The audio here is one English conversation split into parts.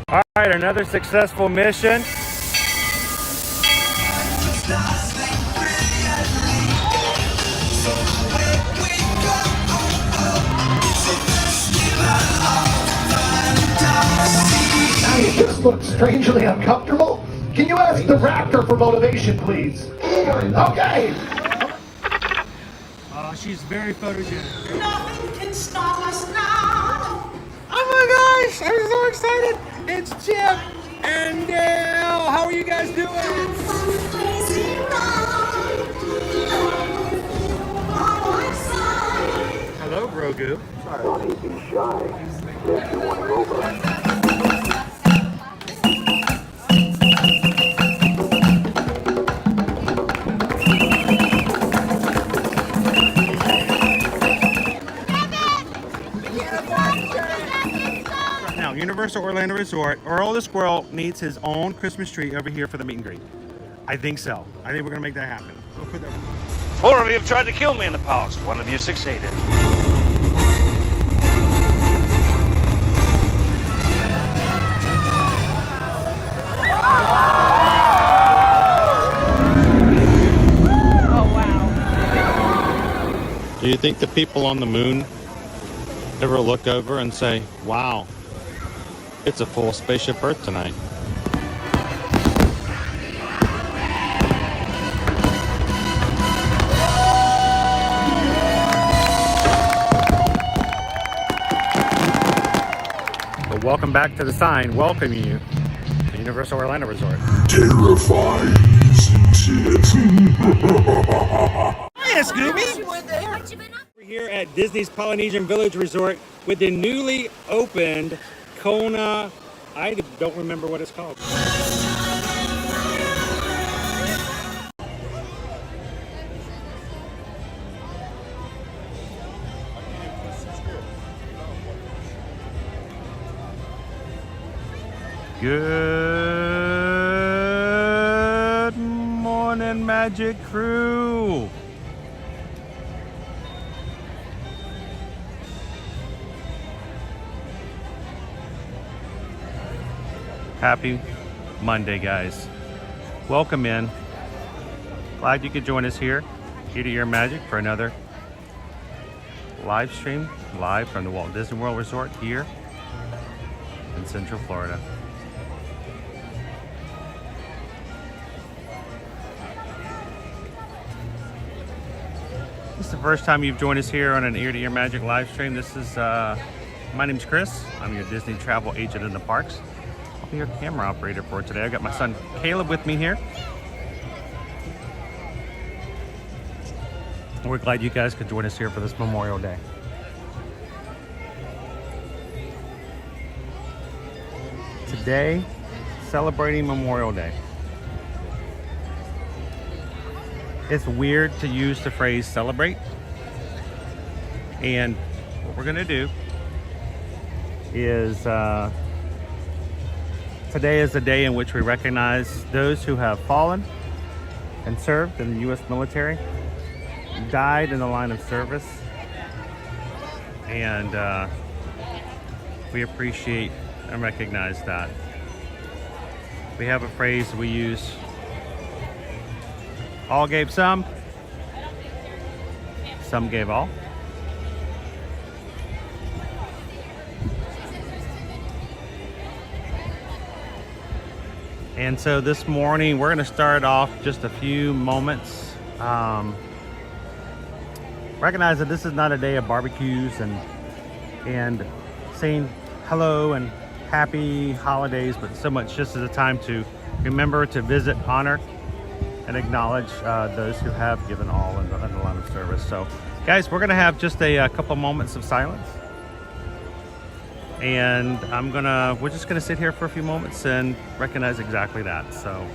All right, another successful mission. You just look strangely uncomfortable. Can you ask the raptor for motivation, please? Okay. She's very photogenic. Nothing can stop us now. Oh my gosh, I'm so excited. It's Chip and Dale. How are you guys doing? Hello, Grogu. Don't be shy. If you want to go back. Now, Universal Orlando Resort, Earl the Squirrel needs his own Christmas tree over here for the meet and greet. I think so. I think we're gonna make that happen. We'll put that. 4 of you have tried to kill me in the past. 1 of you succeeded. Oh, wow. Do you think the people on the moon ever look over and say, wow, it's a full spaceship Earth tonight? Well, welcome back to the sign welcoming you to Universal Orlando Resort. Terrifying, isn't it? Hiya, Scooby! We're here at Disney's Polynesian Village Resort with the newly opened Kona. I don't remember what it's called. Good morning, Magic Crew. Happy Monday, guys. Welcome in. Glad you could join us here, Ear to Ear Magic, for another live stream, live from the Walt Disney World Resort here in Central Florida. This is the first time you've joined us here on an Ear to Ear Magic live stream. This is, my name's Chris. I'm your Disney travel agent in the parks. I'll be your camera operator for today. I got my son Caleb with me here. We're glad you guys could join us here for this Memorial Day. Today, celebrating Memorial Day. It's weird to use the phrase celebrate. And what we're gonna do is today is the day in which we recognize those who have fallen and served in the U.S. military, died in the line of service, and we appreciate and recognize that. We have a phrase we use: all gave some gave all. And so this morning we're going to start off just a few moments. Recognize that this is not a day of barbecues and saying hello and happy holidays, but so much just as a time to remember to visit, honor, and acknowledge those who have given all in the line of service. So, guys, we're going to have just a couple moments of silence. And we're just gonna sit here for a few moments and recognize exactly that. So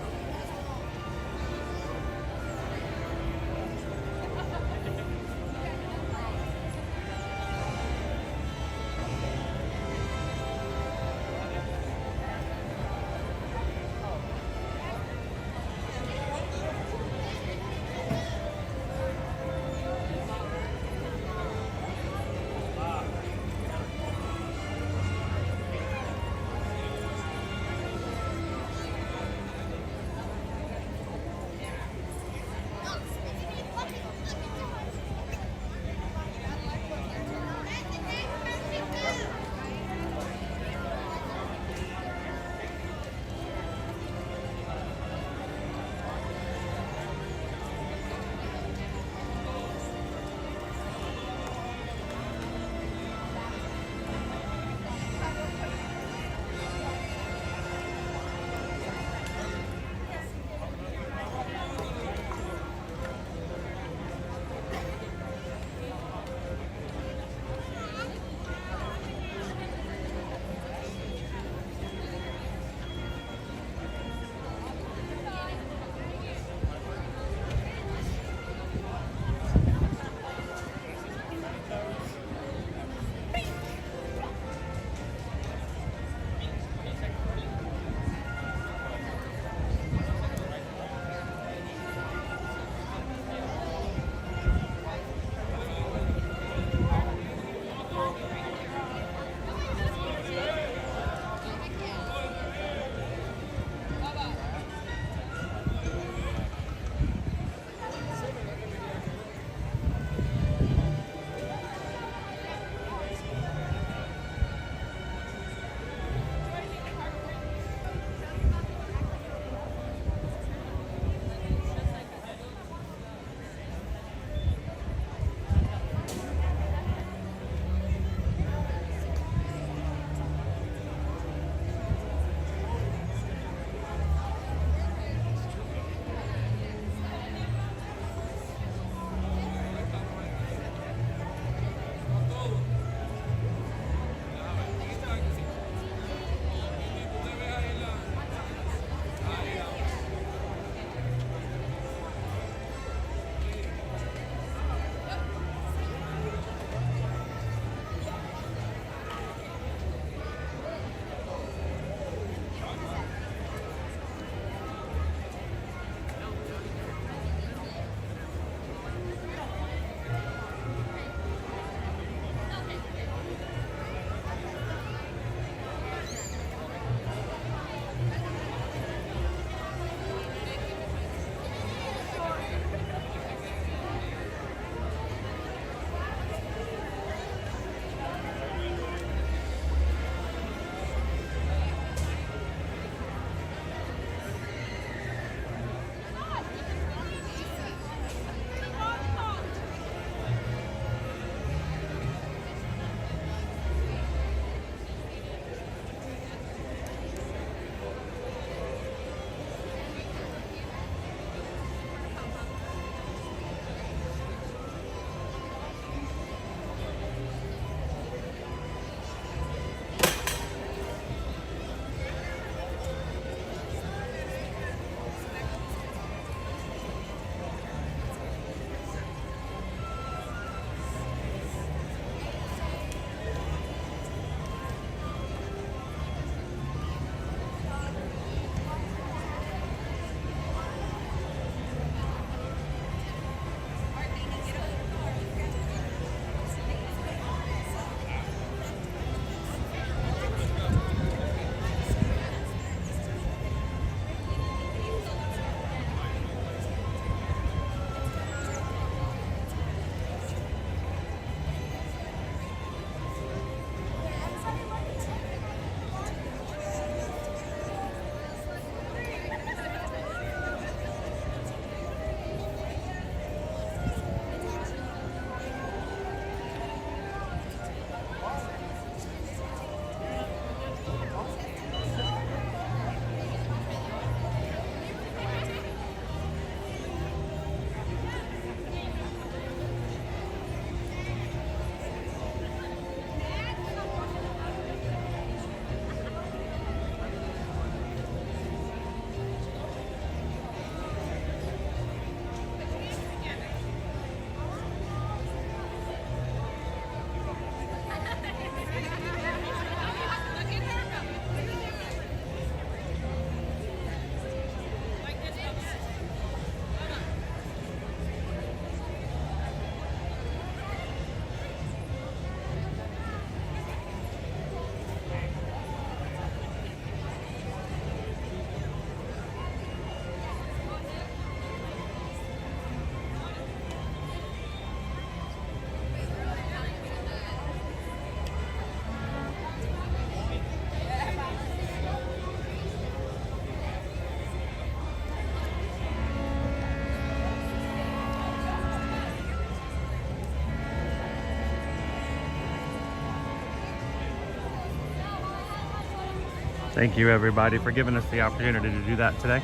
Thank you everybody for giving us the opportunity to do that today.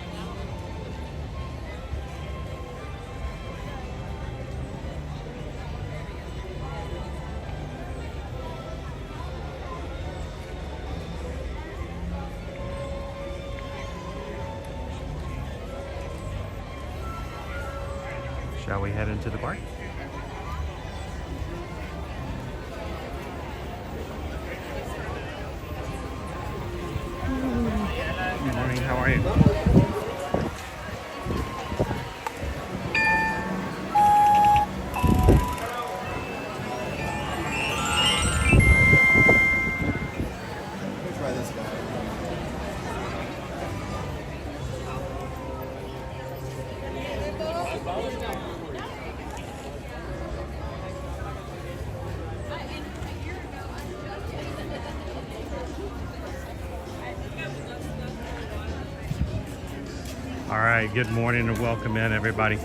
Shall we head into the park? Good morning, how are you? All right, good morning and welcome in everybody.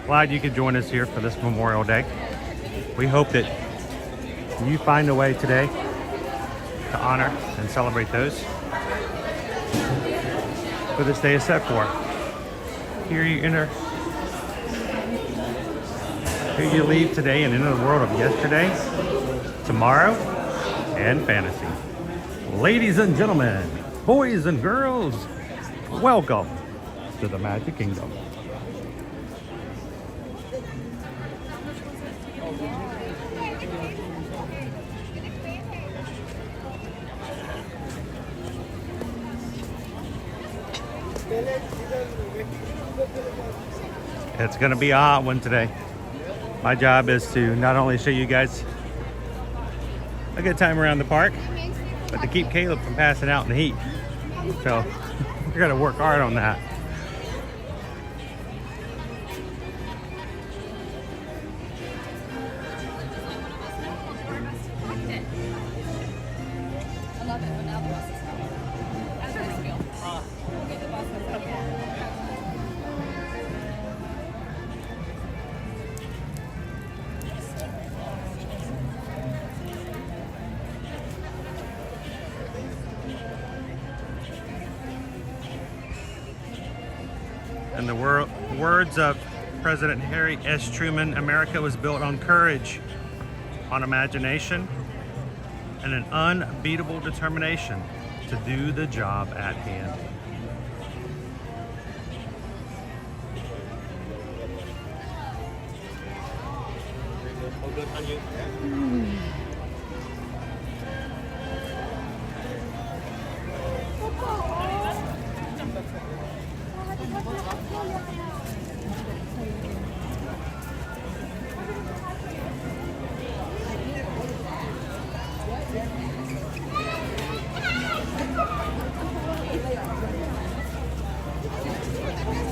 Glad you could join us here for this Memorial Day. We hope that you find a way today to honor and celebrate those who this day is set for. Here you leave today and into the world of yesterday, tomorrow, and fantasy. Ladies and gentlemen, boys and girls, welcome to the Magic Kingdom. It's gonna be a hot one today. My job is to not only show you guys a good time around the park, but to keep Caleb from passing out in the heat. So we're gonna work hard on that. In the words of President Harry S. Truman, America was built on courage, on imagination, and an unbeatable determination to do the job at hand.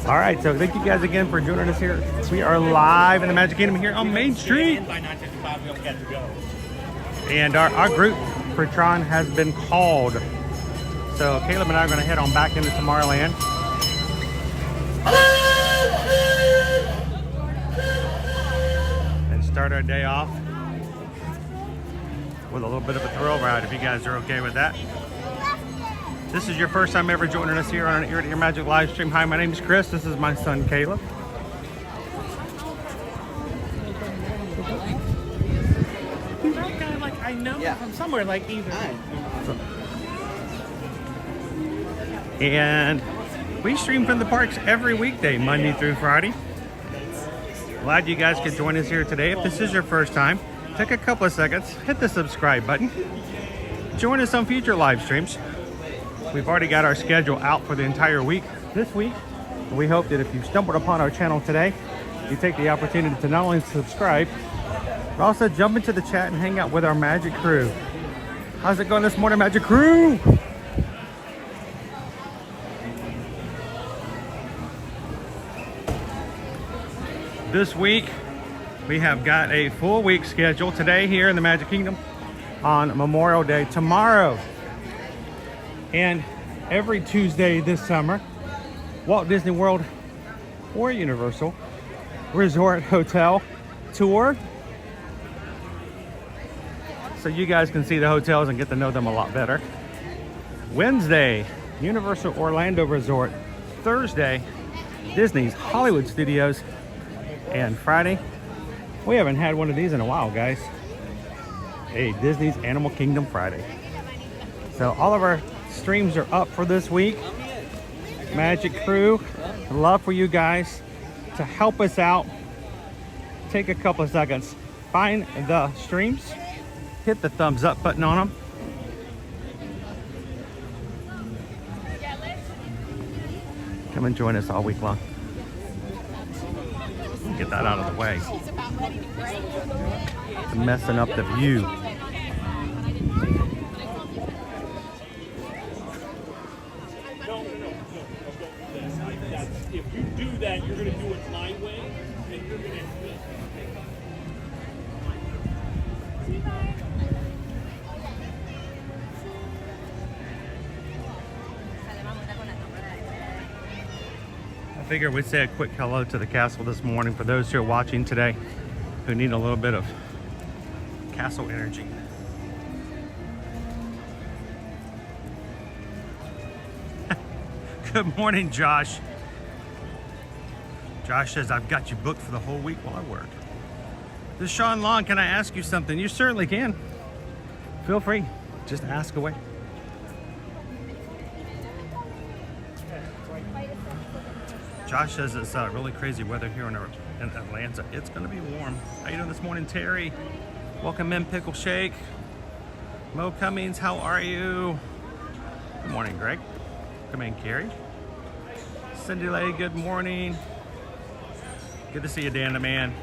All right, so thank you guys again for joining us here. We are live in the Magic Kingdom here on Main Street. And our group for Tron has been called. So Caleb and I are going to head on back into Tomorrowland. And start our day off with a little bit of a thrill ride, if you guys are okay with that. This is your first time ever joining us here on an Ear to Your Magic live stream. Hi, my name is Chris. This is my son, Caleb. He's kind of like, I know him from somewhere, like either. And we stream from the parks every weekday, Monday through Friday. Glad you guys could join us here today. If this is your first time, take a couple of seconds, hit the subscribe button. Join us on future live streams. We've already got our schedule out for the entire week this week. We hope that if you've stumbled upon our channel today, you take the opportunity to not only subscribe, but also jump into the chat and hang out with our Magic crew. How's it going this morning, Magic crew? This week, we have got a full week schedule today here in the Magic Kingdom on Memorial Day tomorrow. And every Tuesday this summer, Walt Disney World or Universal Resort Hotel tour. So you guys can see the hotels and get to know them a lot better. Wednesday, Universal Orlando Resort. Thursday, Disney's Hollywood Studios. And Friday, we haven't had one of these in a while, guys. Hey, Disney's Animal Kingdom Friday. So all of our streams are up for this week. Magic Crew, I'd love for you guys to help us out. Take a couple of seconds, find the streams, hit the thumbs up button on them. Come and join us all week long. Get that out of the way. It's messing up the view. If you do that, you're going to do it my way, and you're going to I figured we'd say a quick hello to the castle this morning for those who are watching today who need a little bit of castle energy. Good morning, Josh. Josh says, I've got you booked for the whole week while I work. This is Sean Long. Can I ask you something? You certainly can. Feel free. Just ask away. Josh says it's really crazy weather here in Atlanta. It's going to be warm. How you doing this morning, Terry? Welcome in, Pickle Shake. Mo Cummings, how are you? Good morning, Greg. Come in, Carrie. Cindy Lay, good morning. Good to see you, Dan the Man.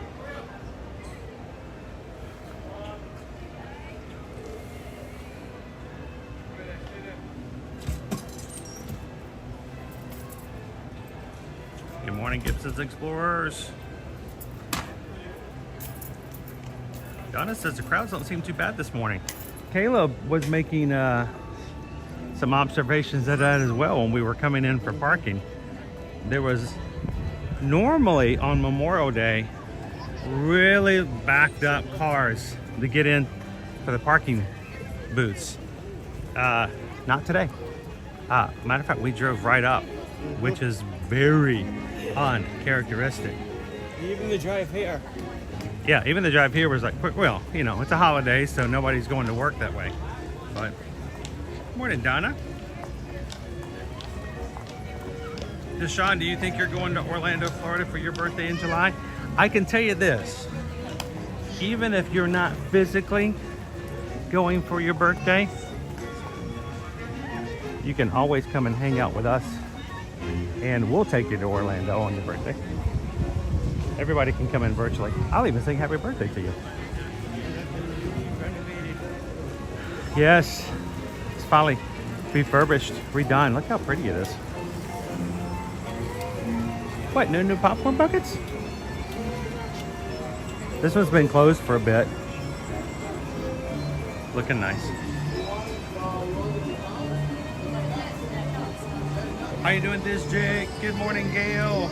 Good morning, Gibson's Explorers. Donna says the crowds don't seem too bad this morning. Caleb was making some observations of that as well when we were coming in for parking. There was normally on Memorial Day really backed up cars to get in for the parking booths. Not today. Matter of fact, we drove right up, which is very uncharacteristic. even the drive here. Yeah, even the drive here was like, well, you know, it's a holiday, so nobody's going to work that way. But, morning, Donna. Deshaun, do you think you're going to Orlando, Florida for your birthday in July? I can tell you this, even if you're not physically going for your birthday, you can always come and hang out with us, and we'll take you to Orlando on your birthday. Everybody can come in virtually. I'll even sing happy birthday to you. Yes, it's finally refurbished, redone. Look how pretty it is. What, no new popcorn buckets? This one's been closed for a bit. Looking nice. How you doing this, Jake? Good morning, Gail.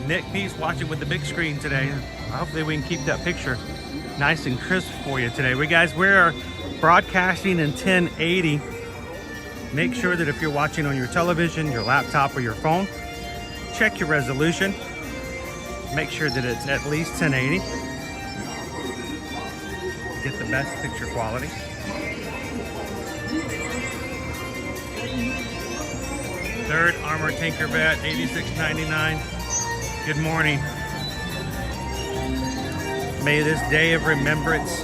Nick Peace watching with the big screen today. Hopefully we can keep that picture nice and crisp for you today. We're broadcasting in 1080. Make sure that if you're watching on your television, your laptop, or your phone, check your resolution. Make sure that it's at least 1080. Get the best picture quality. Third Armor Tanker Vet, $86.99. Good morning. May this day of remembrance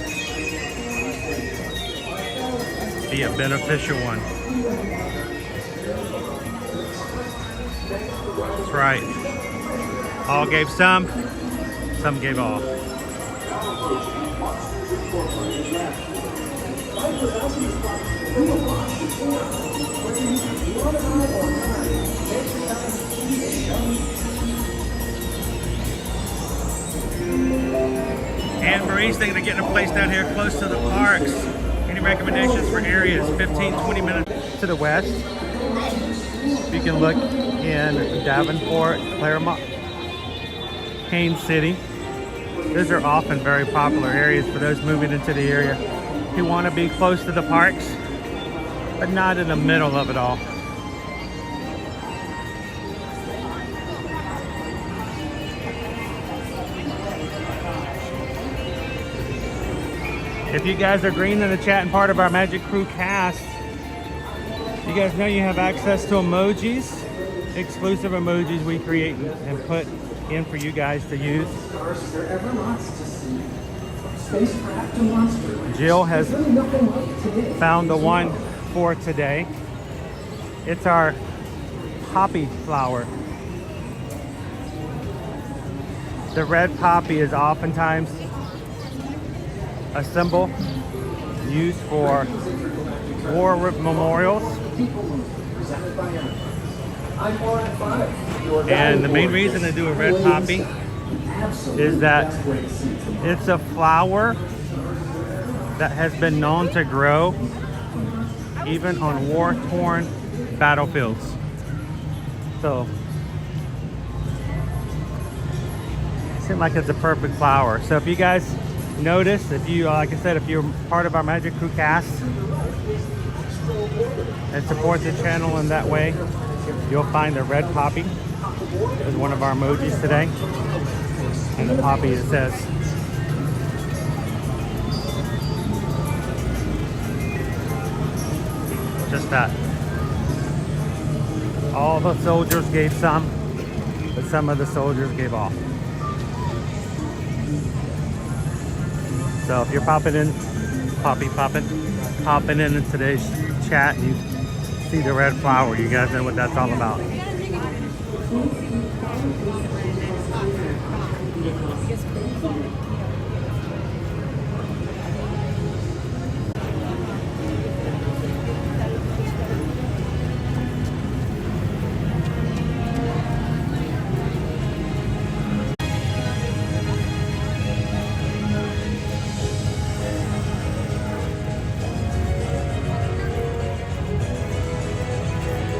be a beneficial one. That's right. All gave some gave all. And Marie's thinking of getting a place down here close to the parks. Any recommendations for areas? 15-20 minutes to the west. You can look in Davenport, Claremont, Haines City. Those are often very popular areas for those moving into the area. who want to be close to the parks, but not in the middle of it all. If you guys are green in the chat and part of our Magic Crew cast, you guys know you have access to emojis, exclusive emojis we create and put in for you guys to use. Jill has found the one for today. It's our poppy flower. The red poppy is oftentimes a symbol used for war memorials. And the main reason to do a red poppy is that it's a flower that has been known to grow even on war-torn battlefields. So it seems like it's a perfect flower. So if you guys notice, if you like I said, if you're part of our Magic Crew cast and support the channel in that way, you'll find the red poppy as one of our emojis today. And the poppy, it says just that. All the soldiers gave some, but some of the soldiers gave all. So if you're popping in today's chat and you see the red flower, you guys know what that's all about.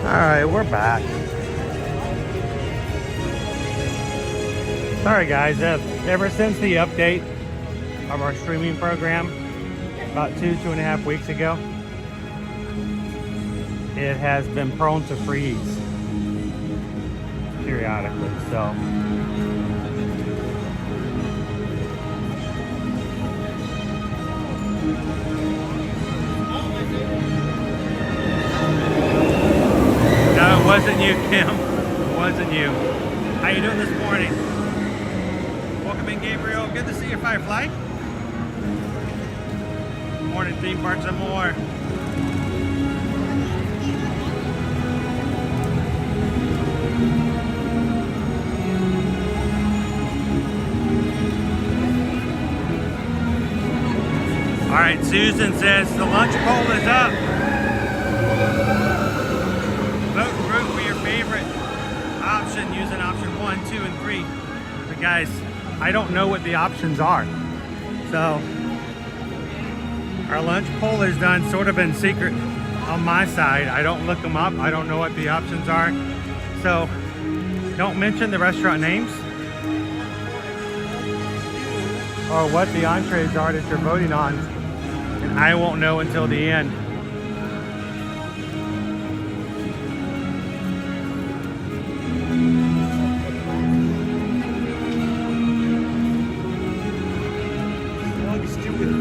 Alright, we're back. Sorry guys, ever since the update of our streaming program about 2.5 weeks ago, it has been prone to freeze periodically, so no, it wasn't you, Kim. It wasn't you. How you doing this morning? Welcome in, Gabriel. Good to see you, Firefly. Morning, theme parks and more. All right, Susan says the lunch poll is up. Vote and root for your favorite option using option 1, 2, and 3. But guys, I don't know what the options are. So our lunch poll is done sort of in secret on my side. I don't look them up. I don't know what the options are. So don't mention the restaurant names or what the entrees are that you're voting on. And I won't know until the end.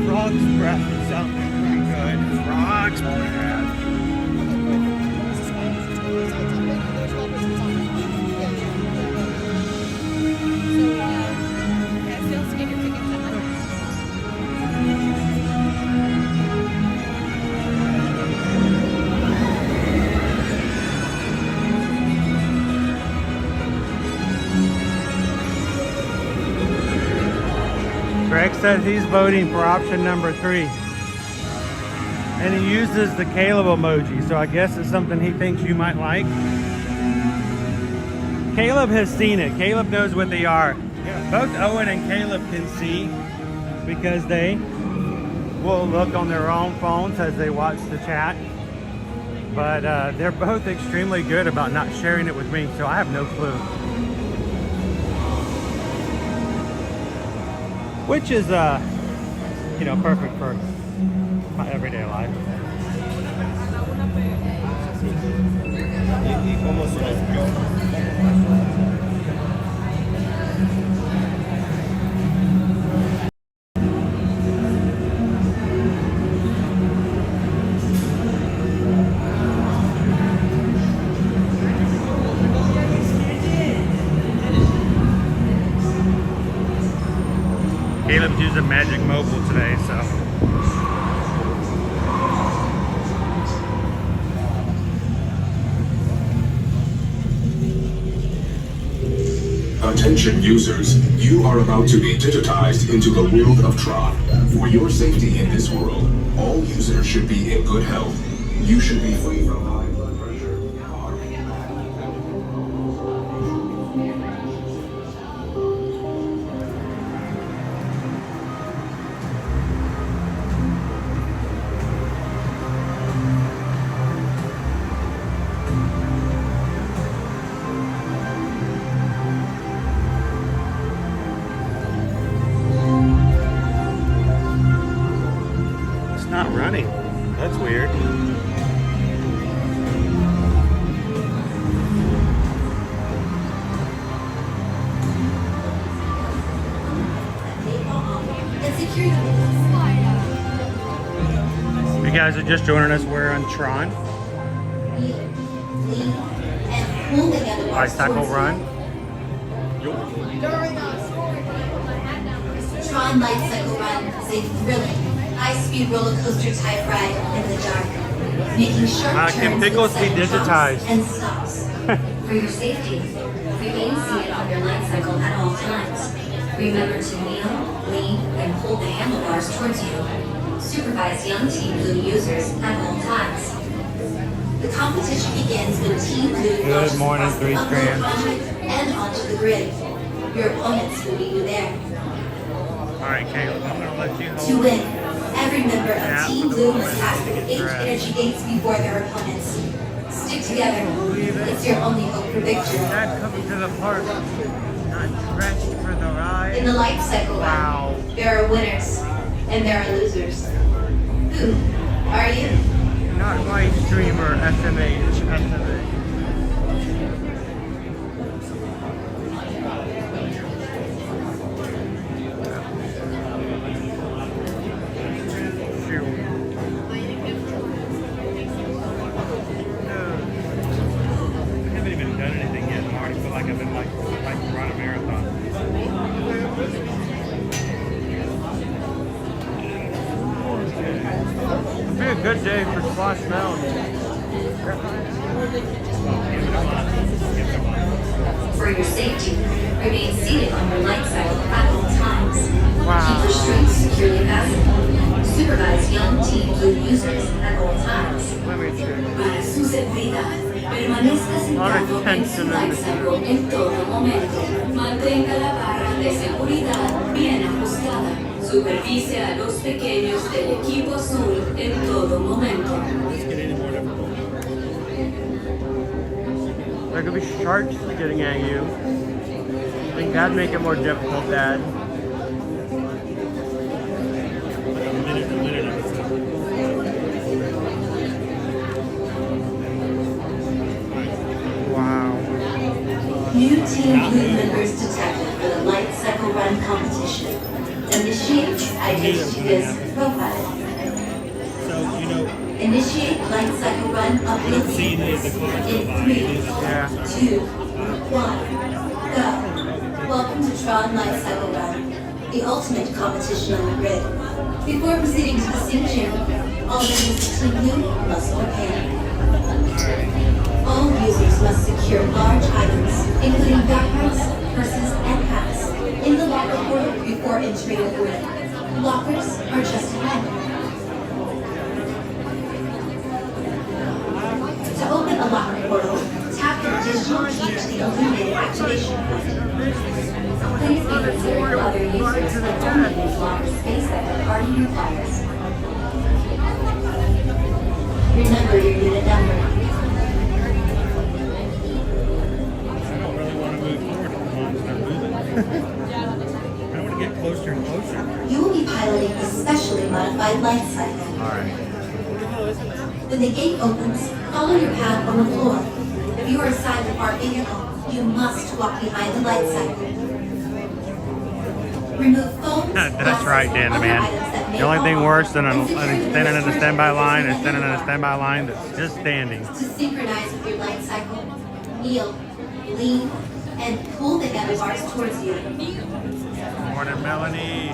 Frog's breath is something pretty good. Frog's breath. Greg says he's voting for option number 3. And he uses the Caleb emoji, so I guess it's something he thinks you might like. Caleb has seen it. Caleb knows what they are. Both Owen and Caleb can see because they will look on their own phones as they watch the chat. But they're both extremely good about not sharing it with me, so I have no clue. Which is, you know, perfect for my everyday life. Caleb's using Magic Mobile today, so. Attention users, you are about to be digitized into the world of Tron. For your safety in this world, all users should be in good health. You should be free from high blood pressure. It's not running. That's weird. If you guys are just joining us, we're on Tron Lightcycle Run. Tron Lightcycle Run is a thrilling, high-speed roller coaster type ride in the dark, making sharp Can turns Pickles be with sudden digitized? jumps and stops. For your safety, remain seated on your light cycle at all times. Remember to kneel, lean, and hold the handlebars towards you. Supervise young Team Blue users at all times. The competition begins when Team Blue launches morning, across the Three upload Strands. project and onto the grid. Your opponents will meet you there. Alright, Caleb, I'm gonna let you To hold. win, every member of Yeah, Team for the Blue moment, must pass I think 8 it's right. energy gates before their opponents. Stick together. It's your only hope for victory. Not coming to the park. Not dressed for the ride. In the life cycle Wow. run, there are winners and there are losers. Who are you? Not my streamer, SMH. I haven't even done anything yet. I already feel like I've been like run a marathon. It'd be a good day for Splash Mountain. For your safety, remain seated on your light cycle at all times. Wow. Keep restraints securely fastened. Supervise young Team Blue users at all times. Let me check. Para su seguridad, permanezca sentado en su light cycle en todo momento. Mantenga la barra de seguridad bien ajustada. Supervise a los pequeños del equipo azul en todo momento. There could be sharks getting at you. I think that'd make it more difficult, Dad. Wow. New Team Blue members detected for the Light Cycle Run competition. Initiate identity profile. So, you know, Initiate Light Cycle Run upload sequence in 3, Yeah. 2, 1, go. Welcome to Tron Lightcycle Run, the ultimate competition on the grid. Before proceeding to the signature, all members of Team Blue must prepare. All users must secure large items, including backpacks, purses, and hats, in the locker portal before entering the grid. Lockers are just ahead. To open a locker portal, tap the digital key to the illuminated activation point. Please be considerate of other users and only use locker space that the party requires. Remember your unit number. I don't really want to move forward as long as they're moving. I want to get closer and closer. You will be piloting a specially modified light cycle. Alright. When the gate opens, follow your path on the floor. If you are assigned a park vehicle, you must walk behind the light cycle. Remove phones, That's right, Dan the man. The only thing worse than standing in a standby line is standing in a standby line that's just standing. To synchronize with your light cycle, kneel, lean, and pull the handlebars towards you. Morning, Melanie.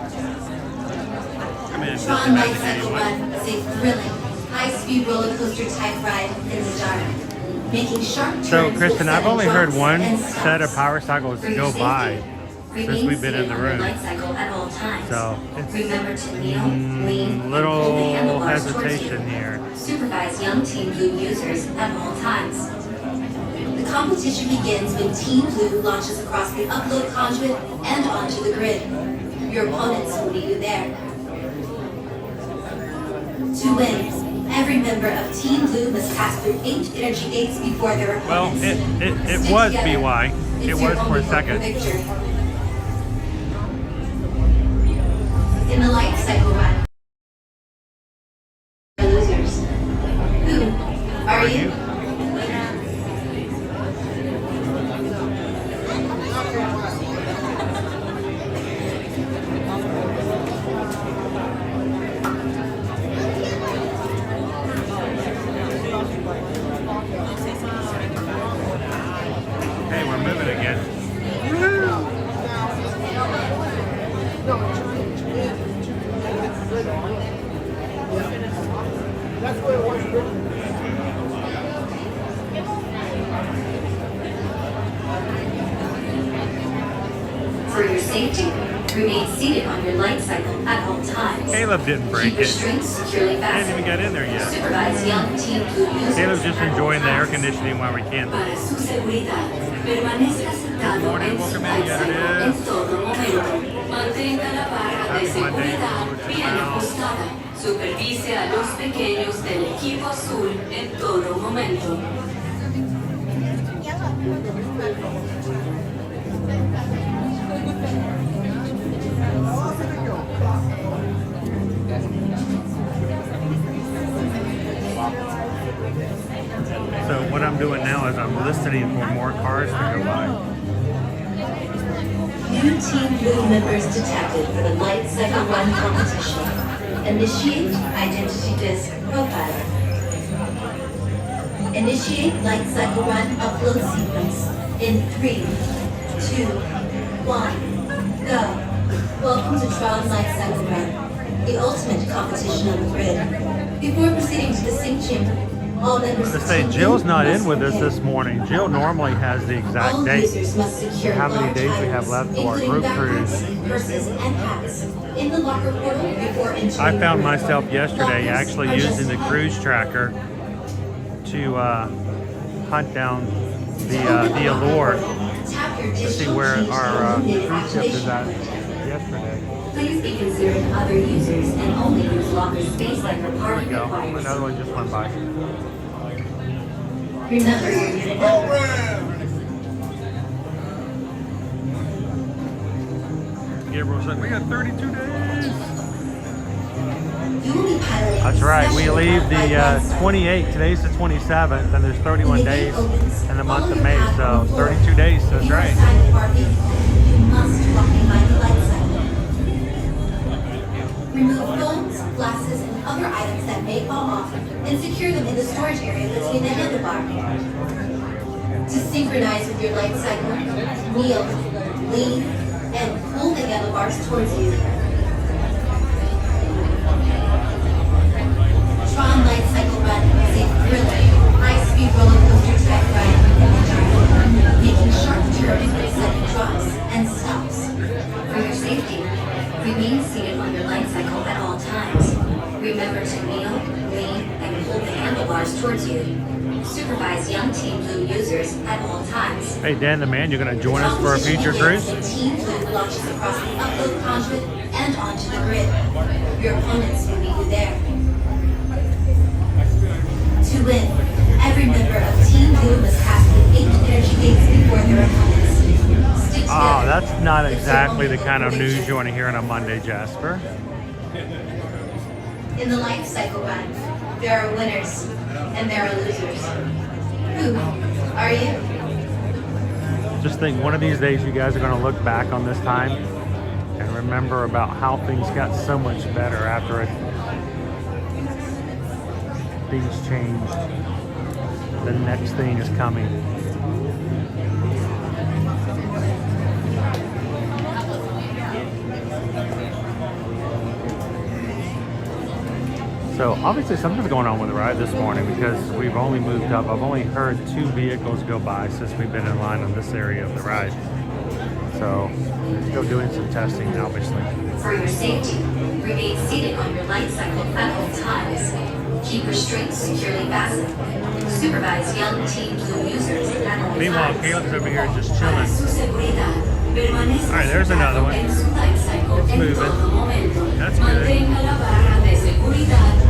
Come in. Tron Lightcycle Run is a thrilling, high-speed roller coaster type ride in the dark, making sharp turns. So, Kristen, I've only heard sudden one jumps and set of stops. power cycles For your go safety, by since remain we've been in seated the on your room. light cycle at all times. So, it's Remember to kneel, lean, and pull the little handlebars towards hesitation you. here. Supervise young Team Blue users at all times. The competition begins when Team Blue launches across the upload conduit and onto the grid. Your opponents will meet you there. To win, every member of Team Blue must pass through 8 energy gates before their Well, opponents. it Stick was together. BY. It It's your was for only a hope second. victory. In the light cycle run, losers. Who are you? Hey, we're moving again. For your safety, remain seated on your light cycle at all times. Caleb didn't break Keep your it. strings securely I didn't fastened. even get in there yet. Supervise young Team Blue users. Caleb's just at all enjoying the air times. conditioning while we can. Para su seguridad, permanezca sentado Morning, en su welcome in, light cycle Editor. en todo momento. Mantenga la barra de Happy Monday, seguridad George bien Brown. ajustada. Supervise a los pequeños del equipo azul en todo momento. So what I'm doing now is I'm listening for more cars to go by. New Team Blue members detected for the Light Cycle Run competition. Initiate Identity Disk Profiler. Initiate Light Cycle Run upload sequence in 3, 2, 1, go. Welcome to Tron Lightcycle Run, the ultimate competition on the grid. Before proceeding to the sync chamber, all members To of say Team Jill's Blue not must in with us prepare. this morning. Jill normally has the exact All date. users must secure how many large days we have items, left to our including group cruise. backpacks, purses, and hats, in the locker portal before entering I the found room. myself yesterday Lockers actually are using the just cruise tracker to hunt down the Allure Tap your to see digital where key to our illuminate cruise ship is activation at point. yesterday. Please be considerate of other users and only use locker space like your There party we go. requires. Another one just went by. Remember your unit number. Gabriel said, we got 32 days. You will be piloting That's a right. We special leave the Light Cycle. 28th. Today's the 27th, and there's 31 When the gate days opens, in the month follow of your May. path So on the floor. 32 days. That's If you are right. assigned a park vehicle, you must walk behind the light cycle. Remove phones, glasses, and other items that may fall off, and secure them in the storage area between the handlebar. To synchronize with your light cycle, kneel, lean, and pull the handlebars towards you. Tron Lightcycle Run is a thrilling, high-speed roller coaster type ride in the dark, making sharp turns with sudden drops and stops. For your safety, remain seated on your light cycle at all times. Remember to kneel, lean, and pull the handlebars towards you. Supervise young Team Blue users at all times. Hey, Dan the man, you're going to join us for a future cruise? Team Blue launches across the upload conduit and onto the grid. Your opponents will meet you there. To win, every member of Team Blue must pass through 8 energy gates before their opponents. Stick Oh, together. that's not It's your exactly the only kind of hope news victory. you want to hear on a Monday, Jasper. In the life cycle run, There are winners and there are losers. Who are you? Just think one of these days you guys are going to look back on this time and remember about how things got so much better after things changed. The next thing is coming. So obviously something's going on with the ride this morning because we've only moved up. I've only heard 2 vehicles go by since we've been in line on this area of the ride. So we're still doing some testing, obviously. For your safety, remain seated on your light cycle at all times. Keep restraints securely fastened. Supervise young Team Blue users at all Meanwhile, times. Caleb's over here just chilling. All right, there's another one. It's moving. That's good.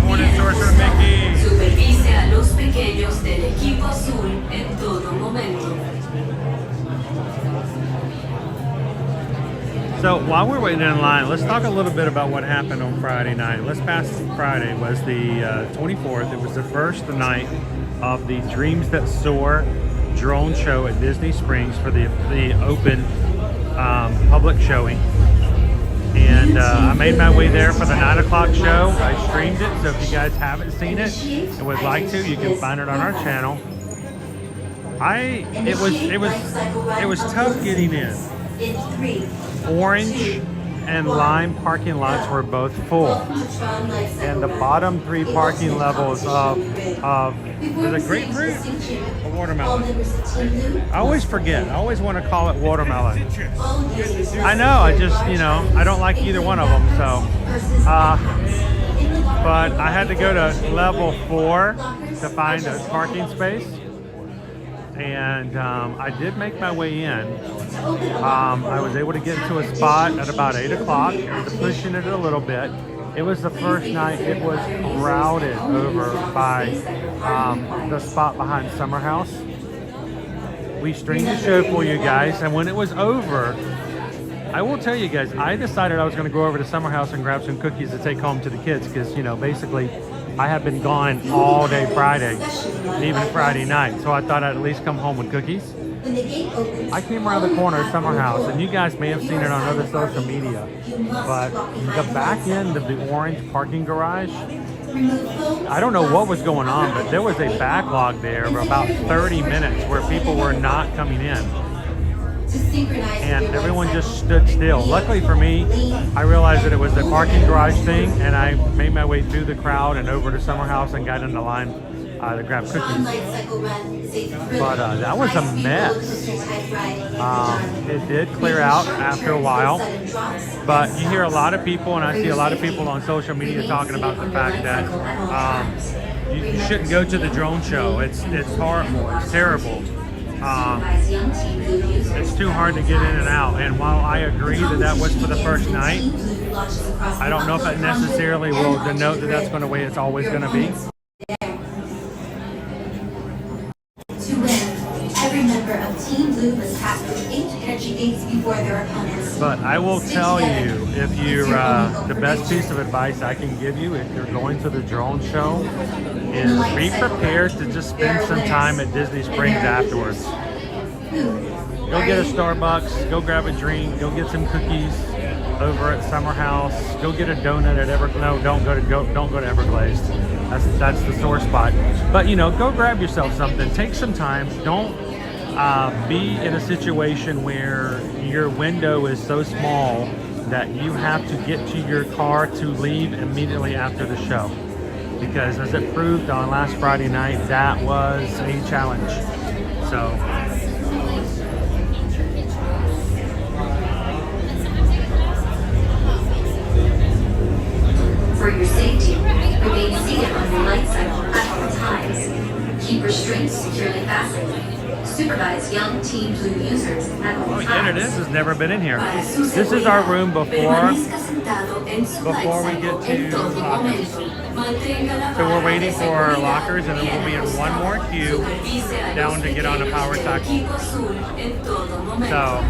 Morning, Sorcerer Mickey. Supervise a los pequeños del equipo azul en todo momento. So while we're waiting in line, let's talk a little bit about what happened on Friday night. Let's pass Friday was the 24th. It was the first night of the Dreams That Soar drone show at Disney Springs for the open public showing. And I made my way there for the 9 o'clock show. I streamed it, so if you guys haven't seen it and would like to, you can find it on our channel. It was tough getting in. Orange and Lime parking lots were both full, and the bottom 3 parking levels of was it grapefruit or watermelon? I always forget. I always want to call it watermelon. I know. I just I don't like either one of them. So, but I had to go to level 4 to find a parking space. And I did make my way in. I was able to get into a spot at about 8 o'clock, pushing it a little bit. It was the first night it was crowded over by the spot behind Summer House. We streamed the show for you guys, and when it was over, I will tell you guys, I decided I was going to go over to Summer House and grab some cookies to take home to the kids because, basically I have been gone all day Friday, and even Friday night, so I thought I'd at least come home with cookies. I came around the corner of Summer House, and you guys may have seen it on other social media, but the back end of the orange parking garage, I don't know what was going on, but there was a backlog there for about 30 minutes where people were not coming in. And everyone just stood still. Luckily for me, I realized that it was the parking garage thing, and I made my way through the crowd and over to Summer House and got in the line to grab cookies. But that was a mess. It did clear out after a while, but you hear a lot of people, and I see a lot of people on social media talking about the fact that you shouldn't go to the drone show. It's horrible. It's terrible. It's too hard to get in and out, and while I agree that was for the first night, I don't know if that necessarily will denote that that's going to the way it's always going to be. To win, every member of Team Blue must pass through 8 entry gates before their opponents. But I will tell you, if you're the best piece of advice I can give you if you're going to the drone show is be prepared to just spend some time at Disney Springs afterwards. Go get a Starbucks, go grab a drink, go get some cookies over at Summer House, go get a donut at don't go to Everglazed. That's the sore spot. But go grab yourself something. Take some time. Don't be in a situation where your window is so small that you have to get to your car to leave immediately after the show. Because as it proved on last Friday night, that was a challenge. So for your safety, remain seated on your light cycle at all times. Keep restraints securely fastened. Supervise young Team Blue users at all times. Yeah, it is. Has never been in here. This is our room before we get to lockers. So we're waiting for our lockers, and then we'll be in one more queue down to get on a power cycle. So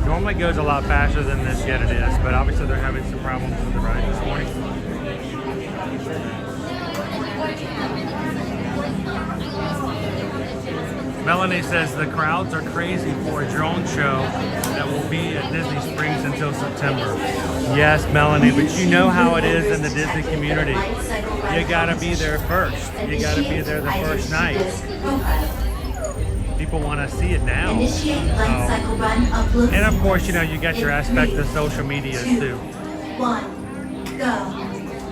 normally goes a lot faster than this, yet it is, but obviously they're having some problems with the ride this morning. Melanie says the crowds are crazy for a drone show that will be at Disney Springs until September. Yes, Melanie, but you know how it is in the Disney community. You gotta be there first. You gotta be there the first night. People want to see it now. And of course, you know, you got your aspect of social media too. 1, go.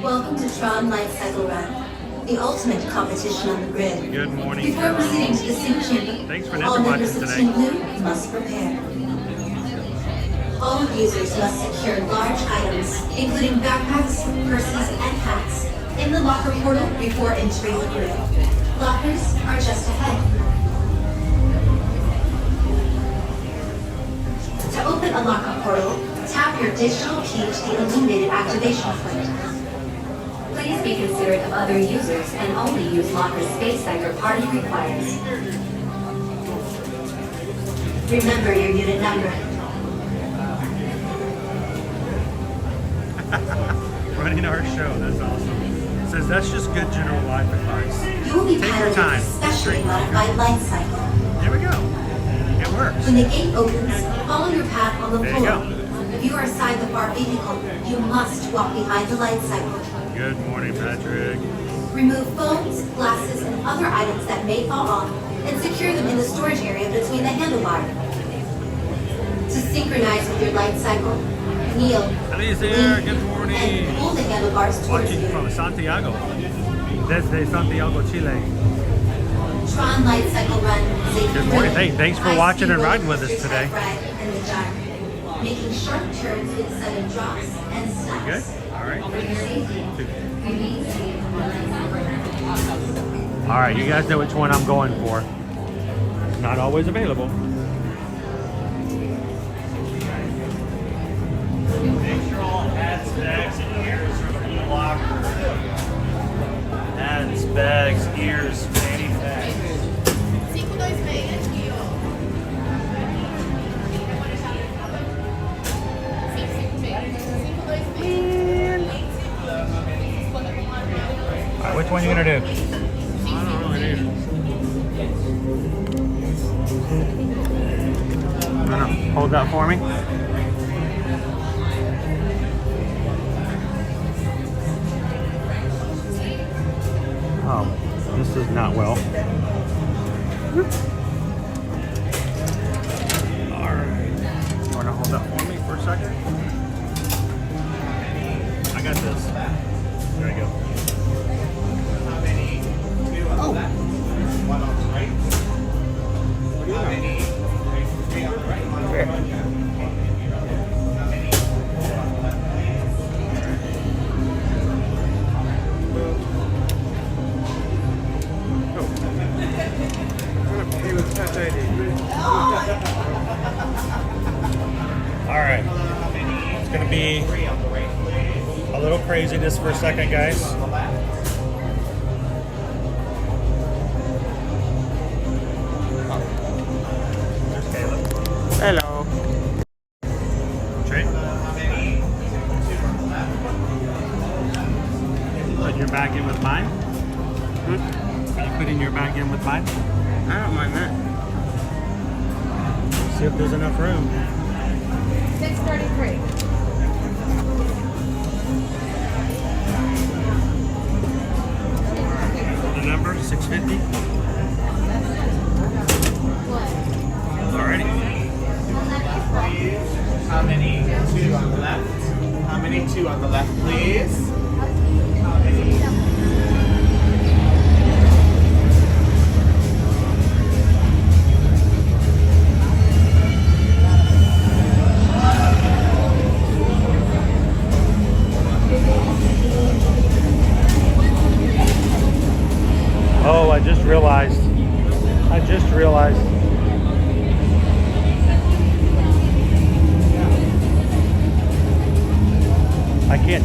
Welcome to Tron Lightcycle Run, the ultimate competition on the grid. Good morning, Before Carol. proceeding to the sync chamber, Thanks for all never members watching of today. Team Blue must prepare. All users must secure large items, including backpacks, purses, and hats, in the locker portal before entering the grid. Lockers are just ahead. To open a locker portal, tap your digital key to the illuminated activation point. Please be considerate of other users and only use locker space that your party requires. Remember your unit number. Running our show, that's awesome. Says that's just good general life advice. You will be Take your piloting time. a specially modified light cycle. There we go. It works. When the gate opens, follow your path on the There you floor. go. If you are assigned the bar vehicle, you must walk behind the light cycle. Good morning, Patrick. Remove phones, glasses, and other items that may fall off and secure them in the storage area between the handlebars. To synchronize with your light cycle, kneel, Hello there, lean, good morning. and pull the handlebars towards Watching you. from Santiago. Desde Santiago, Chile. Tron Lightcycle Run is a Good morning. thrilling, Thanks for high-speed watching and roller riding with us coaster today. type ride in the dark, making sharp turns with sudden drops and snaps. Good? All right. For your safety, remain seated. All right, you guys know which one I'm going for. It's not always available. Make sure all hats, bags, and ears are in the locker. Hats, bags, ears, fanny packs. 526 Kilo. All right, which one are you gonna do? I don't know, it is. No, hold that for me. Oh, this is not well. All right. You want to hold that for me for a second? I got this. There you go. Oh. There. All right. It's going to be a little craziness for a second, guys. There's Caleb. Hello. Trey? Put your bag in with mine? Are you putting your bag in with mine? I don't mind that. See if there's enough room. 633. The number 650. Alrighty. How many? 2 on the left. How many? 2 on the left, please. Oh, I just realized. I can't,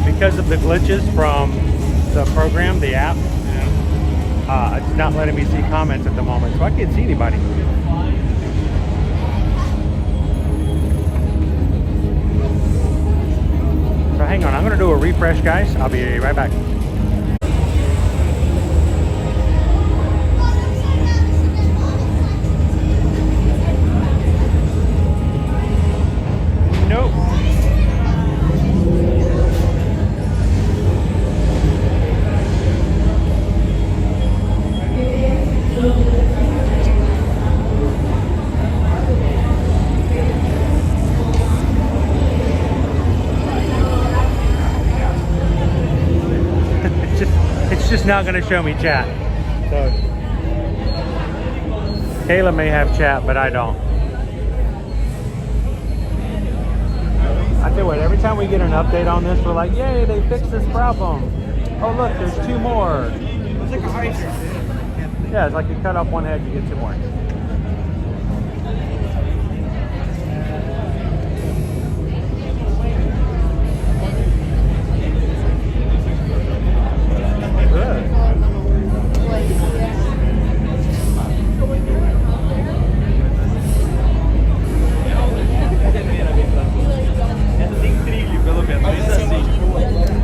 because of the glitches from the program, the app, it's not letting me see comments at the moment, so I can't see anybody. So hang on, I'm gonna do a refresh, guys. I'll be right back. Nope. It's just not gonna show me chat. So Kayla may have chat, but I don't. I tell you what, every time we get an update on this, we're like, yay, they fixed this problem. Oh look, there's 2 more. It's like a hydrant. Yeah, it's like you cut off one head, you get 2 more.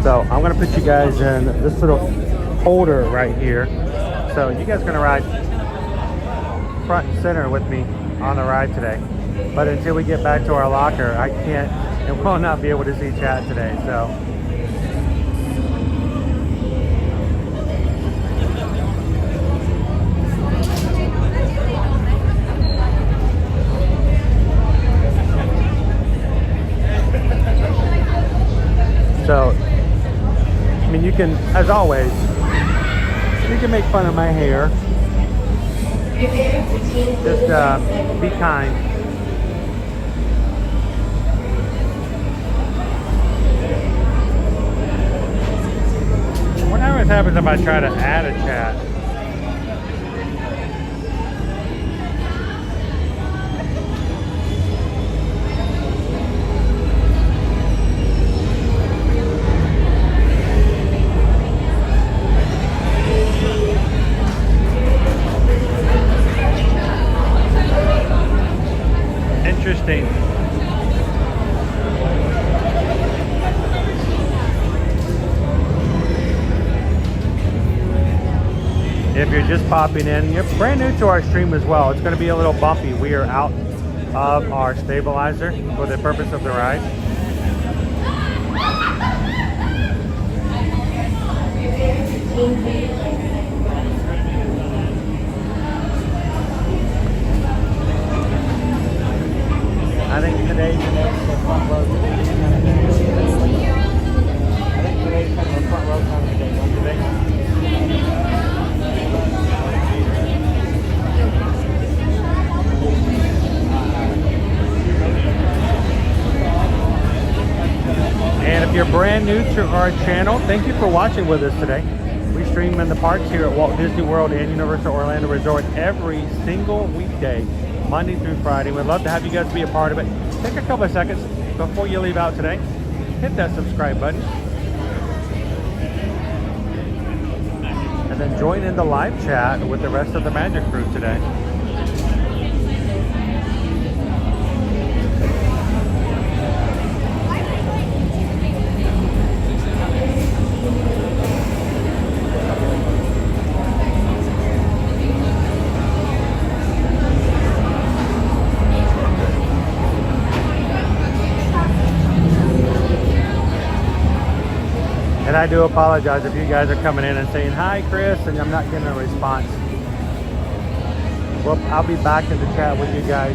So I'm gonna put you guys in this little holder right here. So you guys are gonna ride front and center with me on the ride today. But until we get back to our locker, I can't and will not be able to see chat today. So I mean, you can, as always, you can make fun of my hair. Just be kind. What always happens if I try to add a chat? Interesting. If you're just popping in, you're brand new to our stream as well. It's going to be a little bumpy. We are out of our stabilizer for the purpose of the ride. I think today's the front row. I think today's kind of the front row kind of day, don't you think? And if you're brand new to our channel, thank you for watching with us today. We stream in the parks here at Walt Disney World and Universal Orlando Resort every single weekday, Monday through Friday. We'd love to have you guys be a part of it. Take a couple of seconds before you leave out today. Hit that subscribe button. And then join in the live chat with the rest of the Magic crew today. And I do apologize if you guys are coming in and saying, hi, Chris, and I'm not getting a response. Well, I'll be back in the chat with you guys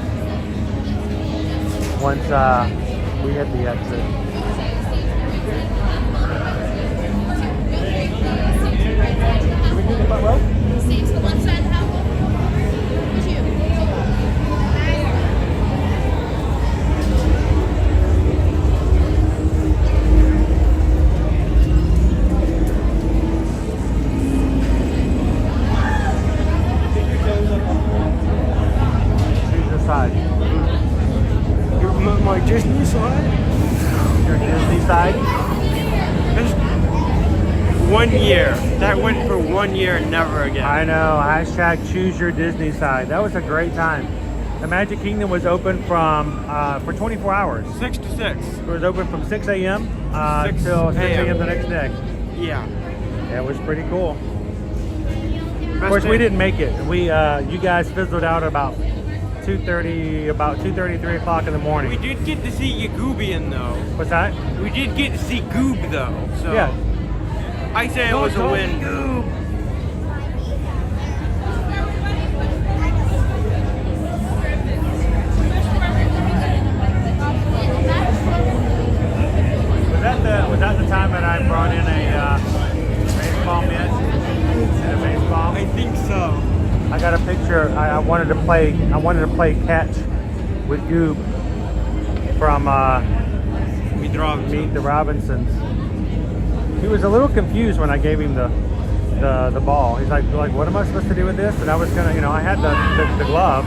once we hit the exit. Can we do the front row? Stay to the left side of the house. Side. My Disney side? Your Disney side? That's 1 year. That went for 1 year and never again. I know. Hashtag choose your Disney side. That was a great time. The Magic Kingdom was open from for 24 hours. 6 to 6. It was open from 6 a.m. 6 till 6 a.m. a.m. the next day. Yeah. Yeah, it was pretty cool. Of Best course, we day. didn't make it. We you guys fizzled out about 2:30, 3 o'clock in the morning. We did get to see Yagoobian though. What's that? We did get to see Goob though. So Yeah. I say it was a win. Was that the time that I brought in a baseball mitt and a baseball? I think so. I got a picture. I wanted to play catch with Goob from Meet the Robinsons. Meet the Robinsons. He was a little confused when I gave him the ball. He's like, what am I supposed to do with this? And I was gonna, I had the glove.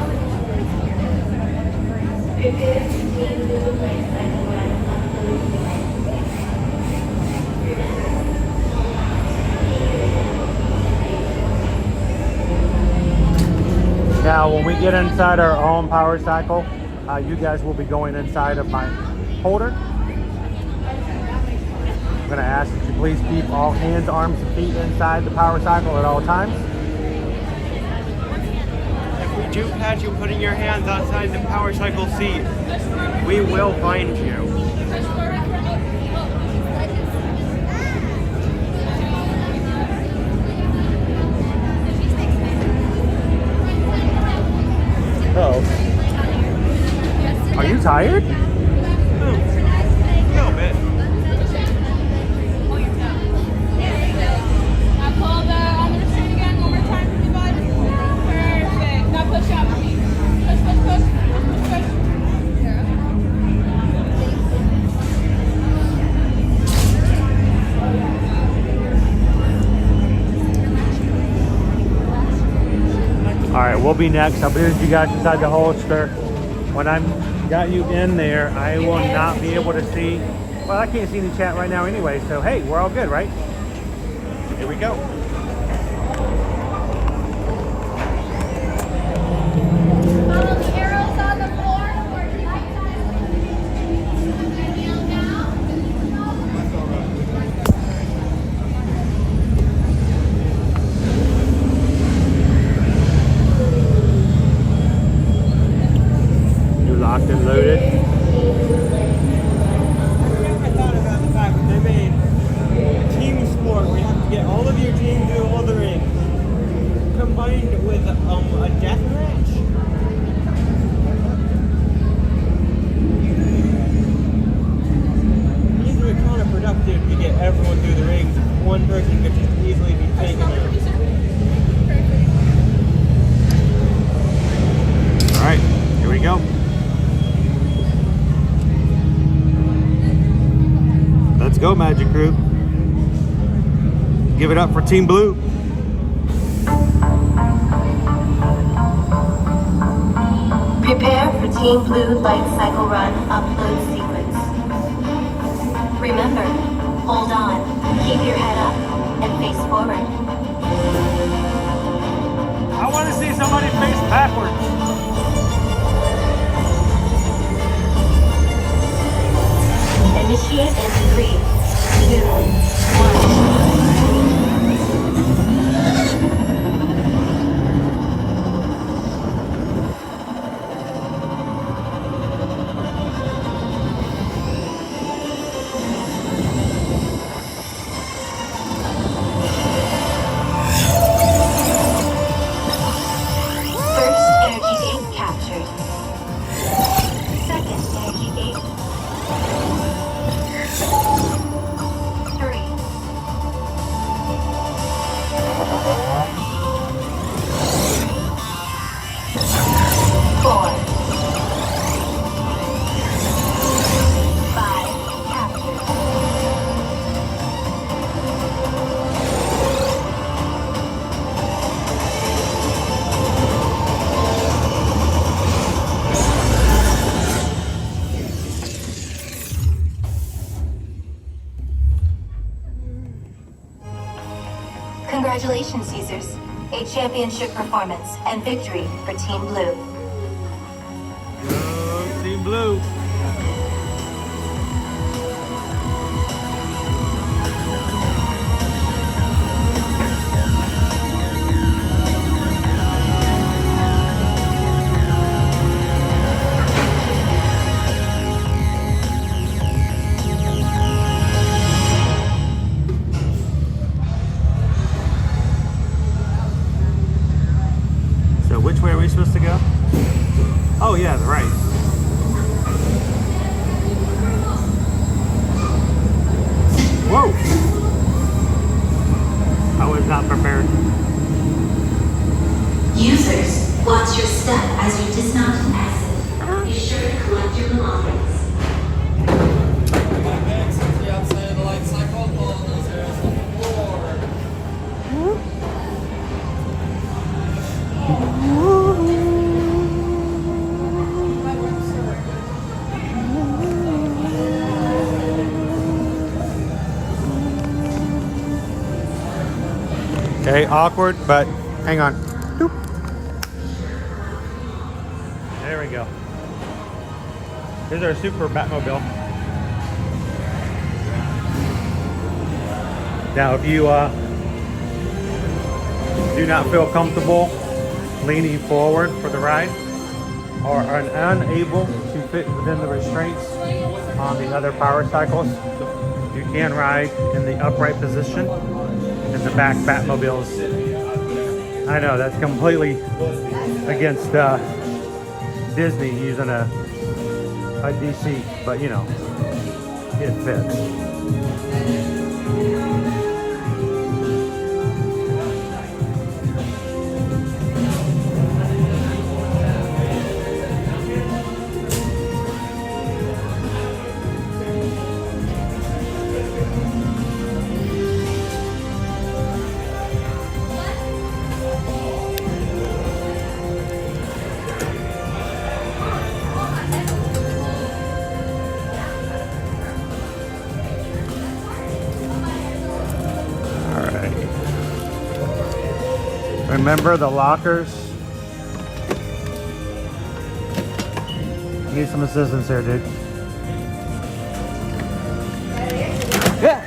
Now, when we get inside our own power cycle, you guys will be going inside of my holder. I'm going to ask that you please keep all hands, arms, and feet inside the power cycle at all times. If we do catch you putting your hands outside the power cycle seat, we will find you. Oh. Are you tired? A little bit. Alright, we'll be next. I'll be with you guys inside the holster. When I'm got you in there, I will not be able to see. Well, I can't see any chat right now anyway, so hey, we're all good, right? Here we go. Follow the arrows on the floor towards the right side. You locked and loaded. I thought about the fact that they made team sport where you have to get all of your team through all the rings, combined with a death match. These are counterproductive to get everyone through the rings. One person could just easily be taken out. All right, here we go. Let's go, Magic Crew. Give it up for Team Blue. Prepare for Team Blue Lightcycle Run upload sequence. Remember, hold on, keep your head up, and face forward. I want to see somebody face backwards. Initiate in 3, 2, 1. Congratulations, users. A championship performance and victory for Team Blue. go. Which way are we supposed to go? Oh yeah, the right. Whoa! I was not prepared. Users, watch your step as you dismount and exit. Be sure to collect your belongings. Outside of the light cycle, all those areas on the floor. Okay, awkward, but hang on. Doop. There we go. Here's our super Batmobile. Now, if you do not feel comfortable leaning forward for the ride, or are unable to fit within the restraints on the other power cycles, you can ride in the upright position in the back Batmobiles. I know that's completely against Disney using a DC, but you know, it fits. Remember the lockers? Need some assistance here, dude. Yeah.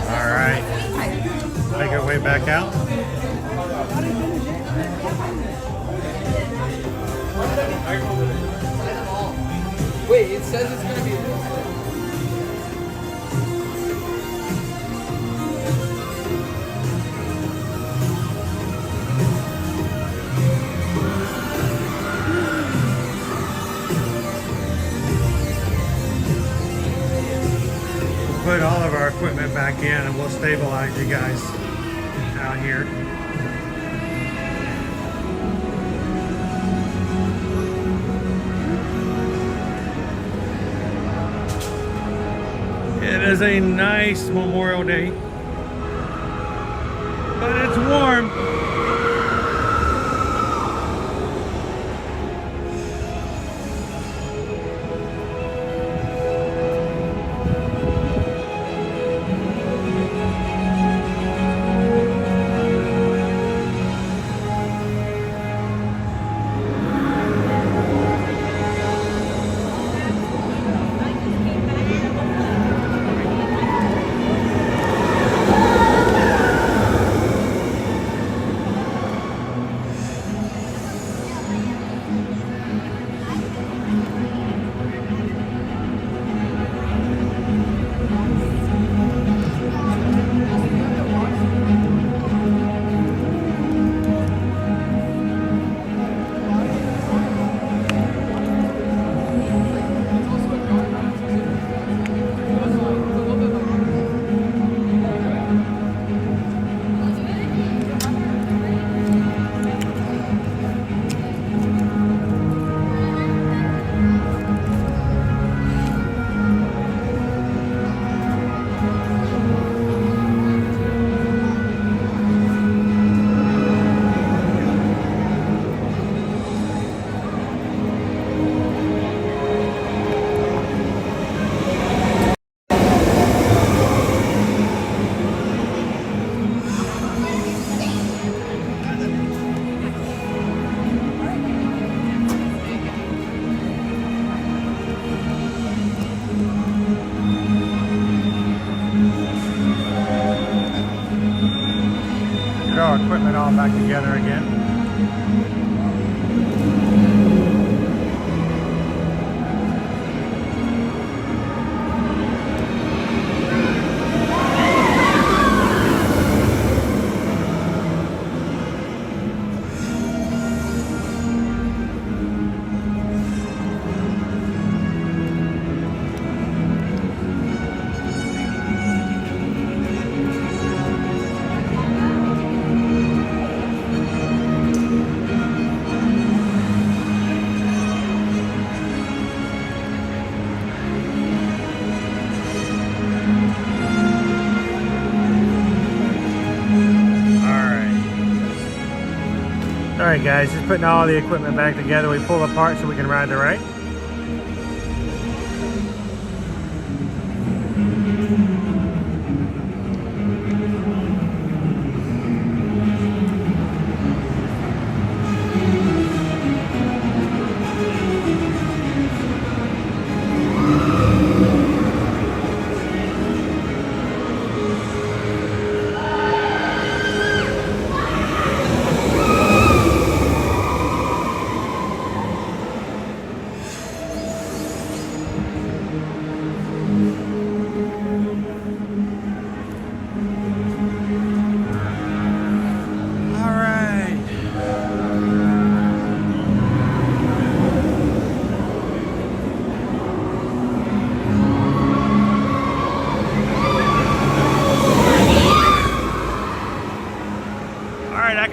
All right, make our way back out. Wait, it says it's gonna be. Put all of our equipment back in and we'll stabilize you guys out here. It is a nice Memorial Day, but it's warm. it all back together again. Alright guys, just putting all the equipment back together. We pull apart so we can ride the ride.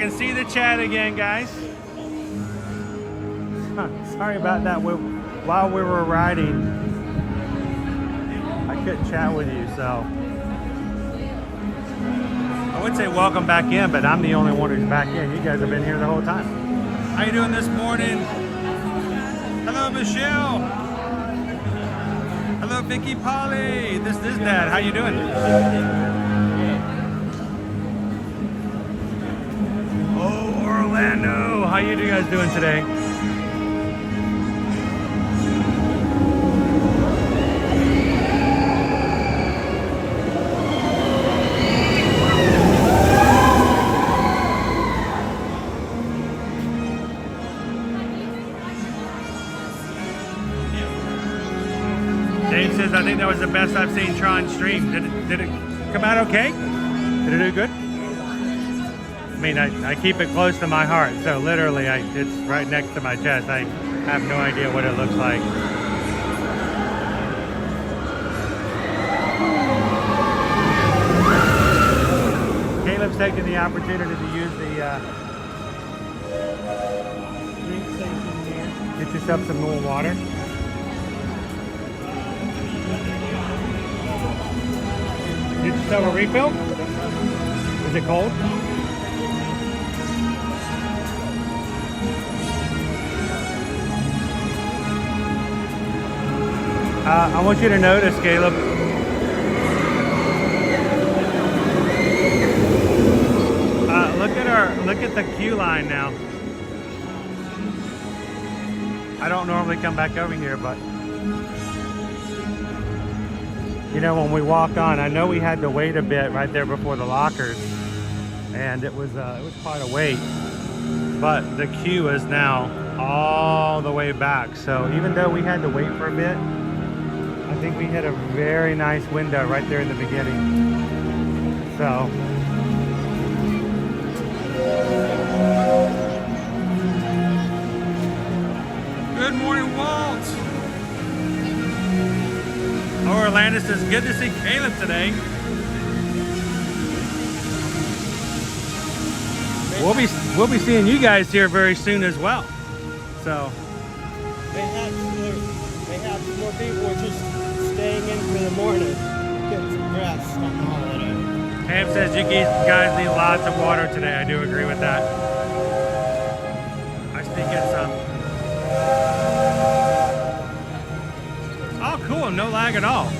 See the chat again, guys. Sorry about that. While we were riding, I couldn't chat with you, so I would say welcome back in, but I'm the only one who's back in. You guys have been here the whole time. How you doing this morning? Hello, Michelle. Hello, Vicky Polly. This is Dad. How you doing? Orlando, how you guys doing today? Dave says, I think that was the best I've seen Tron stream. Did it come out okay? Did it do good? I mean, I keep it close to my heart, so literally it's right next to my chest. I have no idea what it looks like. Caleb's taking the opportunity to use the drink station here. Get yourself some more water. Get yourself a refill? Is it cold? I want you to notice, Caleb, look at the queue line now. I don't normally come back over here, but you know, when we walk on, I know we had to wait a bit right there before the lockers, and it was quite a wait. But the queue is now all the way back. So even though we had to wait for a bit, I think we hit a very nice window right there in the beginning. So good morning, Walt. Oh, Orlando says good to see Caleb today. We'll be seeing you guys here very soon as well. So they have some more people just staying in for the morning, get some rest on the holiday. Cam says you guys need lots of water today. I do agree with that. I think it's oh, cool, no lag at all.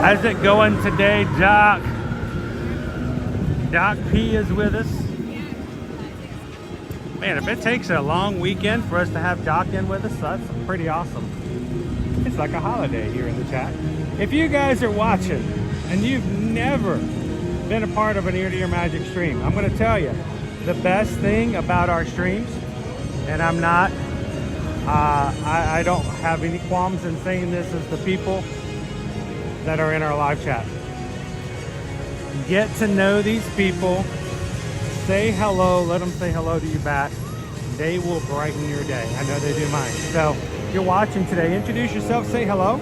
How's it going today, Doc? Doc P is with us. Man, if it takes a long weekend for us to have Doc in with us, that's pretty awesome. It's like a holiday here in the chat. If you guys are watching and you've never been a part of an Ear to Ear Magic stream, I'm going to tell you the best thing about our streams, and I'm not, I don't have any qualms in saying this, is the people that are in our live chat. Get to know these people, say hello, let them say hello to you back. They will brighten your day. I know they do mine. So if you're watching today, introduce yourself, say hello.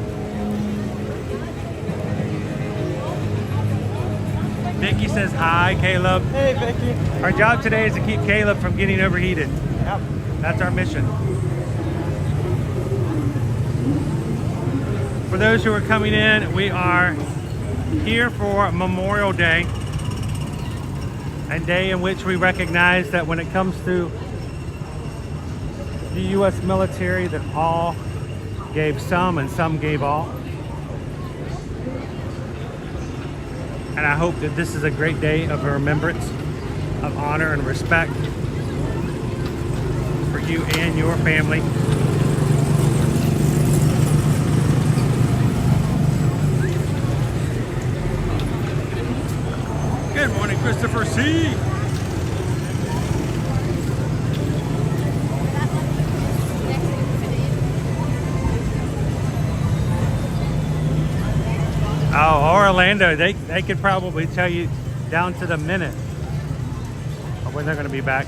Vicky says hi, Caleb. Hey, Vicky. Our job today is to keep Caleb from getting overheated. Yep. That's our mission. For those who are coming in, we are here for Memorial Day, a day in which we recognize that when it comes to the U.S. military, that all gave some and some gave all. And I hope that this is a great day of remembrance, of honor and respect for you and your family. Good morning, Christopher C. Oh, Orlando, they could probably tell you down to the minute of when they're going to be back.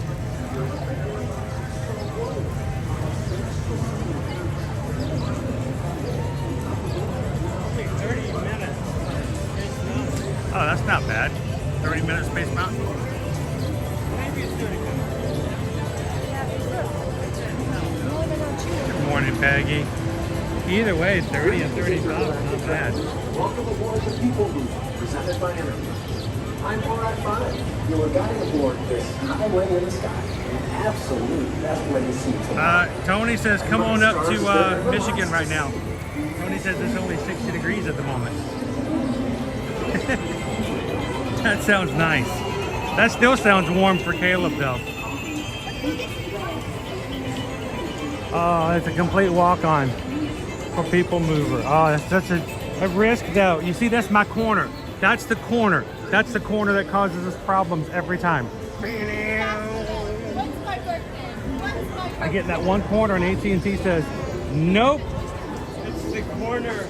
Oh, that's not bad. 30 minutes Space Mountain. Good morning, Peggy. Either way, 30 and 35, not bad. Welcome aboard the PeopleMover, presented by Emporium. I'm Borat 5. You are guiding aboard this highway in the sky. An absolute best way to see tomorrow. Tony says, come on up to Michigan right now. Tony says it's only 60 degrees at the moment. That sounds nice. That still sounds warm for Caleb, though. Oh, it's a complete walk-on for PeopleMover. Oh, that's such a risk, though. You see, that's my corner. That's the corner. That's the corner that causes us problems every time. When's my birthday? When's my birthday? I get that one corner and AT&T says, nope. It's the corner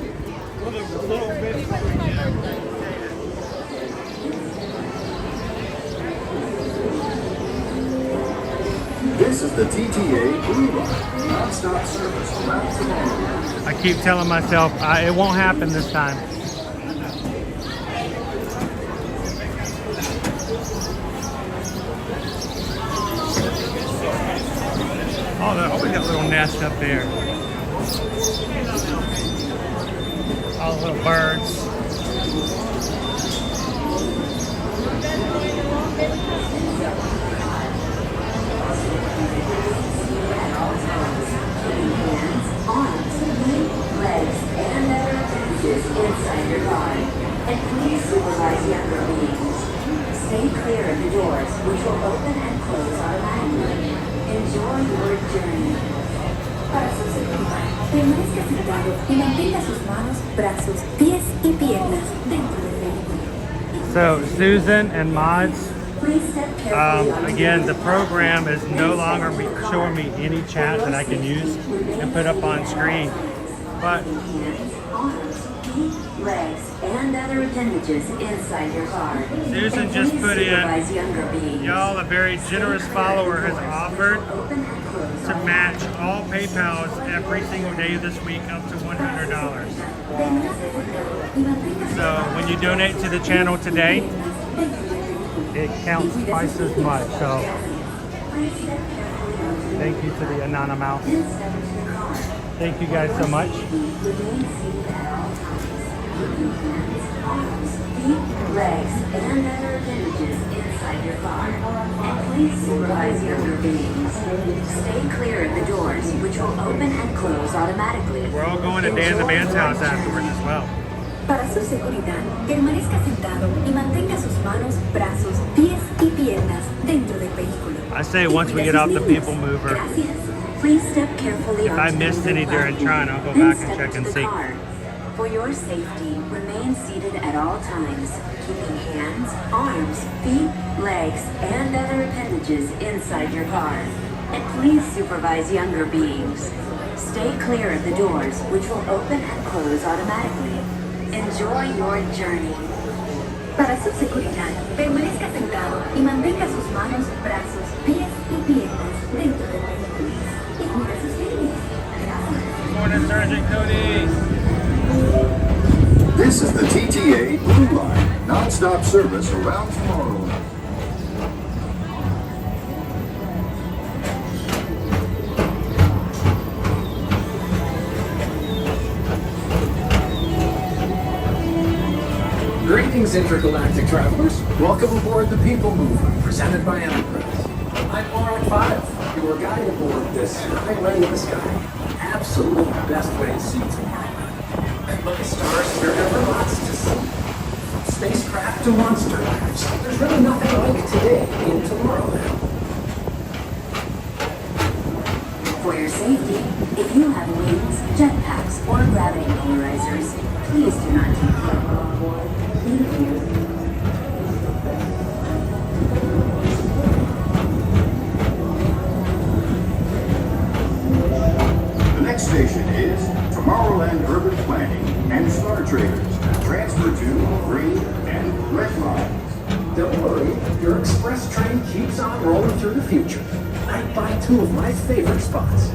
with a little bit. When's my birthday? This is the TTA Blue Line, non-stop service around tomorrow. I keep telling myself it won't happen this time. Oh, they always got a little nest up there. All the little birds. Legs, and other appendages inside your car. And please supervise younger beings. Stay clear of the doors, which will open and close automatically. Enjoy your journey. Para su seguridad, permanezca sentado y mantenga sus manos, brazos, pies y piernas dentro del vehículo. So Susan and Mods, Please step carefully onto again, the program is no longer showing me any chat that I can use and put up on screen. But arms, feet, legs, and other appendages inside your car. Susan just put in, Supervise younger beings. y'all, a very generous follower has offered Open and close to match all PayPals every single day this week up to $100. So when you donate to the channel today, it counts twice as much. So thank you to the Anonymous. Thank you guys so much. Arms, feet, legs, and other appendages inside your car. And please supervise younger beings. Stay clear of the doors, which will open and close automatically. We're all going to Dan the Band's house afterwards as well. Para su seguridad, permanezca sentado y mantenga sus manos, brazos, pies y piernas dentro del vehículo. I say once we get off the PeopleMover, Gracias. Please step carefully if I onto missed the any platform, during Tron, I'll go then back and step check and into the see. car. For your safety, remain seated at all times, keeping hands, arms, feet, legs, and other appendages inside your car. And please supervise younger beings. Stay clear of the doors, which will open and close automatically. Enjoy your journey. Para su seguridad, permanezca sentado y mantenga sus manos, brazos, pies y piernas dentro del vehículo. Y cuida sus líneas. Gracias. Morning, Sergeant Cody. This is the TTA Blue Line, non-stop service around Tomorrowland. Greetings, intergalactic travelers. Welcome aboard the PeopleMover, presented by Enterprise. I'm Mark 5, your guide aboard this highway in the sky. Absolute best way to see tomorrow. And look at stars, there are never lots to see. From spacecraft to monster labs, there's really nothing like today in Tomorrowland. For your safety, if you have wings, jetpacks, or gravity polarizers, please do not take cargo on board. Thank you. The next station is Tomorrowland Urban Planning and Star Traders. Transfer to green and red lines. Don't worry, your express train keeps on rolling through the future. Right by two of my favorite spots.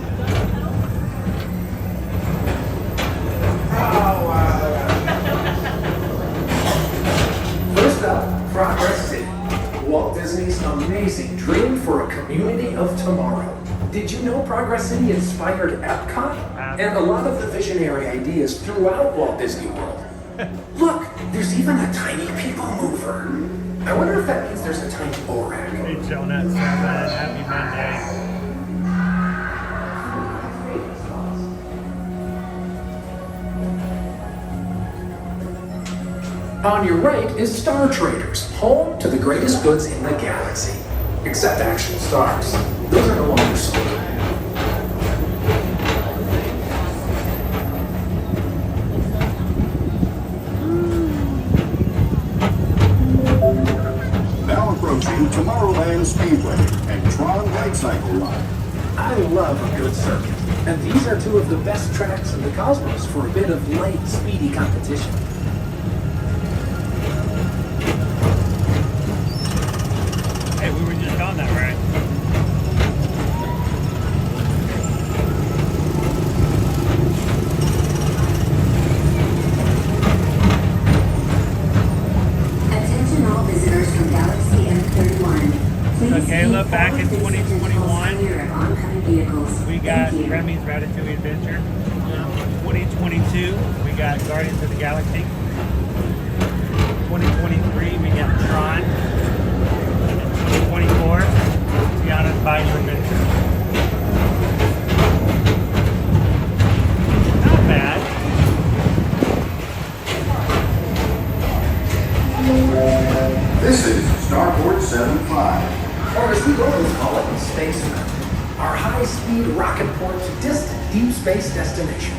First up, Progress City. Walt Disney's amazing dream for a community of tomorrow. Did you know Progress City inspired Epcot? And a lot of the visionary ideas throughout Walt Disney World. Look, there's even a tiny PeopleMover. I wonder if that means there's a tiny Borak. Hey, Jonah, happy Monday. On your right is Star Traders, home to the greatest goods in the galaxy. Except actual stars. Those are no longer sold. Now approaching Tomorrowland Speedway and Tron Lightcycle Run. I love a good circuit, and these are two of the best tracks in the cosmos for a bit of light, speedy competition. Hey, we were just on that, right? Attention all visitors from Galaxy M31. Please Okay, look, back in 2021, vehicles. we got Remy's Ratatouille Adventure. 2022, we got Guardians of the Galaxy. 2023, we got Tron. 2024, Tiana's Bike Adventure. Not bad. This is Starport 75, or as we always call it in Space Mountain, our high-speed rocket port to distant deep space destinations.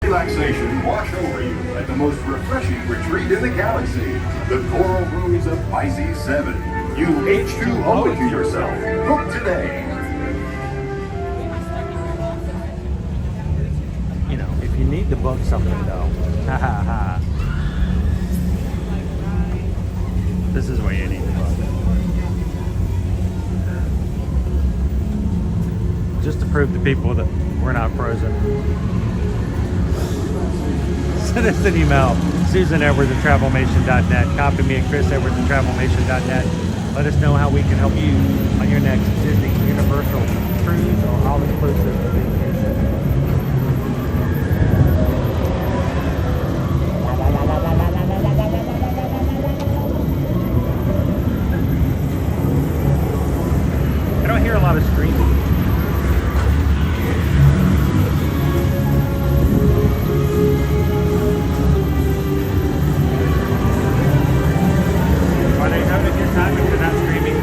Relaxation wash over you at the most refreshing retreat in the galaxy, the Coral Rooms of Pisces 7. You H2 owe it to yourself. Book today. You know, if you need to book something though, ha ha ha. This is where you need to book. Just to prove to people that we're not frozen. Send us an email, susanedwards@travelmation.net. Copy me at chrisedwards@travelmation.net. Let us know how we can help you on your next Disney Universal cruise or all-inclusive vacation. I don't hear a lot of screaming. Are they having a good time if they're not screaming?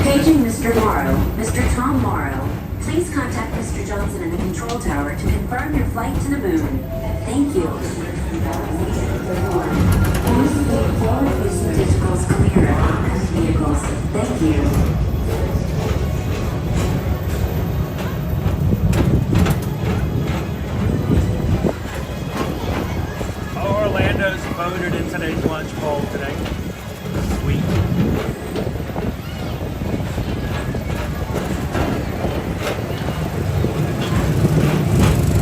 Paging Mr. Morrow, Mr. Tom Morrow. Please contact Mr. Johnson in the control tower to confirm your flight to the moon. Thank you. Please keep forward-facing digitals clear of oncoming vehicles. Thank you. Orlando's voted in today's lunch poll today. Sweet.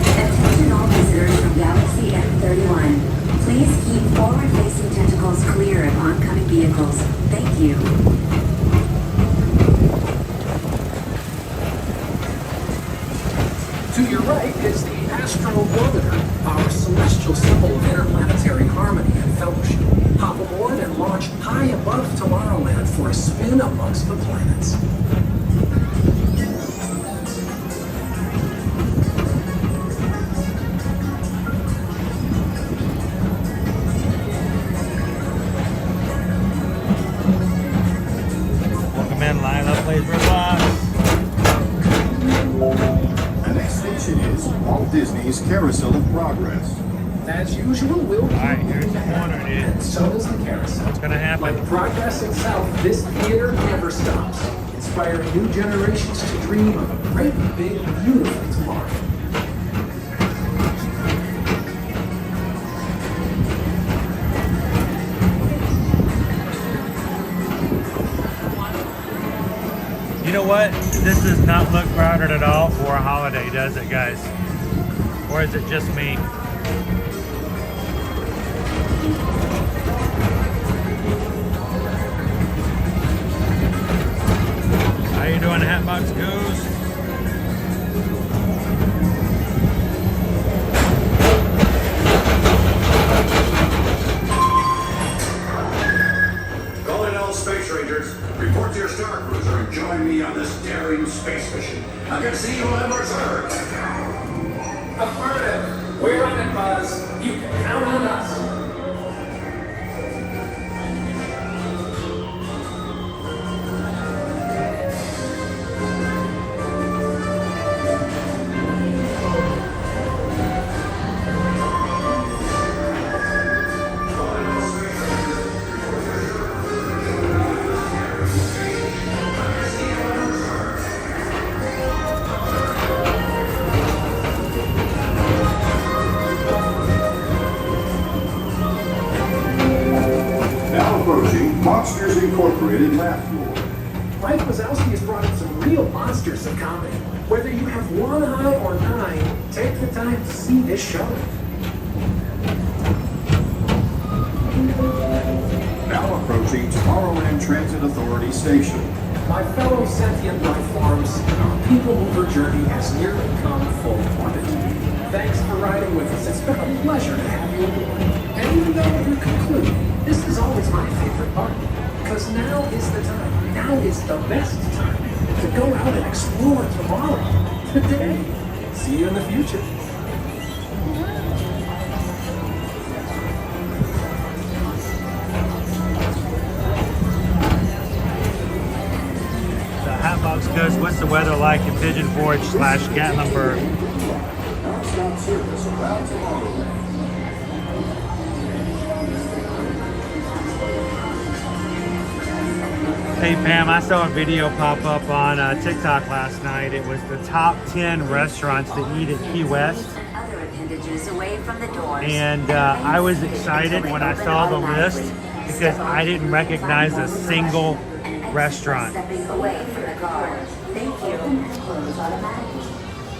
Attention all visitors from Galaxy M31. Please keep forward-facing tentacles clear of oncoming vehicles. Thank you. To your right is the Astro Orbiter, our celestial symbol of interplanetary harmony and fellowship. Hop aboard and launch high above Tomorrowland for a spin amongst the planets. Welcome in, line up, please, Roblox. The next station is Walt Disney's Carousel of Progress. As usual, we'll keep Alright, here's the moving corner, ahead, dude. and so does the carousel. What's gonna happen? Like progress itself, this theater never stops, inspiring new generations to dream of a great, big, beautiful tomorrow. You know what? This does not look crowded at all for a holiday, does it, guys? Or is it just me? How you doing, Hatbox Ghost? Calling all space rangers. Report to your star cruiser and join me on this daring space mission. I can see you on Emerson. Affirmative. We're on it, Buzz. You can count on us. Monsters Incorporated laugh floor. Mike Wazowski has brought in some real monsters of comedy. Whether you have one eye or nine, take the time to see this show. Now approaching Tomorrowland Transit Authority Station. My fellow sentient life forms, our PeopleMover journey has nearly come full orbit. Thanks for riding with us. It's been a pleasure to have you aboard. And even though we're concluding, this is always my favorite part. Because now is the time, now is the best time to go out and explore tomorrow, today. See you in the future. The Hatbox Ghost, what's the weather like in Pigeon Forge / Gatlinburg? Non-stop service around Tomorrowland. Hey Pam, I saw a video pop up on TikTok last night. It was the top 10 restaurants to eat at Key West. Other appendages away from the doors. And I was excited when I saw the list because I didn't recognize a single restaurant. Stepping away from the car. Thank you. Close automatically.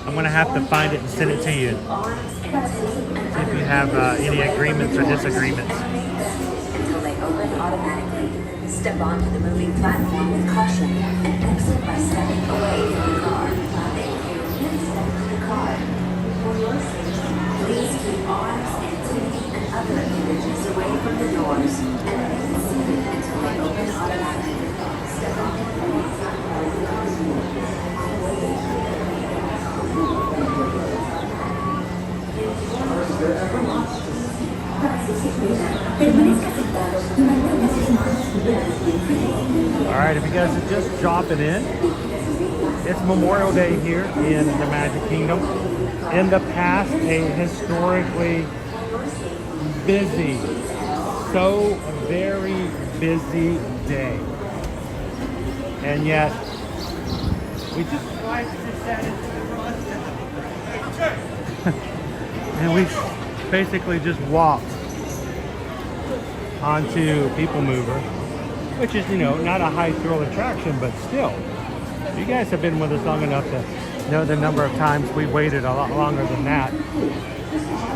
I'm gonna have to find it and send it to you. See if you have any agreements or disagreements. Until they open automatically. Step onto the moving platform with caution and exit by stepping away from the car. Thank you. Step to the car. For your safety, please keep arms, antennae, and other appendages away from the doors and remain seated until they open automatically. Step onto the moving platform with caution. All right, if you guys are just dropping in, it's Memorial Day here in the Magic Kingdom. In the past, a historically busy, so very busy day. And yet, we just sat into the and we basically just walked onto PeopleMover, which is, you know, not a high thrill attraction, but still, you guys have been with us long enough to know the number of times we waited a lot longer than that.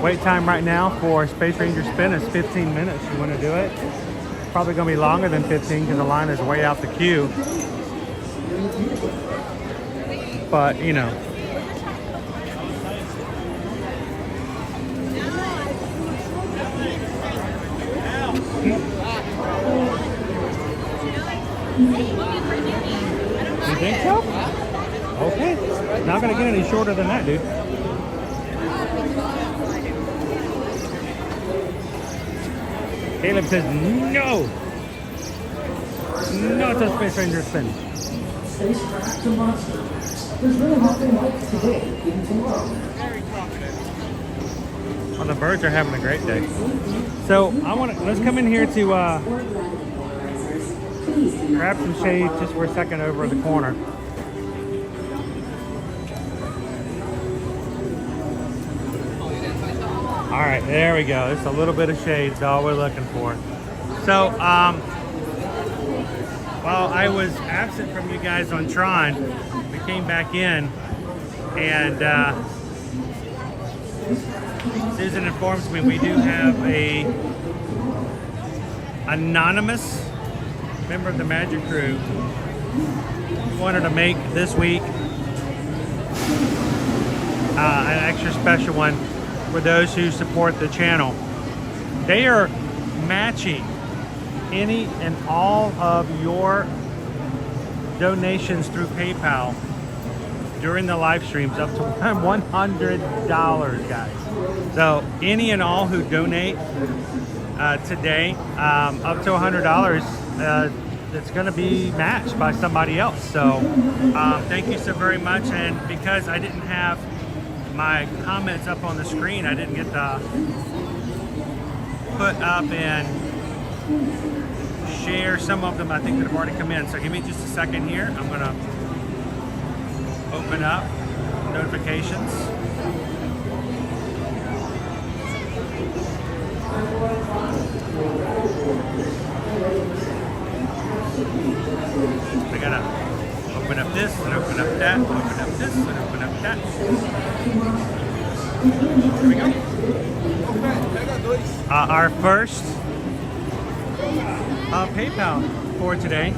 Wait time right now for Space Ranger Spin is 15 minutes. You want to do it? Probably going to be longer than 15 because the line is way out the queue. But, you know. You think so? Okay. Not gonna get any shorter than that, dude. Caleb says no. No to Space Ranger Spin. Spacecraft to monster. There's really nothing like today in tomorrow. Well, the birds are having a great day. So let's come in here to grab some shade just for a second over the corner. All right, there we go. Just a little bit of shade is all we're looking for. So, while I was absent from you guys on Tron, we came back in, and Susan informs me we do have a anonymous member of the Magic Crew who wanted to make this week an extra special one for those who support the channel. They are matching any and all of your donations through PayPal during the live streams up to $100, guys. So any and all who donate today up to $100, it's going to be matched by somebody else. So thank you so very much. And because I didn't have my comments up on the screen, I didn't get to put up and share some of them. I think that have already come in. So give me just a second here. I'm going to open up notifications. I gotta open up this and open up that, open up this and open up that. Here we go. Our first PayPal for today.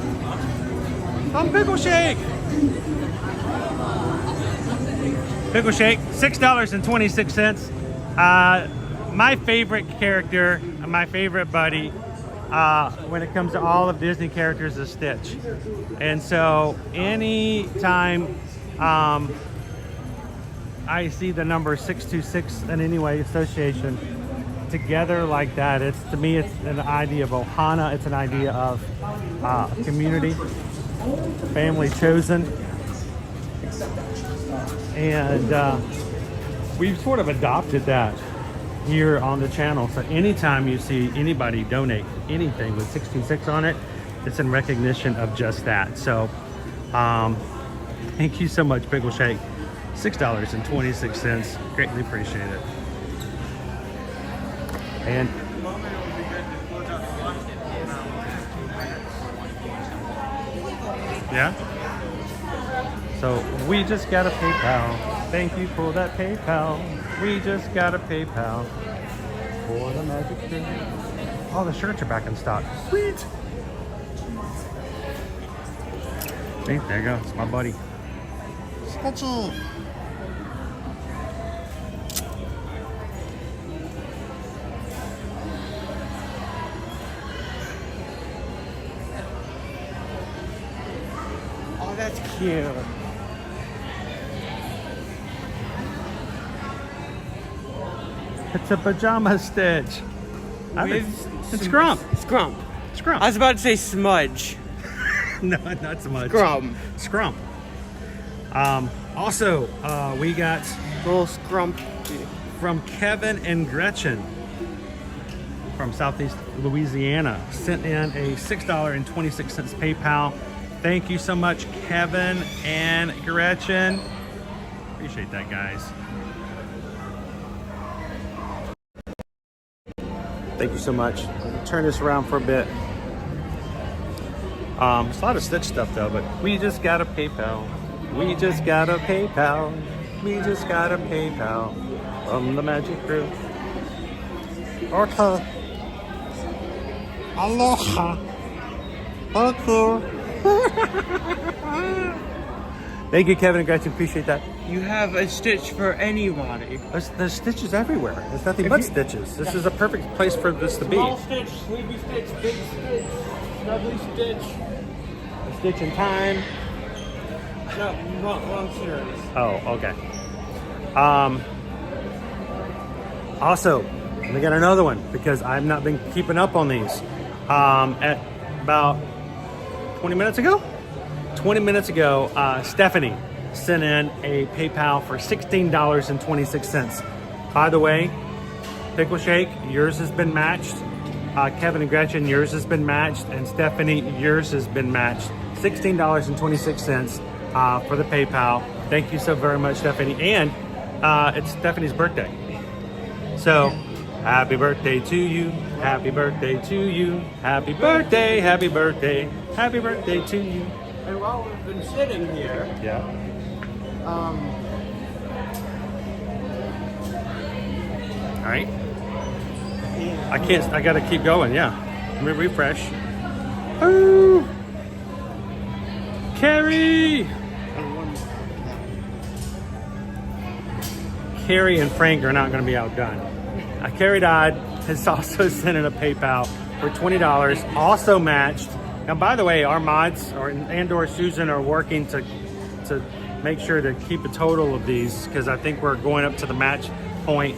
Pickle Shake. Pickle Shake, $6.26. My favorite character, my favorite buddy, when it comes to all of Disney characters is Stitch. And so anytime I see the number 626 in any way association together like that, to me it's an idea of Ohana, it's an idea of community, family chosen. And we've sort of adopted that here on the channel. So anytime you see anybody donate anything with 626 on it, it's in recognition of just that. So thank you so much, Pickle Shake. $6.26. Greatly appreciate it. And yeah. So we just got a PayPal. Thank you for that PayPal. We just got a PayPal for the magic trick. Oh, the shirts are back in stock. Sweet. See, there you go. It's my buddy. Sketchy. Oh, that's cute. It's a pajama stitch. It's Scrump. Scrump. Scrump. I was about to say smudge. No, not so much. Scrump. Scrump. Also, we got Little scrump. from Kevin and Gretchen from Southeast Louisiana. Sent in a $6.26 PayPal. Thank you so much, Kevin and Gretchen. Appreciate that, guys. Thank you so much. Turn this around for a bit. It's a lot of Stitch stuff though, but we just got a PayPal. We just got a PayPal. We just got a PayPal from the Magic Crew. Orca. Aloha. Hello. Thank you, Kevin and Gretchen. Appreciate that. You have a stitch for anybody. There's stitches everywhere. There's nothing but stitches. This is a perfect place for this to be. Small stitch, sleepy stitch, big stitch, snuggly stitch, a stitch in time. No, wrong series. Oh, okay. Also, we got another one because I've not been keeping up on these. At about 20 minutes ago, Stephanie sent in a PayPal for $16.26. By the way, Pickle Shake, yours has been matched. Kevin and Gretchen, yours has been matched. And Stephanie, yours has been matched. $16.26 for the PayPal. Thank you so very much, Stephanie. And it's Stephanie's birthday. So, happy birthday to you. Happy birthday to you. Happy birthday, happy birthday, happy birthday to you. And while we've been sitting here, Yeah. All right. I gotta keep going, yeah. Let me refresh. Ooh. Carrie and Frank are not gonna be outdone. Carrie Dodd has also sent in a PayPal for $20, also matched. Now, by the way, our mods and/or Susan are working to make sure to keep a total of these because I think we're going up to the match point.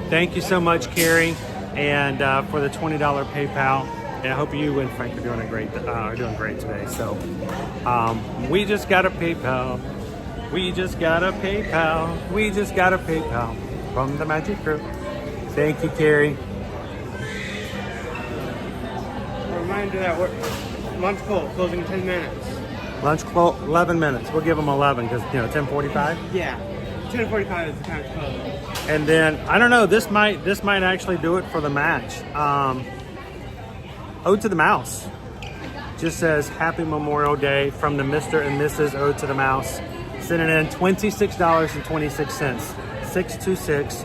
Thank you so much, Carrie, and for the $20 PayPal. And I hope you and Frank are doing great today. So we just got a PayPal. We just got a PayPal. We just got a PayPal from the Magic Crew. Thank you, Carrie. reminder that we're lunch closing in 10 minutes. Lunch 11 minutes. We'll give them 11 because, 10:45. Yeah, 10:45 is the time to close. And then I don't know. This might actually do it for the match. Ode to the Mouse just says Happy Memorial Day from the Mr. and Mrs. Ode to the Mouse. Sending in $26.26. 626.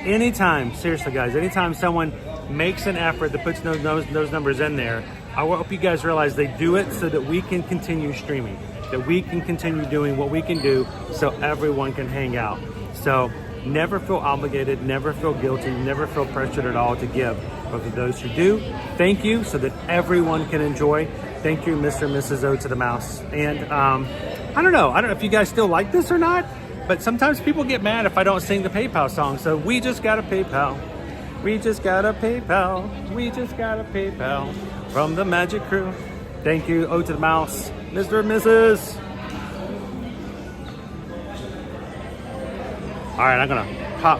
Anytime, seriously guys, anytime someone makes an effort that puts those numbers in there, I hope you guys realize they do it so that we can continue streaming, that we can continue doing what we can do so everyone can hang out. So never feel obligated, never feel guilty, never feel pressured at all to give. But for those who do, thank you so that everyone can enjoy. Thank you, Mr. and Mrs. Ode to the Mouse. And I don't know if you guys still like this or not, but sometimes people get mad if I don't sing the PayPal song. So we just got a PayPal. We just got a PayPal. We just got a PayPal from the Magic Crew. Thank you, Ode to the Mouse, Mr. and Mrs. All right, I'm gonna pop.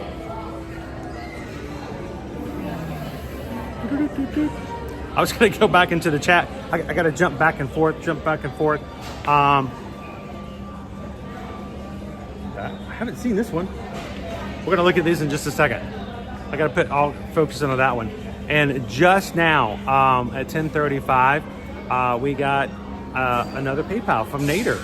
I was gonna go back into the chat. I gotta jump back and forth. I haven't seen this one. We're gonna look at these in just a second. I gotta put all focus on that one. And just now, at 10:35, we got another PayPal from Nader.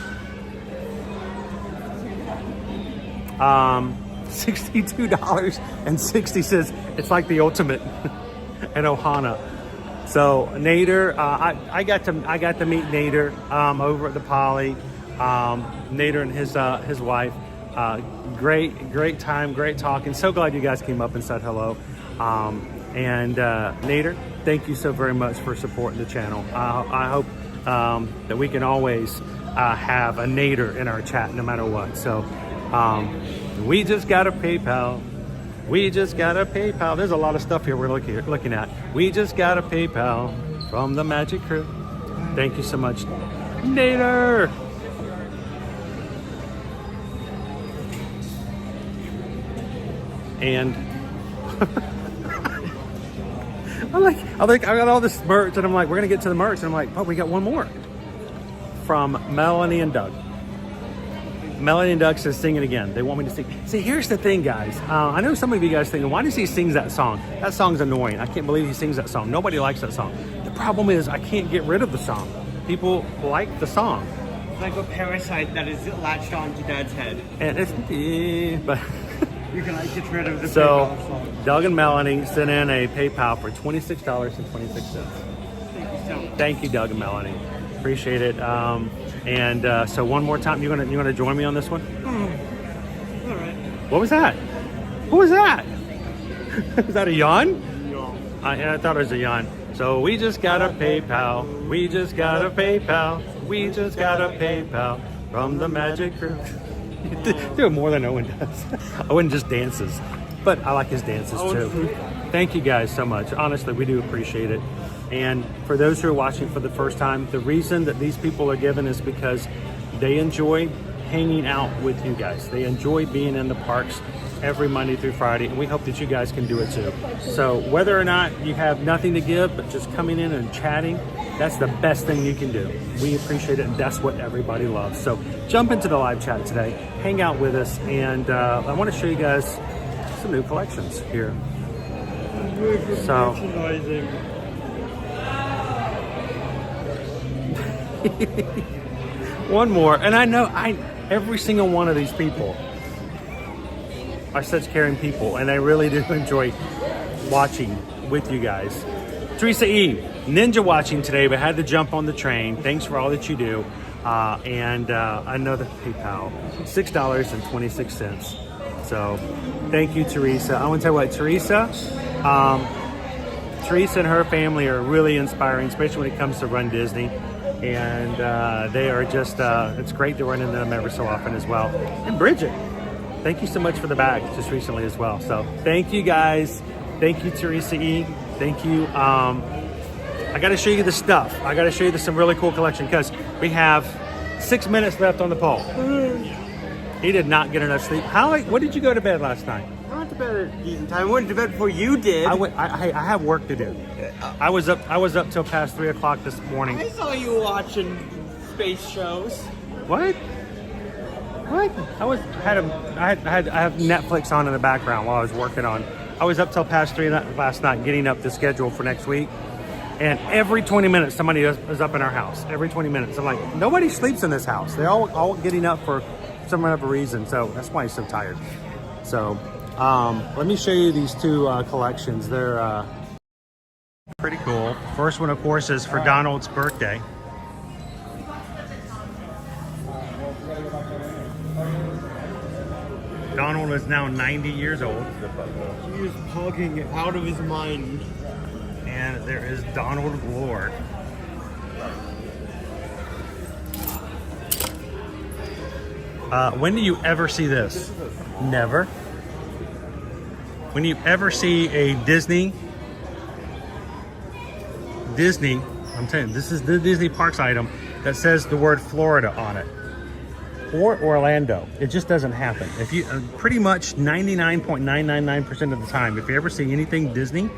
$62.60. It's like the ultimate in Ohana. So Nader, I got to meet Nader over at the Poly. Nader and his wife. Great time, great talking. So glad you guys came up and said hello. And Nader, thank you so very much for supporting the channel. I hope that we can always have a Nader in our chat no matter what. So we just got a PayPal. There's a lot of stuff here we're looking at. We just got a PayPal from the Magic Crew. Thank you so much, Nader. And I got all this merch, and I'm like, we're gonna get to the merch, and I'm like, oh, we got one more from Melanie and Doug. Melanie and Doug says, sing it again. They want me to sing. See, here's the thing, guys. I know some of you guys thinking, why does he sing that song? That song's annoying. I can't believe he sings that song. Nobody likes that song. The problem is I can't get rid of the song. People like the song. It's like a parasite that is latched onto Dad's head. And it's, but you can like get rid of the so song. Doug and Melanie sent in a PayPal for $26.26. Thank you so much. Thank you, Doug and Melanie. Appreciate it. So one more time, you gonna join me on this one? All right. What was that? What was that? Is that a yawn? Yawn. I thought it was a yawn. So we just got a PayPal. We just got a PayPal. We just got a PayPal from the Magic Crew. Do it more than Owen does. Owen just dances, but I like his dances too. Thank you guys so much. Honestly, we do appreciate it. And for those who are watching for the first time, the reason that these people are given is because they enjoy hanging out with you guys. They enjoy being in the parks every Monday through Friday, and we hope that you guys can do it too. So whether or not you have nothing to give, but just coming in and chatting, that's the best thing you can do. We appreciate it, and that's what everybody loves. So jump into the live chat today, hang out with us, and I want to show you guys some new collections here. So one more, and I know every single one of these people are such caring people, and I really do enjoy watching with you guys. Teresa E, ninja watching today, but had to jump on the train. Thanks for all that you do. And another PayPal, $6.26. So thank you, Teresa. I want to tell you what, Teresa and her family are really inspiring, especially when it comes to Run Disney. And they are just, it's great to run into them every so often as well. And Bridget, thank you so much for the bag just recently as well. So thank you guys. Thank you, Teresa E. Thank you. I got to show you the stuff. I got to show you some really cool collection because we have 6 minutes left on the poll. He did not get enough sleep. What did you go to bed last night? I went to bed at a decent time. I went to bed before you did. I have work to do. I was up till past 3 o'clock this morning. I saw you watching space shows. What? I have Netflix on in the background while I was working on. I was up till past 3 last night getting up the schedule for next week. And every 20 minutes, somebody is up in our house. Every 20 minutes. I'm like, nobody sleeps in this house. They're all getting up for some other reason. So that's why he's so tired. So let me show you these two collections. They're pretty cool. First one, of course, is for Donald's birthday. Donald is now 90 years old. He is hugging it out of his mind. And there is Donald Lord. When do you ever see this? Never. When you ever see a Disney, I'm telling you, this is the Disney Parks item that says the word Florida on it. Or Orlando. It just doesn't happen. If you pretty much 99.999% of the time, if you ever see anything Disney,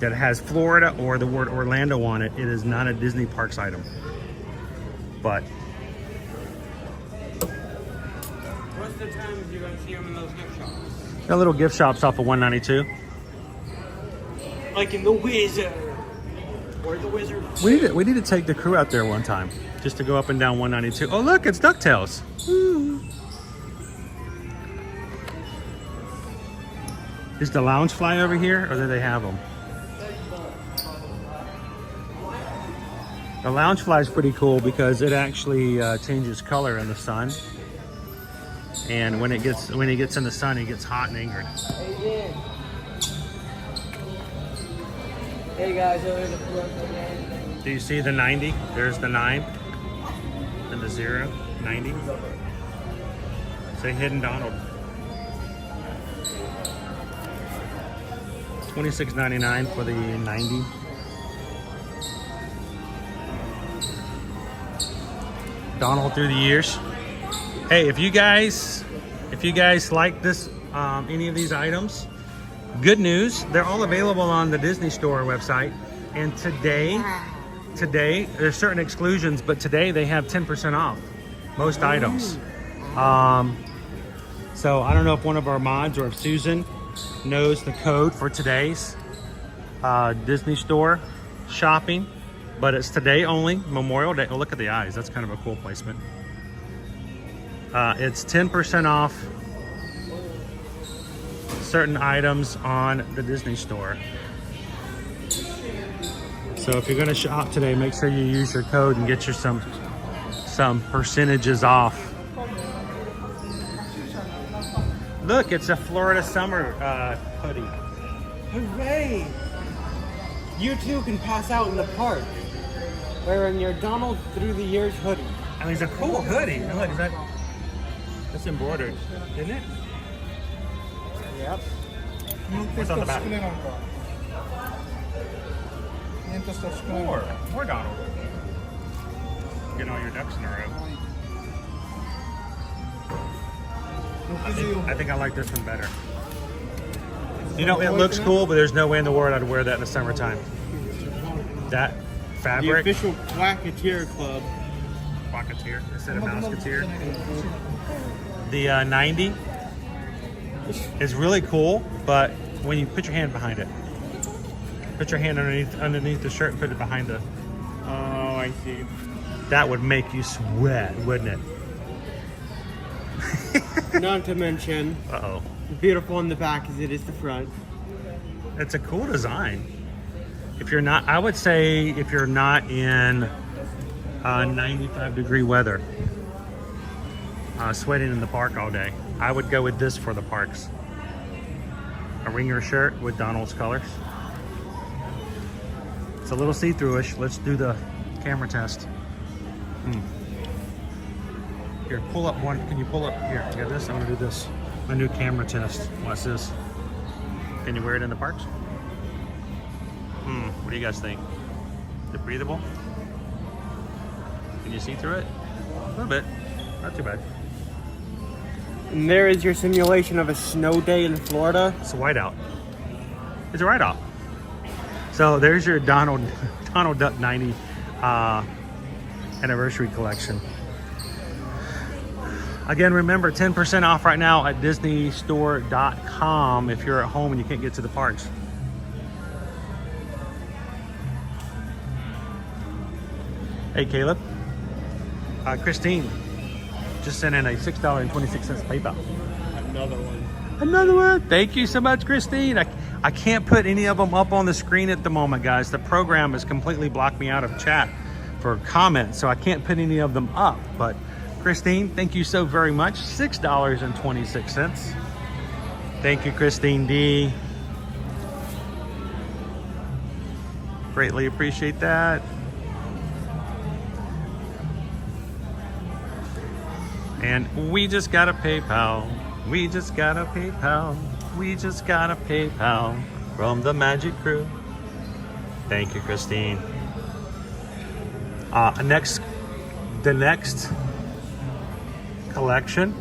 that has Florida or the word Orlando on it, it is not a Disney Parks item. But Most of the times you're going to see them in those gift shops. got little gift shops off of 192. Like in the Wizard. Or the Wizard. We need to take the crew out there one time just to go up and down 192. Oh look, it's DuckTales. Woo. Is the Loungefly over here, or do they have them? The Loungefly is pretty cool because it actually changes color in the sun, and when it gets in the sun, it gets hot and angry. Hey guys, over the floor again. Do you see the 90? There's the 9 and the 0, 90. Say Hidden Donald. $26.99 for the 90. Donald through the years. Hey, if you guys like this, any of these items, good news, they're all available on the Disney Store website. And today there's certain exclusions, but today they have 10% off most items. So I don't know if one of our mods or if Susan knows the code for today's Disney Store shopping, but it's today only, Memorial Day. Oh, look at the eyes. That's kind of a cool placement. It's 10% off certain items on the Disney Store. So if you're going to shop today, make sure you use your code and get you some percentages off. Look, it's a Florida summer hoodie. Hooray! You too can pass out in the park wearing your Donald Through the Years hoodie. I mean, it's a cool hoodie. And look, that's embroidered, isn't it? Yep. What's on the back? More Donald. Getting all your ducks in a row. I think I like this one better. You know, it looks cool, but there's no way in the world I'd wear that in the summertime. That fabric. The official Quacketeer Club. Quacketeer instead of Mouseketeer. The 90 is really cool, but when you put your hand behind it, put your hand underneath the shirt and put it behind the. Oh, I see. That would make you sweat, wouldn't it? Not to mention, beautiful in the back as it is the front. It's a cool design. If you're not, I would say if you're not in 95-degree weather, sweating in the park all day, I would go with this for the parks. A ringer shirt with Donald's colors. It's a little see-through-ish. Let's do the camera test. Here, pull up one. Can you pull up? Here, you got this? I'm gonna do this. My new camera test. What's this? Can you wear it in the parks? What do you guys think? Is it breathable? Can you see through it? A little bit. Not too bad. And there is your simulation of a snow day in Florida. It's a whiteout. It's a whiteout. So there's your Donald Duck 90 anniversary collection. Again, remember 10% off right now at disneystore.com if you're at home and you can't get to the parks. Hey, Caleb. Christine just sent in a $6.26 PayPal. Another one. Another one. Thank you so much, Christine. I can't put any of them up on the screen at the moment, guys. The program has completely blocked me out of chat for comments, so I can't put any of them up. But Christine, thank you so very much. $6.26. Thank you, Christine D. Greatly appreciate that. And we just got a PayPal. We just got a PayPal. We just got a PayPal from the Magic Crew. Thank you, Christine. The next collection.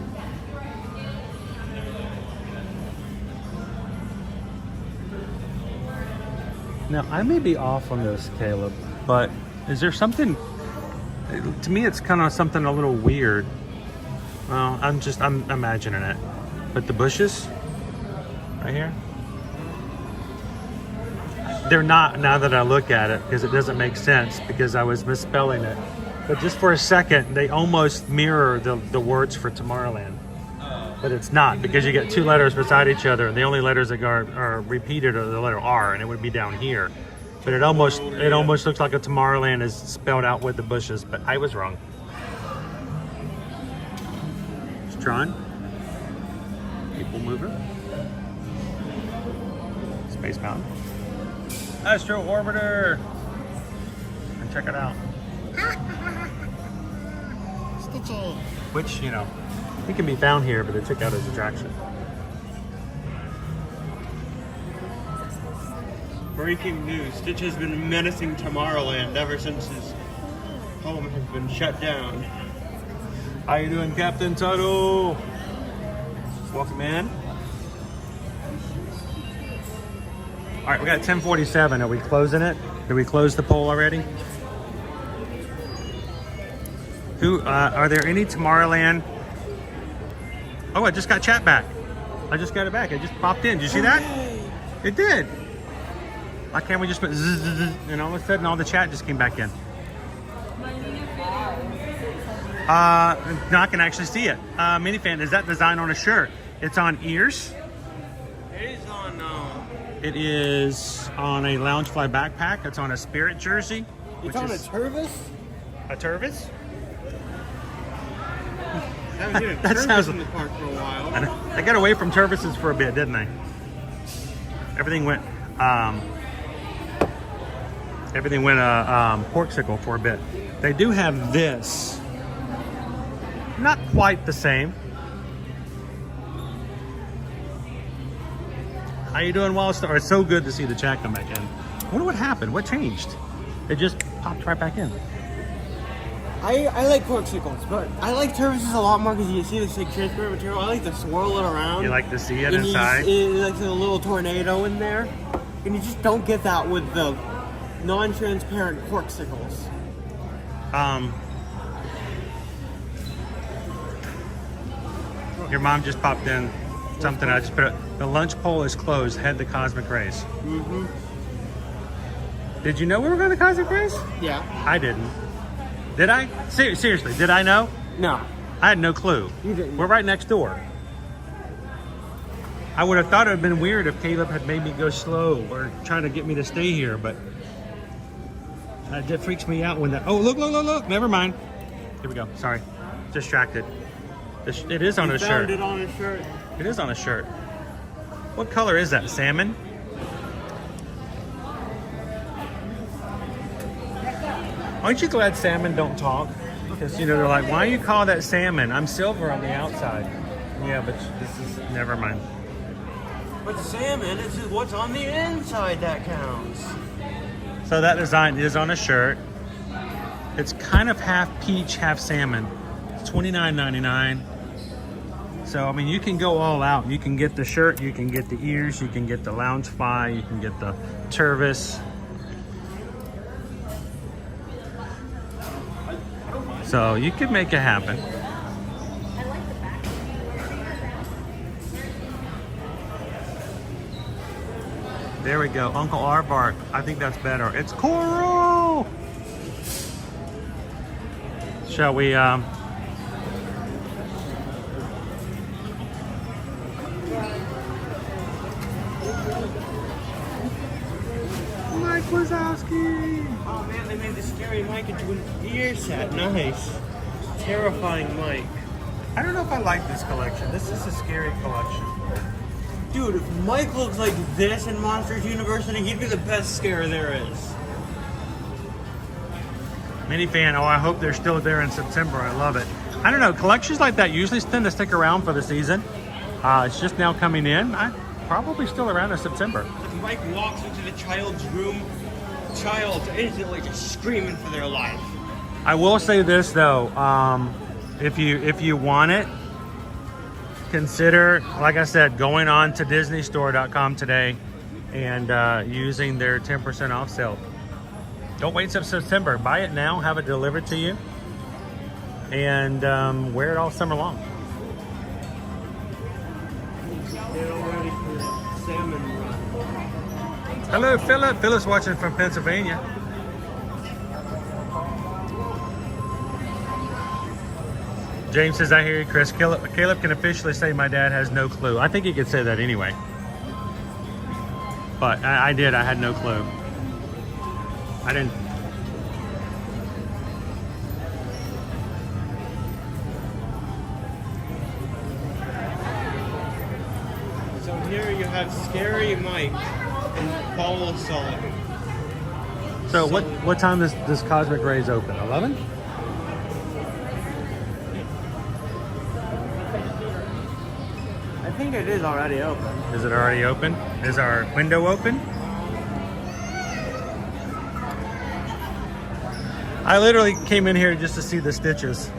Now, I may be off on this, Caleb, but is there something, to me it's kind of something a little weird. Well, I'm imagining it. But the bushes, right here, they're not, now that I look at it, because it doesn't make sense, because I was misspelling it. But just for a second, they almost mirror the words for Tomorrowland. But it's not, because you get two letters beside each other, and the only letters that are repeated are the letter R, and it would be down here. But it almost looks like a Tomorrowland is spelled out with the bushes, but I was wrong. It's Tron, PeopleMover, Space Mountain, Astro Orbiter, and check it out. Stitchy. Which, you know, he can be found here, but they took out his attraction. Breaking news, Stitch has been menacing Tomorrowland ever since his home has been shut down. How you doing, Captain Tuttle? Welcome in. All right, we got 10:47. Are we closing it? Did we close the poll already? Who are there any Tomorrowland? Oh, I just got chat back. I just got it back. It just popped in. Did you see that? It did. Why can't we just put zzz, and all of a sudden all the chat just came back in? Now I can actually see it. Minifan, is that design on a shirt? It's on ears. It is on a Loungefly backpack. It's on a Spirit jersey. It's on a Tervis? A Tervis? I haven't seen a Tervis in the park for a while. I got away from Tervises for a bit, didn't I? Everything went Porksicle for a bit. They do have this. Not quite the same. How you doing, Wallstar? It's so good to see the chat come back in. I wonder what happened. What changed? It just popped right back in. I like Porksicles, but I like Tervises a lot more because you see this like transparent material. I like to swirl it around. You like to see it and inside? It's like a little tornado in there. And you just don't get that with the non-transparent Porksicles. Your mom just popped in something. I just put it. The lunch poll is closed. Head to Cosmic Race. Mm-hmm. Did you know we were going to Cosmic Race? Yeah. I didn't. Did I? Seriously, did I know? No. I had no clue. You didn't. We're right next door. I would have thought it would have been weird if Caleb had made me go slow or trying to get me to stay here, but that freaks me out when that. Oh, look. Never mind. Here we go. Sorry. Distracted. It is on a shirt. Found it on a shirt. It is on a shirt. What color is that? Salmon? Aren't you glad salmon don't talk? Because, you know, they're like, why do you call that salmon? I'm silver on the outside. Yeah, but this is, never mind. But salmon is what's on the inside that counts. So that design is on a shirt. It's kind of half peach, half salmon. It's $29.99. So, I mean, you can go all out. You can get the shirt, you can get the ears, you can get the Loungefly, you can get the Tervis. So you could make it happen. There we go. Uncle Aardvark. I think that's better. It's coral. Shall we Mike Wazowski. Oh man, they made the scary Mike into an ear set. Nice. Terrifying Mike. I don't know if I like this collection. This is a scary collection. Dude, if Mike looks like this in Monsters University, he'd be the best scare there is. Minifan, oh, I hope they're still there in September. I love it. I don't know, collections like that usually tend to stick around for the season. It's just now coming in. Probably still around in September. If Mike walks into the child's room, child's instantly just screaming for their life. I will say this though, if you want it, consider, like I said, going on to disneystore.com today and using their 10% off sale. Don't wait till September. Buy it now, have it delivered to you, and wear it all summer long. Get all ready for salmon run. Hello, Philip. Philip's watching from Pennsylvania. James says, I hear you, Chris. Caleb can officially say my dad has no clue. I think he could say that anyway. But I did. I had no clue. I didn't. So here you have Scary Mike and Paul Sullivan. So what time does Cosmic Rays open? 11? I think it is already open. Is it already open? Is our window open? I literally came in here just to see the stitches.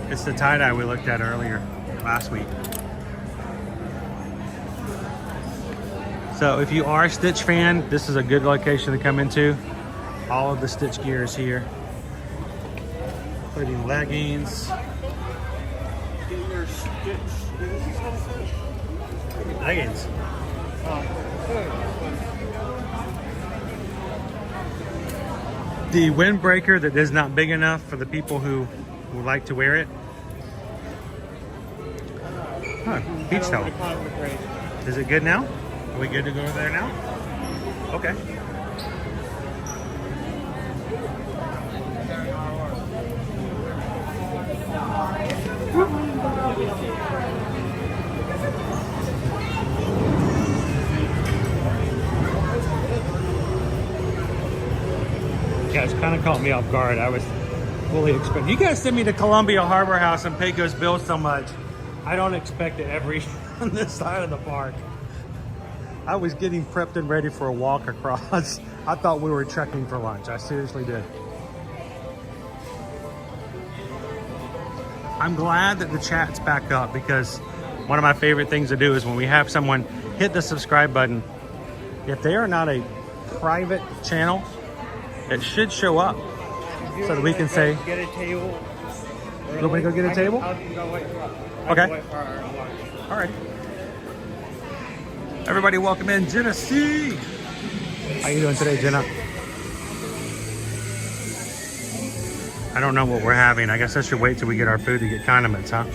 It's the tie-dye we looked at earlier last week. So if you are a Stitch fan, this is a good location to come into. All of the Stitch gear is here. Including leggings. Get your Stitch. Leggings. The windbreaker that is not big enough for the people who like to wear it. Huh, beach towel. Is it good now? Are we good to go there now? Okay. Yeah, it's kind of caught me off guard. I was fully expecting. You guys send me to Columbia Harbor House and Pecos Bill so much. I don't expect it every on this side of the park. I was getting prepped and ready for a walk across. I thought we were trekking for lunch. I seriously did. I'm glad that the chat's back up, because one of my favorite things to do is when we have someone hit the subscribe button, if they are not a private channel, it should show up so that we can say, get a table. You want me to go get a table? I can go wait for Okay. wait for our lunch. All right. Everybody welcome in Jenna C. How you doing today, Jenna? I don't know what we're having. I guess I should wait till we get our food to get condiments, huh?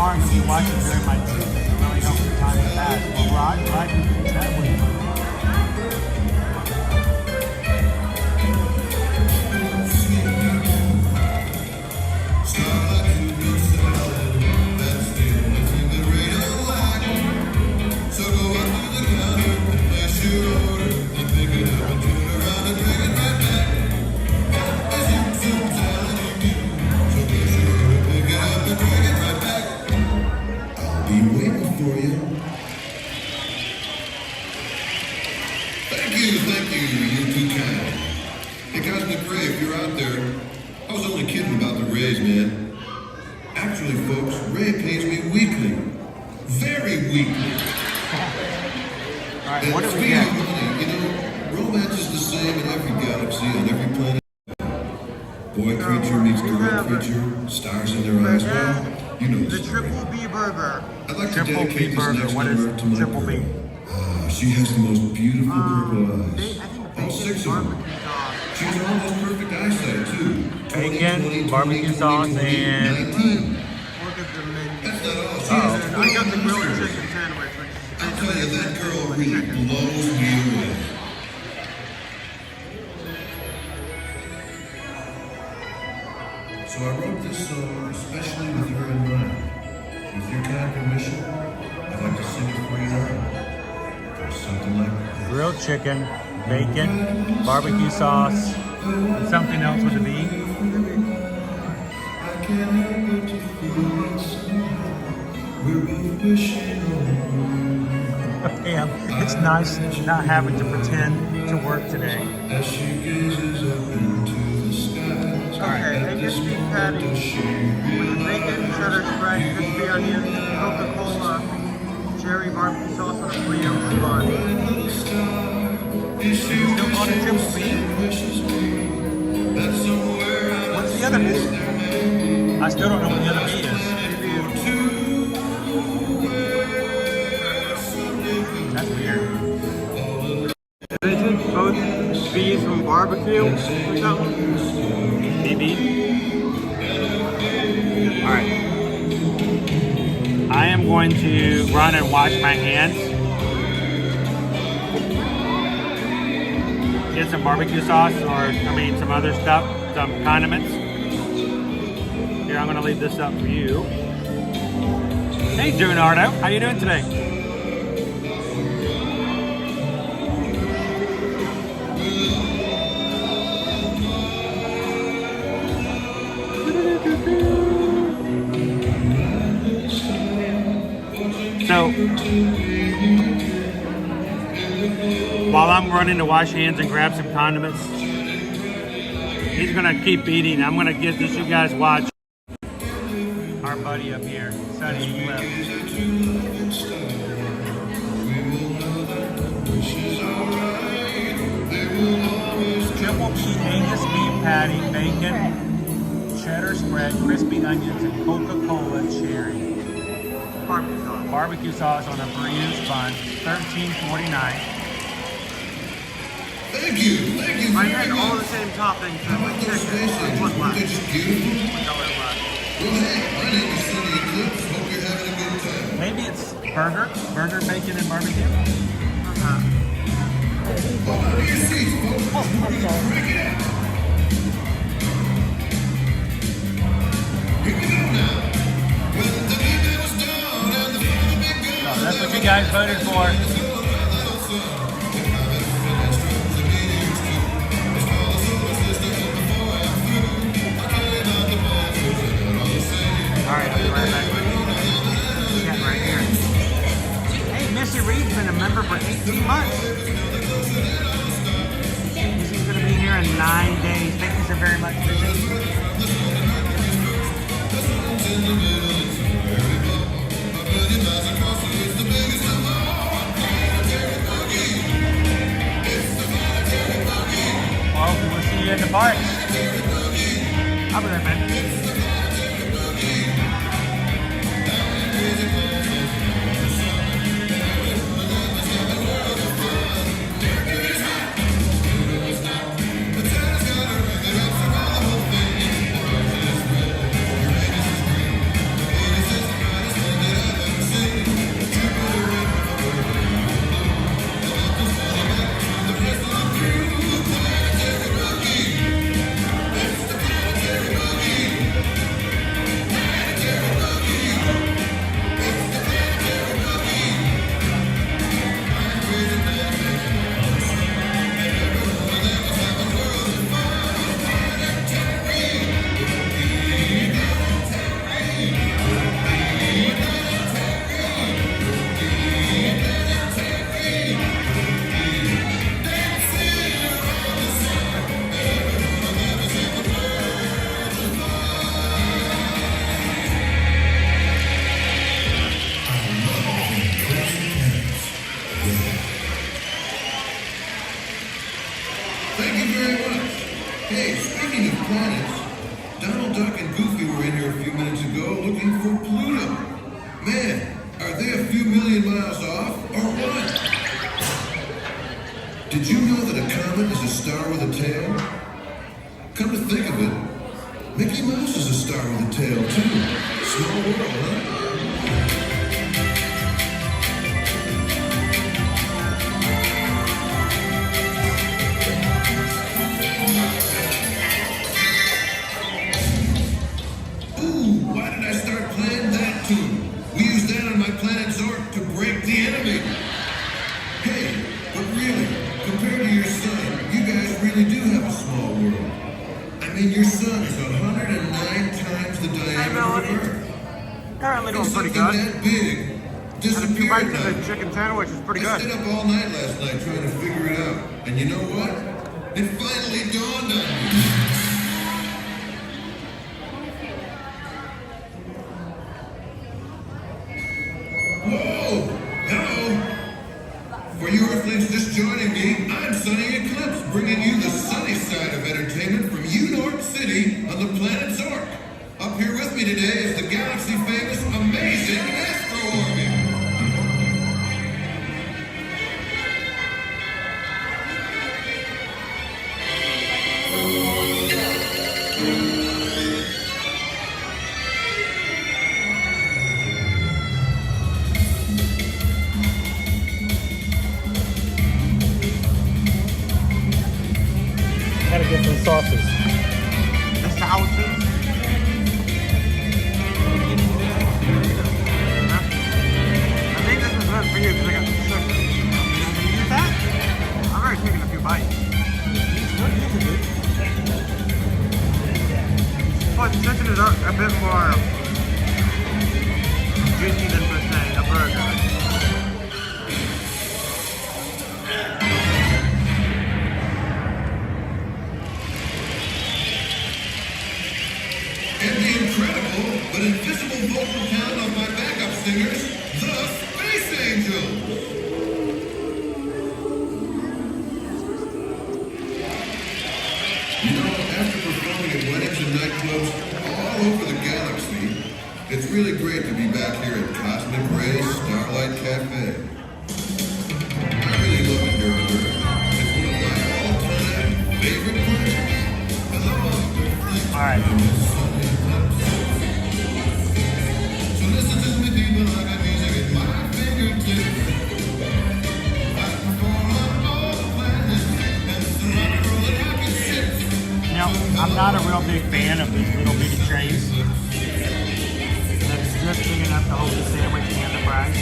are going to be watching during my treatment. It really helps the time to pass. Well, Rod, glad you can chat with me. Thank you. You're too kind. Hey, Cosmic Ray, if you're out there, I was only kidding about the raise, man. Actually, folks, Ray pays me weekly. Very weekly. All right, what do we get? Money, you know, romance is the same in every galaxy, on every planet. Boy creature meets girl creature, stars in their eyes. Well, you know the Triple B Burger. I'd like to Triple dedicate B this Burger. next What is number to my Triple B? She has the most beautiful purple eyes. I think All 6 of them. barbecue sauce. She has almost perfect eyesight, too. Bacon, barbecue sauce, and... 19. Look at the menu. That's not all. She I has got the grilled chicken sandwich, which is I'll tell you, that girl really blows me away. So I wrote this song especially with her in mind. With your kind permission, I'd like to sing it for you now. Or something like that. Grilled chicken, bacon, barbecue sauce, and something else with a B. I can't help but to feel it somehow. We're both wishing on Damn, it's nice not having to pretend to work today. as she gazes up into the skies. okay. Angus beef patty with bacon, cheddar spread, crispy onion, Coca-Cola, cherry barbecue sauce on a brioche bun. Still called a triple B? What's the other B? I still don't know what the other B is. That's weird. They take both B's from barbecue or something? BB? Alright. I am going to run and wash my hands. Get some barbecue sauce or, some other stuff, some condiments. Here, I'm going to leave this up for you. Hey, Junardo, how you doing today? So, while I'm running to wash hands and grab some condiments, he's gonna keep eating. I'm gonna get this, you guys watch our buddy up here, Sunny Cliff. Triple B Angus beef patty, bacon, cheddar spread, crispy onions, and Coca-Cola cherry. Barbecue sauce on a brioche bun, $13.49. Thank you. I had all the same toppings for my chicken. What left? They're just beautiful. Well, hey, my name is Sunny Eclipse. Hope you're having a good time. Maybe it's burger, bacon, and barbecue. Hold on to your seats, folks. We're gonna break it out. Here we go now. When the beat was down and the father began. So that's what you guys voted for. Alright, I'll be right back with you. Yeah, right here. Hey, Missy Reed's been a member for 18 months. Missy's going to be here in 9 days. Thank you so very much, Missy. Well, we'll see you in the park. I'll be right back. Did you know that a comet is a star with a tail? Come to think of it, Mickey Mouse is a star with a tail too. Small world, huh? Why did I start playing that tune? We used that on my planet Zork to break the enemy. Hey, but really, compared to your sun, you guys really do have a small world. I mean, your sun is 109 times the diameter of Earth. Currently doing pretty Something good. that big disappeared Bites now. of the chicken sandwich is pretty I good. stayed up all night last night trying to figure it out. And you know what? It finally dawned on me. Whoa! Hello! For you Earthlings just joining me, I'm Sunny Eclipse, bringing you the sunny side of entertainment from Unorp City on the planet Zork. Up here with me today is the galaxy-famous Amazing Astro Army. Gotta get some sauces. The sauces. I think this is good for you because I got some sugar. Can you use that? I've already taken a few bites. But chicken is a bit more juicy than per se a burger. And the incredible but invisible vocal talent of my backup singers, the Space Angels. You know, after performing at weddings and nightclubs all over the galaxy, it's really great to be back here at Cosmic Ray's Starlight Cafe. I really love it here on Earth. It's one of my all-time favorite places. Hello. All right. So listen to me, people, I got music at my fingertips. I perform on all the planets, and it's the rock and roll that I can ship. Now, I'm not a real big fan of these little bitty trays. That's just big enough to hold the sandwich and the fries.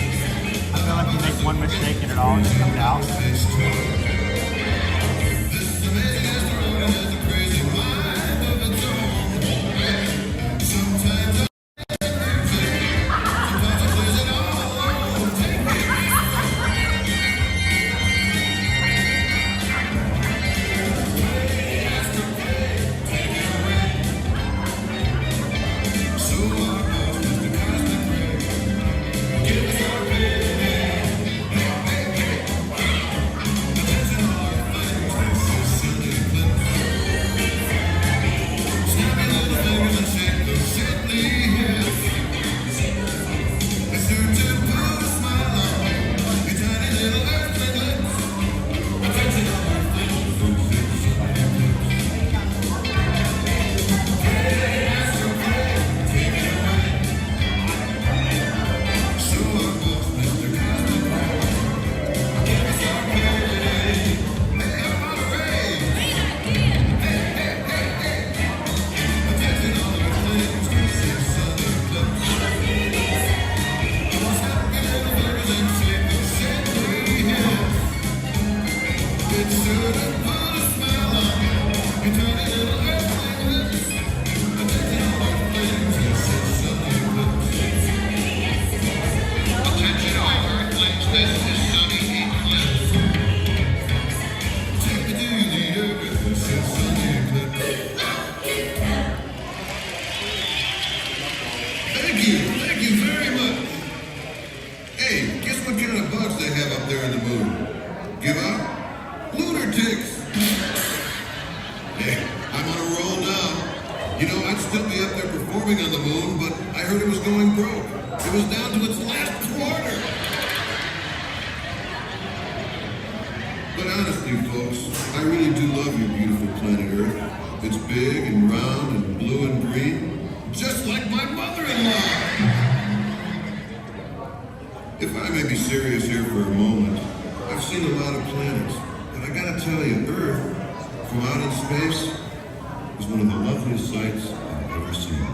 I feel like you make one mistake and it all just comes out. This amazing asteroid has a crazy mind of its own. Sometimes Thank you very much. Hey, guess what kind of bugs they have up there in the moon? Give up? Lunar ticks. Hey, I'm on a roll now. You know, I'd still be up there performing on the moon, but I heard it was going broke. It was down to its last quarter. But honestly, folks, I really do love your beautiful planet Earth. It's big and round and blue and green, just like my mother-in-law. If I may be serious here for a moment, I've seen a lot of planets, but I gotta tell you, Earth, from out in space, is one of the loveliest sights I've ever seen.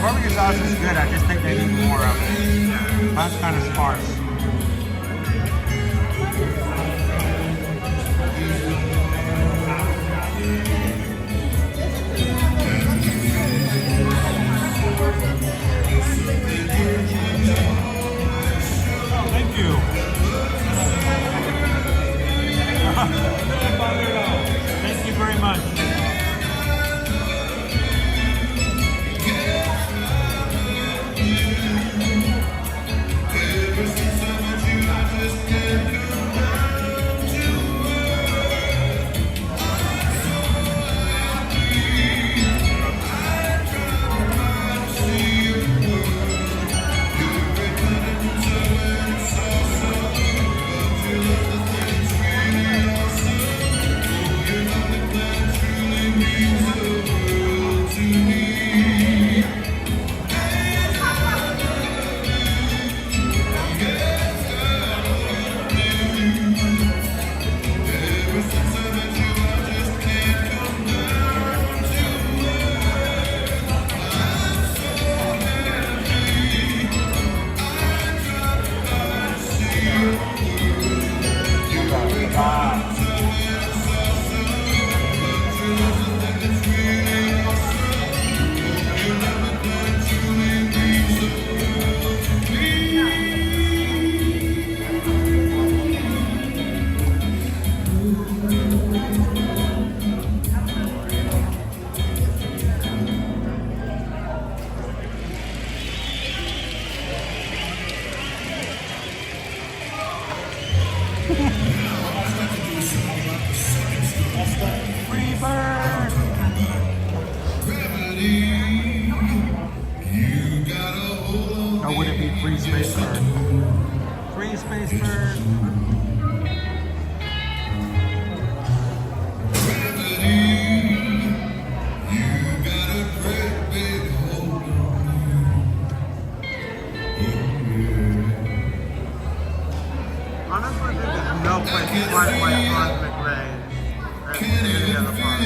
Barbecue sauce is good. I just think they need more of it. That's kind of sparse. Oh, thank you. Thank you very much. Or would it be free space bird? Free space bird. Honestly, there's no place quite like Cosmic Ray at any other park.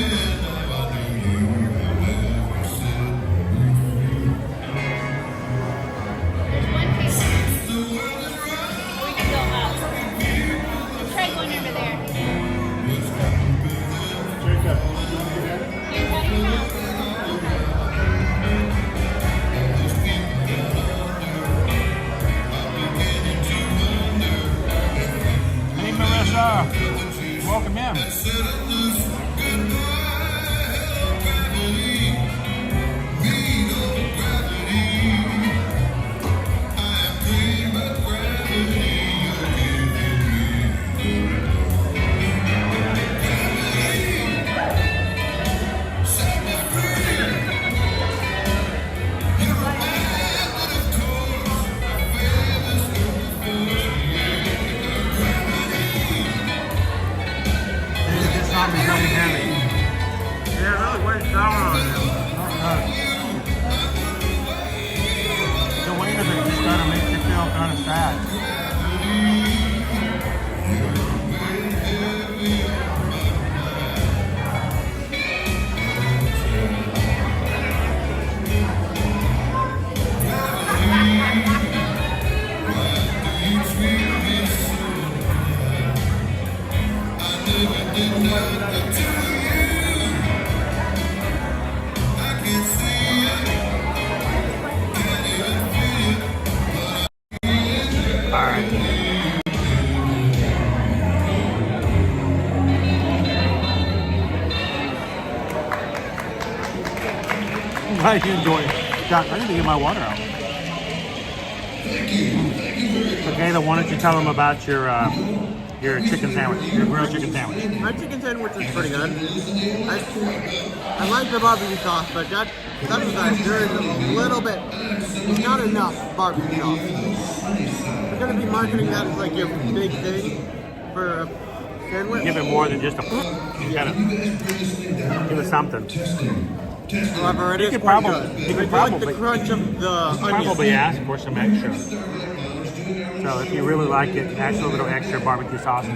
Welcome in. glad you enjoy it. God, I need to get my water out. So, Kayla, why don't you tell them about your chicken sandwich, your grilled chicken sandwich? My chicken sandwich is pretty good. I like the barbecue sauce, but that's nice. There is a little bit, not enough barbecue sauce. You're going to be marketing that as like your big thing for a sandwich. Give it more than just a kind of give it something. However, it is quite good. You could I like the crunch of the onion. probably ask for some extra. So if you really like it, add a little extra barbecue sauce. Say,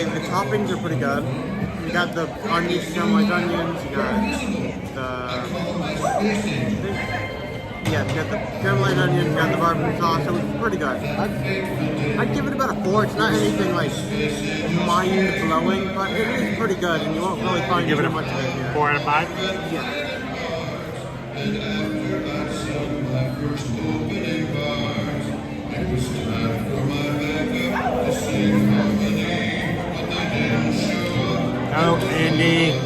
the toppings are pretty good. You got the onions, caramelized onions. You got you got the caramelized onions. You got the barbecue sauce. So it's pretty good. I'd give it about a 4. It's not anything like mind-blowing, but it is pretty good, and you won't really find Give it too a much of it here. 4 out of 5. Yeah. Oh, Andy,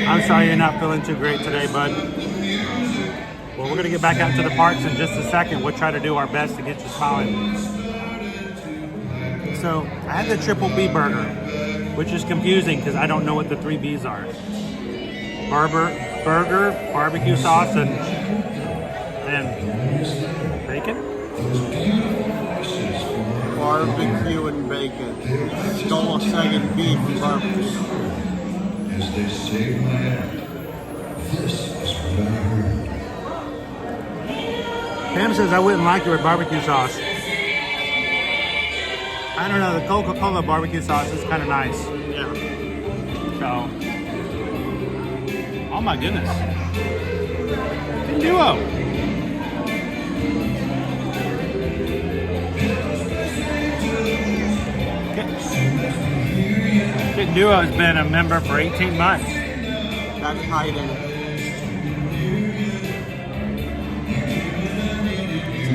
I'm sorry you're not feeling too great today, bud. Well, we're going to get back out to the parks in just a second. We'll try to do our best to get you smiling. So, I had the Triple B burger, which is confusing because I don't know what the 3 B's are. Burger, barbecue sauce, and bacon? Barbecue and bacon. Stole a second beef and barbecue. As they say, this is what I heard. Pam says I wouldn't like it with barbecue sauce. I don't know, the Coca-Cola barbecue sauce is kind of nice. Yeah. So, oh my goodness. Duo. Kit Duo has been a member for 18 months. That's hiding.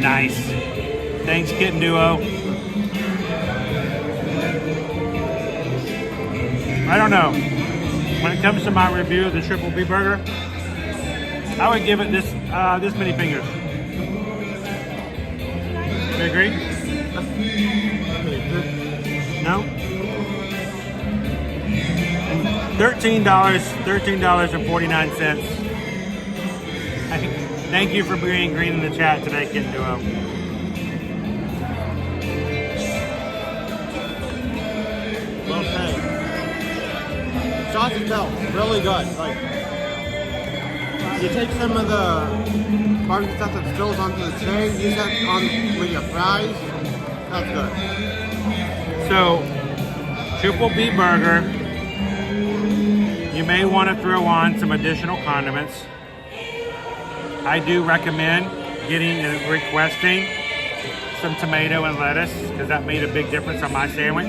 Nice. Thanks, Kit Duo. I don't know. When it comes to my review of the Triple B burger, I would give it this many fingers. You agree? No? $13.49. Thank you for being green in the chat today, Kit Duo. Well said. Sauce itself, really good. Like, you take some of the barbecue stuff that spills onto the tray, use that on with your fries. That's good. So, Triple B burger. You may want to throw on some additional condiments. I do recommend getting and requesting some tomato and lettuce because that made a big difference on my sandwich.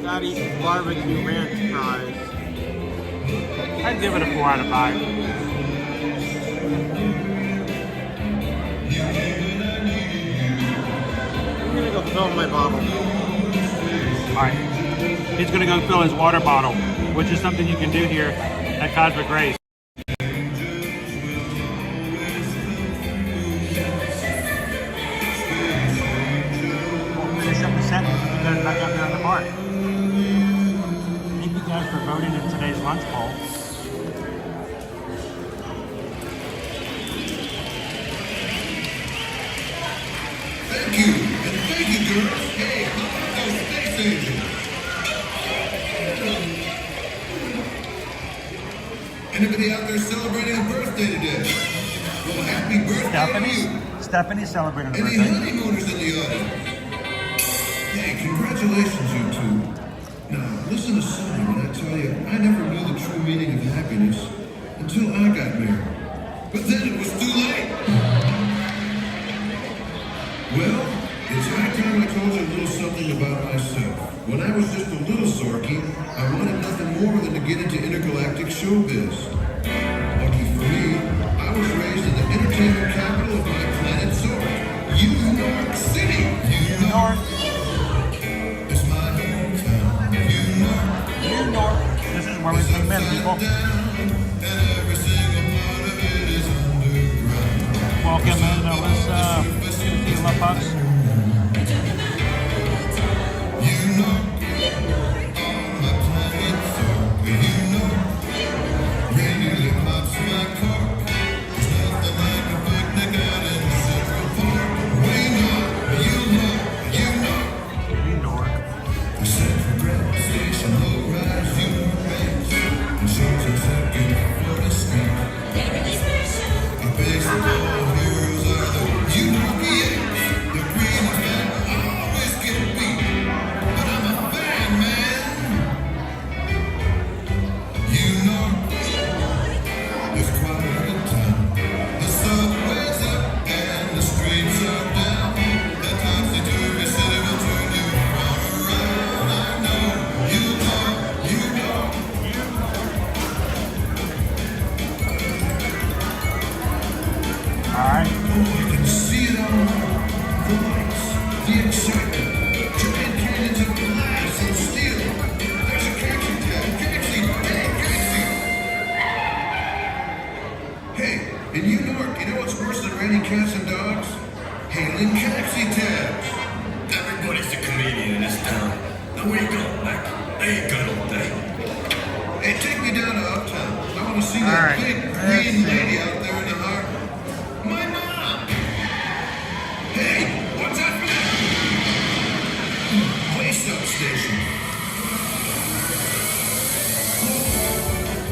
That eats barbecue ranch fries. I'd give it a 4 out of 5. I'm gonna go fill my bottle. Alright. He's gonna go fill his water bottle, which is something you can do here at Cosmic Race. Finish up the set and put you guys back up there on the park. Thank you guys for voting in today's lunch poll. Thank you, and thank you, girls. Hey, how about those space angels? Anybody out there celebrating a birthday today? Well, happy birthday to you. Stephanie's celebrating her Any birthday. honeymooners in the audience? Hey, congratulations, you two. Now, listen to something when I tell you, I never knew the true meaning of happiness until I got married. But then it was too late. Well, it's high time I told you a little something about myself. When I was just a little Zorky, I wanted nothing more than to get into intergalactic showbiz. Lucky for me, I was raised in the entertainment capital of my planet Zork, New York City. New York. It's my hometown. New York. This is where we put men, people. Every single Uptown. Now where you going, Mac? I ain't got all day. Hey, take me down to Uptown. I want to see that big green lady out there in the harbor. My mom! Hey, what's up for that? Play substation.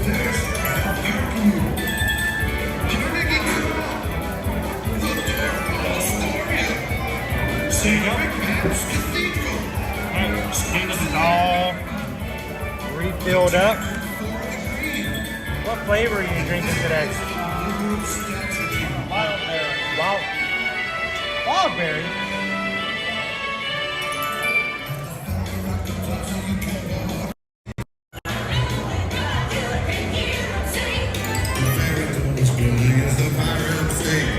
There's Carribean. Carnegie Club. The Dark Astoria. St. Patrick's Cathedral. This is all refilled up. What flavor are you drinking today? Wild berry.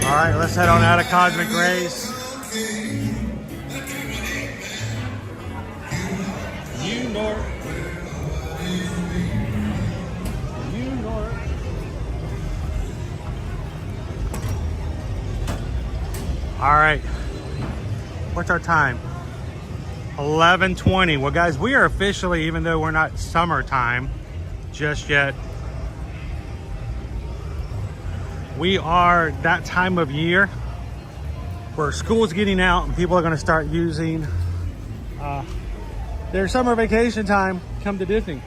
All right, let's head on out of Cosmic Rays. All right, what's our time? 11:20. Well, guys, we are officially, even though we're not summertime just yet, we are that time of year where school's getting out and people are going to start using their summer vacation time, come to Disney.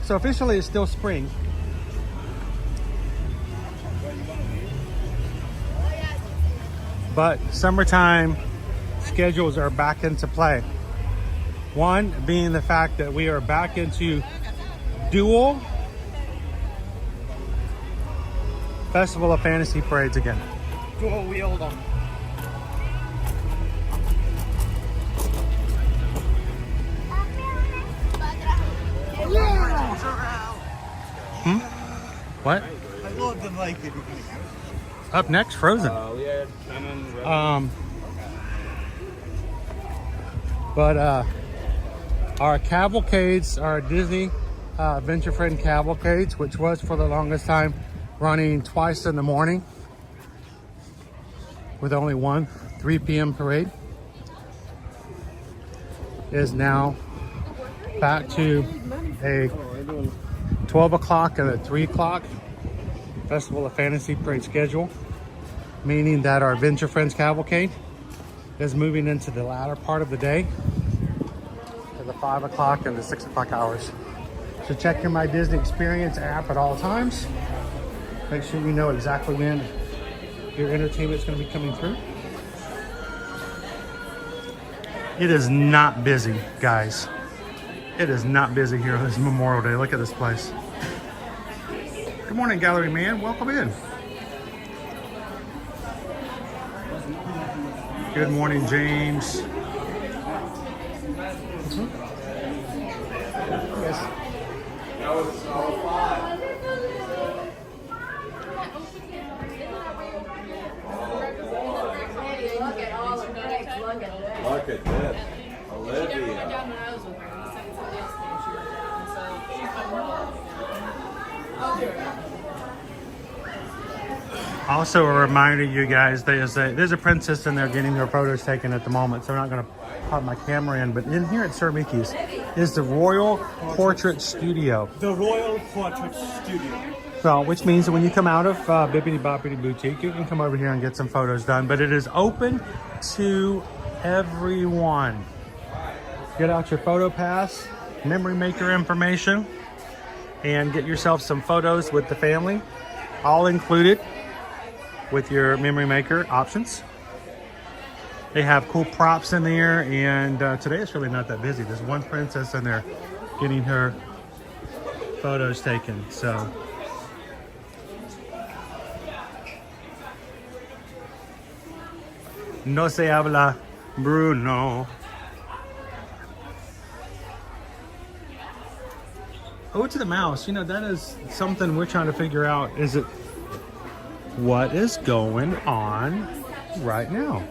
So officially it's still spring. But summertime schedules are back into play. One being the fact that we are back into dual Festival of Fantasy parades again. Dual wheel them. What? I love the like it. Up next, Frozen. But our cavalcades, our Disney Adventure Friend cavalcades, which was for the longest time running twice in the morning with only one 3 p.m. parade, is now back to a 12 o'clock and a 3 o'clock Festival of Fantasy parade schedule, meaning that our Adventure Friends cavalcade is moving into the latter part of the day to the 5 o'clock and the 6 o'clock hours. So check your My Disney Experience app at all times. Make sure you know exactly when your entertainment is going to be coming through. It is not busy, guys. It is not busy here on this Memorial Day. Look at this place. Good morning, Gallery Man. Welcome in. Good morning, James. Yes. Look at this. Olivia. Also a reminder, you guys, there's a princess in there getting her photos taken at the moment, so I'm not going to pop my camera in. But in here at Sir Mickey's is the Royal Portrait Studio. The Royal Portrait Studio. So, which means that when you come out of Bippity Boppity Boutique, you can come over here and get some photos done. But it is open to everyone. Get out your photo pass, memory maker information, and get yourself some photos with the family, all included with your memory maker options. They have cool props in there, and today it's really not that busy. There's one princess in there getting her photos taken. So no se habla Bruno. Oh, to the mouse. You know, that is something we're trying to figure out. Is it what is going on right now?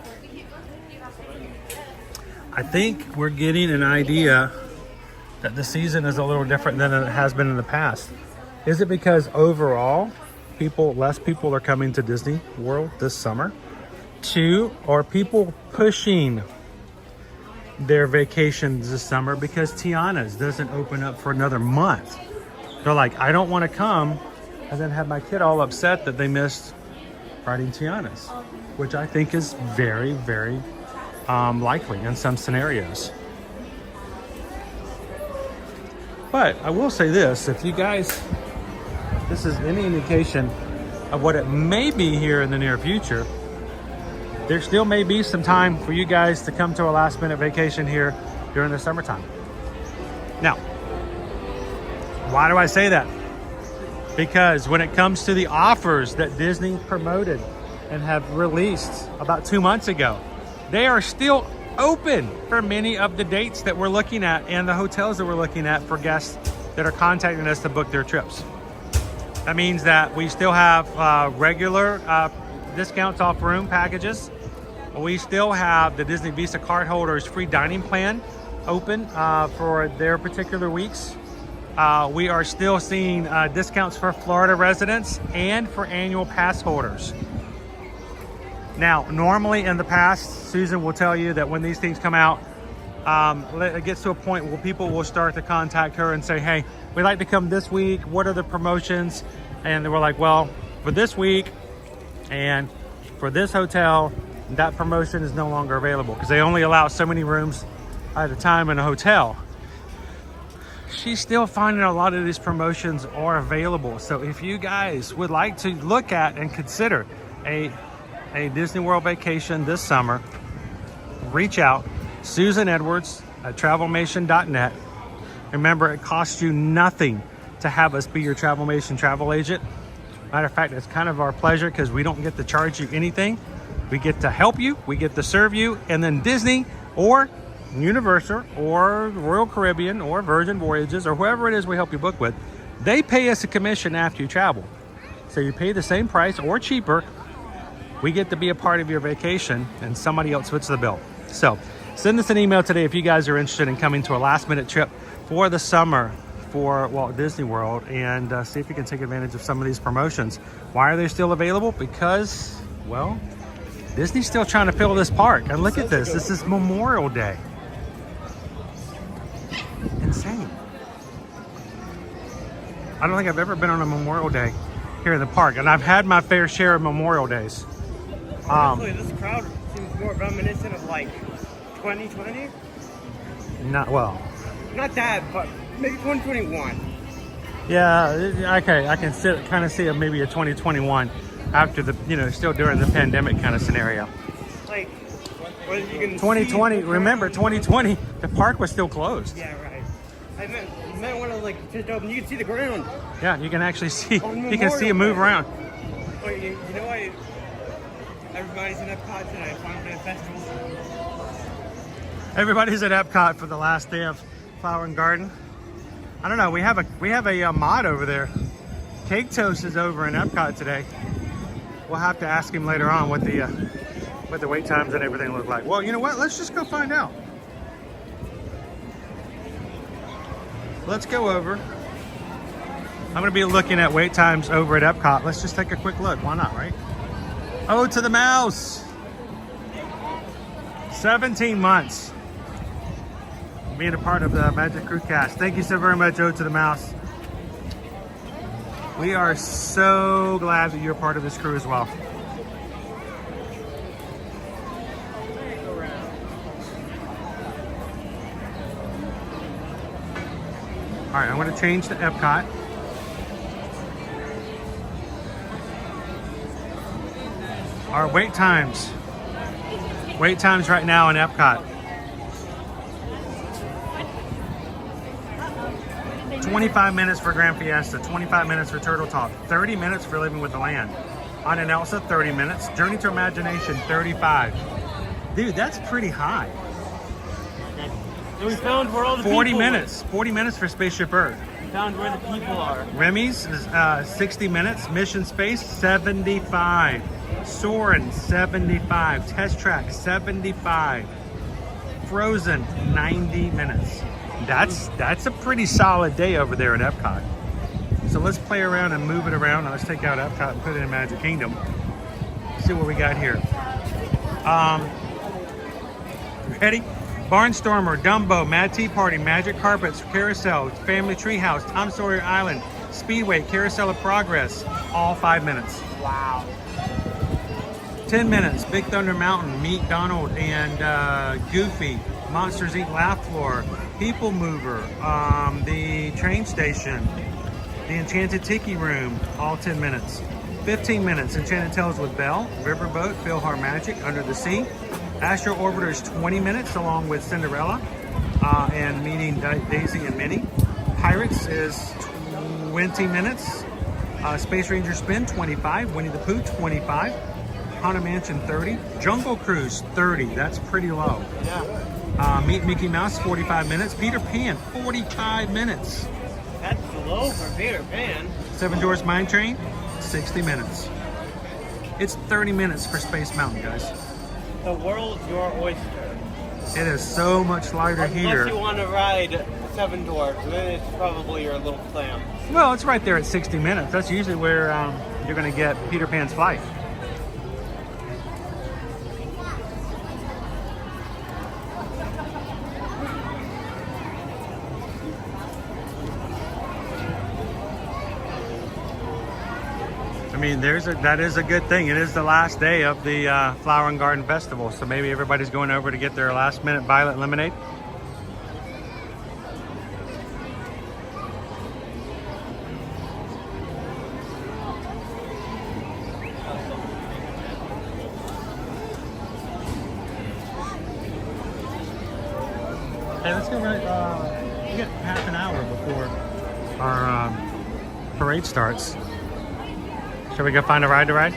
I think we're getting an idea that the season is a little different than it has been in the past. Is it because overall less people are coming to Disney World this summer? Two, are people pushing their vacations this summer because Tiana's doesn't open up for another month. They're like, I don't want to come and then have my kid all upset that they missed riding Tiana's, which I think is very, very likely in some scenarios. But I will say this, if you guys, this is any indication of what it may be here in the near future, there still may be some time for you guys to come to a last minute vacation here during the summertime. Now, why do I say that? Because when it comes to the offers that Disney promoted and have released about 2 months ago, they are still open for many of the dates that we're looking at and the hotels that we're looking at for guests that are contacting us to book their trips. That means that we still have regular discounts off room packages. We still have the Disney Visa card holders free dining plan open for their particular weeks. We are still seeing discounts for Florida residents and for annual pass holders. Now, normally in the past, Susan will tell you that when these things come out, it gets to a point where people will start to contact her and say, hey, we'd like to come this week. What are the promotions? And we're like, well, for this week and for this hotel, that promotion is no longer available because they only allow so many rooms at a time in a hotel. She's still finding a lot of these promotions are available. So if you guys would like to look at and consider a Disney World vacation this summer, reach out. Susan Edwards at travelmation.net. Remember, it costs you nothing to have us be your Travelmation travel agent. Matter of fact, it's kind of our pleasure because we don't get to charge you anything. We get to help you, we get to serve you, and then Disney or Universal or Royal Caribbean or Virgin Voyages or whoever it is we help you book with, they pay us a commission after you travel. So you pay the same price or cheaper. We get to be a part of your vacation and somebody else foots the bill. So send us an email today if you guys are interested in coming to a last minute trip for the summer for Walt Disney World, and see if you can take advantage of some of these promotions. Why are they still available? Because, well, Disney's still trying to fill this park. And look at this. This is Memorial Day. Insane. I don't think I've ever been on a Memorial Day here in the park, and I've had my fair share of Memorial Days. Honestly, this crowd seems more reminiscent of like 2020. Not Not that, but maybe 2021. Yeah, okay. I can kind of see maybe a 2021 after the, still during the pandemic kind of scenario. Like, whether you can 2020, remember 2020, the park was still closed. Yeah, right. I meant when I was like just open, you can see the ground. Yeah, you can actually see, you can see it move around. Wait, you know why everybody's in Epcot tonight, Final Day Festival? Everybody's at Epcot for the last day of Flower and Garden. I don't know, we have a mod over there. Cake Toast is over in Epcot today. We'll have to ask him later on what the wait times and everything look like. Well, you know what? Let's just go find out. Let's go over. I'm going to be looking at wait times over at Epcot. Let's just take a quick look. Why not, right? Ode to the Mouse. 17 months being a part of the Magic Crew cast. Thank you so very much, Ode to the Mouse. We are so glad that you're part of this crew as well. All right, I'm going to change to Epcot. Our wait times right now in Epcot. 25 minutes for Grand Fiesta, 25 minutes for Turtle Talk, 30 minutes for Living with the Land. On an Elsa, 30 minutes. Journey to Imagination, 35. Dude, that's pretty high. And we found where all the 40 people minutes. 40 minutes for Spaceship Earth. We found where the people are. Remy's is 60 minutes. Mission Space, 75. Soarin', 75. Test Track, 75. Frozen, 90 minutes. That's a pretty solid day over there at Epcot. So let's play around and move it around. Now let's take out Epcot and put it in Magic Kingdom. See what we got here. Ready? Barnstormer, Dumbo, Mad Tea Party, Magic Carpets, Carousel, Family Treehouse, Tom Sawyer Island, Speedway, Carousel of Progress, all 5 minutes. Wow. 10 minutes, Big Thunder Mountain, Meet Donald and Goofy, Monsters Inc. Laugh Floor, PeopleMover, the train station, the Enchanted Tiki Room, all 10 minutes. 15 minutes, Enchanted Tales with Belle, Riverboat, Philhar Magic, Under the Sea. Astro Orbiter is 20 minutes along with Cinderella and meeting Daisy and Minnie. Pirates is 20 minutes. Space Ranger Spin, 25. Winnie the Pooh, 25. Haunted Mansion, 30. Jungle Cruise, 30. That's pretty low. Yeah. Meet Mickey Mouse, 45 minutes. Peter Pan, 45 minutes. That's low for Peter Pan. Seven Dwarfs Mine Train, 60 minutes. It's 30 minutes for Space Mountain, guys. The world's your oyster. It is so much lighter here. Unless you want to ride Seven Dwarfs, then it's probably your little clam. Well, it's right there at 60 minutes. That's usually where you're going to get Peter Pan's flight. I mean, that is a good thing. It is the last day of the Flower and Garden Festival, so maybe everybody's going over to get their last minute violet lemonade. Hey, let's go right. We get half an hour before our parade starts. Shall we go find a ride to ride?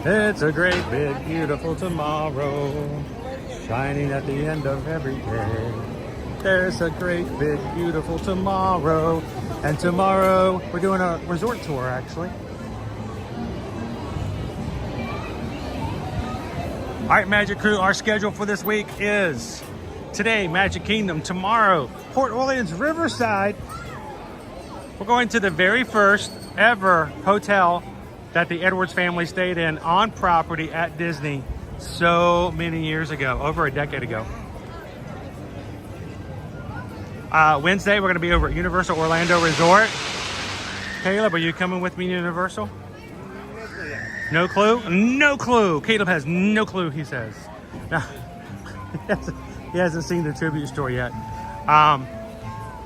It's a great, big, beautiful tomorrow, shining at the end of every day. There's a great, big, beautiful tomorrow. And tomorrow, we're doing a resort tour, actually. All right, Magic Crew, our schedule for this week is today, Magic Kingdom. Tomorrow, Port Orleans Riverside. We're going to the very first ever hotel that the Edwards family stayed in on property at Disney so many years ago, over a decade ago. Wednesday, we're going to be over at Universal Orlando Resort. Caleb, are you coming with me to Universal? No clue? No clue. Caleb has no clue, he says. No, he hasn't seen the tribute store yet.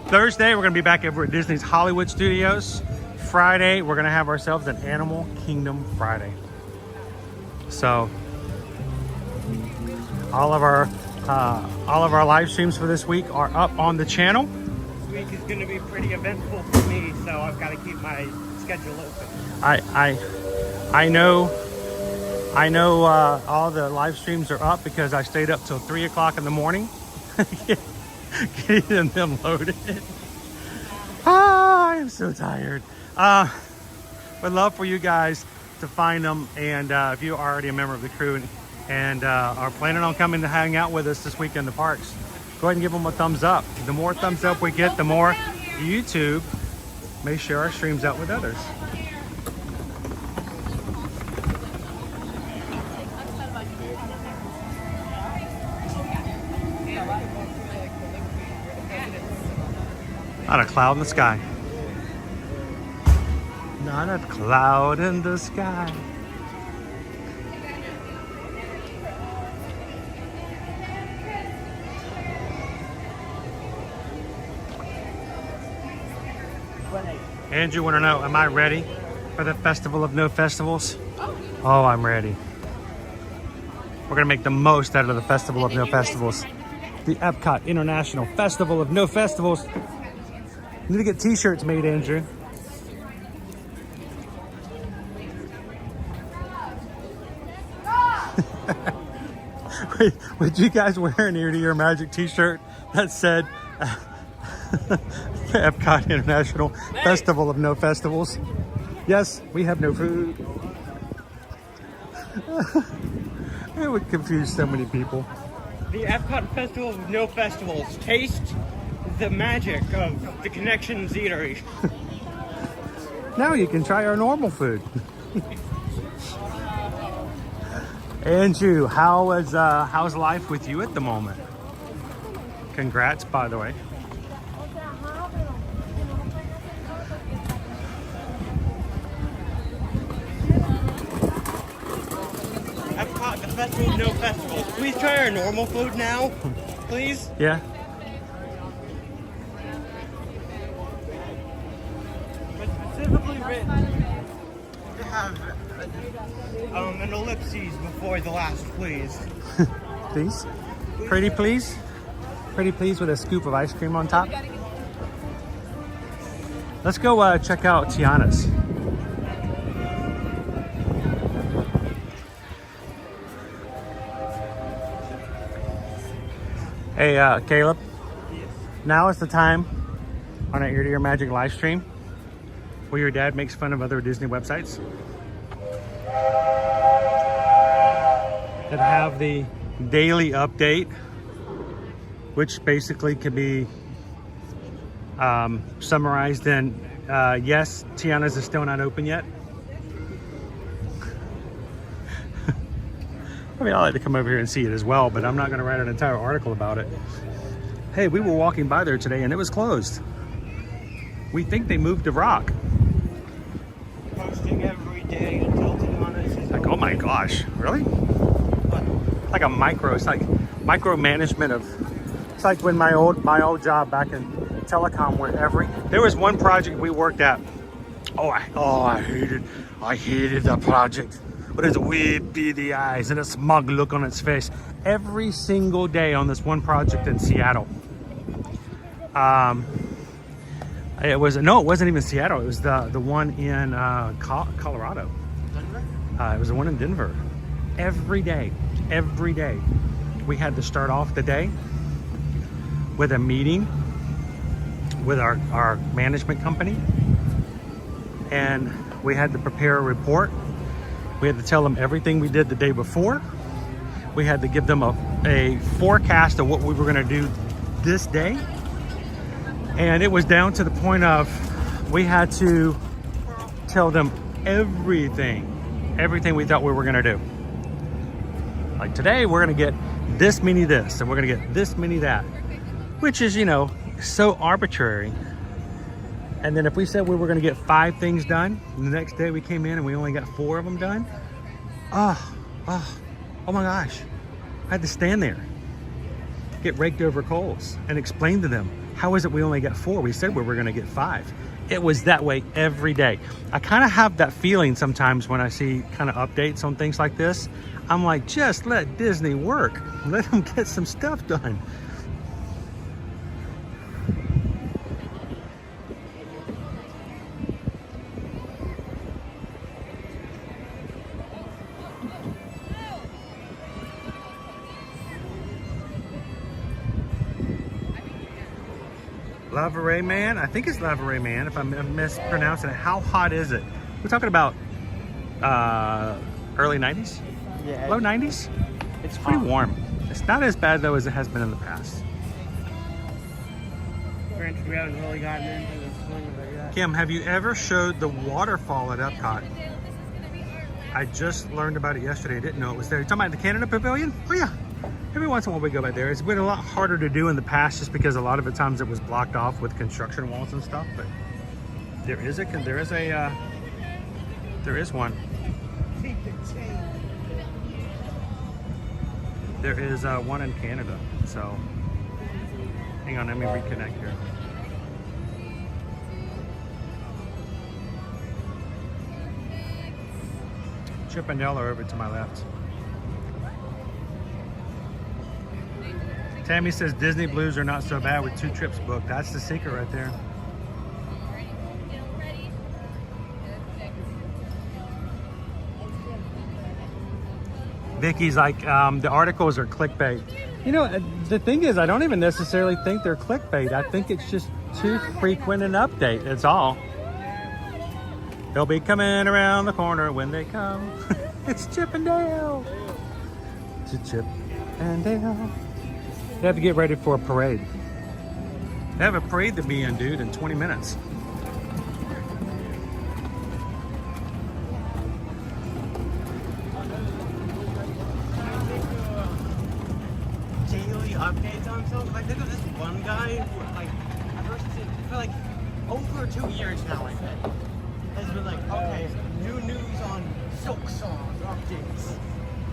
Thursday, we're going to be back over at Disney's Hollywood Studios. Friday, we're going to have ourselves an Animal Kingdom Friday. So, all of our live streams for this week are up on the channel. This week is going to be pretty eventful for me, so I've got to keep my schedule open. I know all the live streams are up because I stayed up till 3 o'clock in the morning getting them loaded. I'm so tired. Would love for you guys to find them, and if you're already a member of the crew and are planning on coming to hang out with us this week in the parks, go ahead and give them a thumbs up. The more thumbs up we get, the more YouTube may share our streams out with others. Not a cloud in the sky. Not a cloud in the sky. Andrew, want to know, am I ready for the Festival of No Festivals? Oh, I'm ready. We're going to make the most out of the Festival of No Festivals. The Epcot International Festival of No Festivals. You need to get t-shirts made, Andrew. Wait, would you guys wear an ear-to-ear magic t-shirt that said Epcot International Festival of No Festivals? Yes, we have no food. It would confuse so many people. The Epcot Festival of No Festivals. Taste the magic of the Connections Eatery. Now you can try our normal food. Andrew, how's life with you at the moment? Congrats, by the way. Epcot, the festival of no festivals. Please try our normal food now, please. Yeah. But specifically written to have an ellipses before the last please. Please? Pretty please? Pretty please with a scoop of ice cream on top? Let's go check out Tiana's. Hey, Caleb. Yes. Now is the time on our Ear to Ear Magic live stream where your dad makes fun of other Disney websites that have the daily update, which basically can be summarized in yes, Tiana's is still not open yet. I mean, I like to come over here and see it as well, but I'm not going to write an entire article about it. Hey, we were walking by there today and it was closed. We think they moved to Rock. Posting every day until Tiana's is Like, oh my gosh, really? Like a micro, it's like micromanagement of, it's like when my old job back in telecom where there was one project we worked at. I hated that project. With its weird beady eyes and a smug look on its face every single day on this one project in Seattle. It wasn't even Seattle. It was the one in Colorado. It was the one in Denver. Every day, we had to start off the day with a meeting with our management company, and we had to prepare a report. We had to tell them everything we did the day before. We had to give them a forecast of what we were gonna do this day. And it was down to the point of we had to tell them everything we thought we were gonna do. Like today, we're gonna get this many this, and we're gonna get this many that, which is, so arbitrary. And then if we said we were gonna get 5 things done, and the next day we came in and we only got 4 of them done, oh my gosh. I had to stand there, get raked over coals, and explain to them, how is it we only got 4? We said we were gonna get 5. It was that way every day. I kind of have that feeling sometimes when I see kind of updates on things like this. I'm like, just let Disney work. Let them get some stuff done. Lavare Man, I think it's Lavare Man, if I'm mispronouncing it. How hot is it? We're talking about early 90s? Yeah. Low 90s? It's pretty warm. It's not as bad though as it has been in the past. Granted, we haven't really gotten into the swing of it yet. Kim, have you ever showed the waterfall at Epcot? I just learned about it yesterday. I didn't know it was there. You're talking about the Canada Pavilion? Oh yeah. Every once in a while we go back there. It's been a lot harder to do in the past just because a lot of the times it was blocked off with construction walls and stuff, but there is one. There is one in Canada, so hang on, let me reconnect here. Chip and Dale are over to my left. Tammy says Disney Blues are not so bad with 2 trips booked. That's the secret right there. Vicky's like, the articles are clickbait. You know, the thing is, I don't even necessarily think they're clickbait. I think it's just too frequent an update, that's all. They'll be coming around the corner when they come. It's Chip and Dale. It's Chip and Dale. They have to get ready for a parade. They have a parade to be in, dude, in 20 minutes. updates on something. Like, look at this one guy who, like, I've heard for like over 2 years now, I think, has been like, okay, new news on silk songs updates.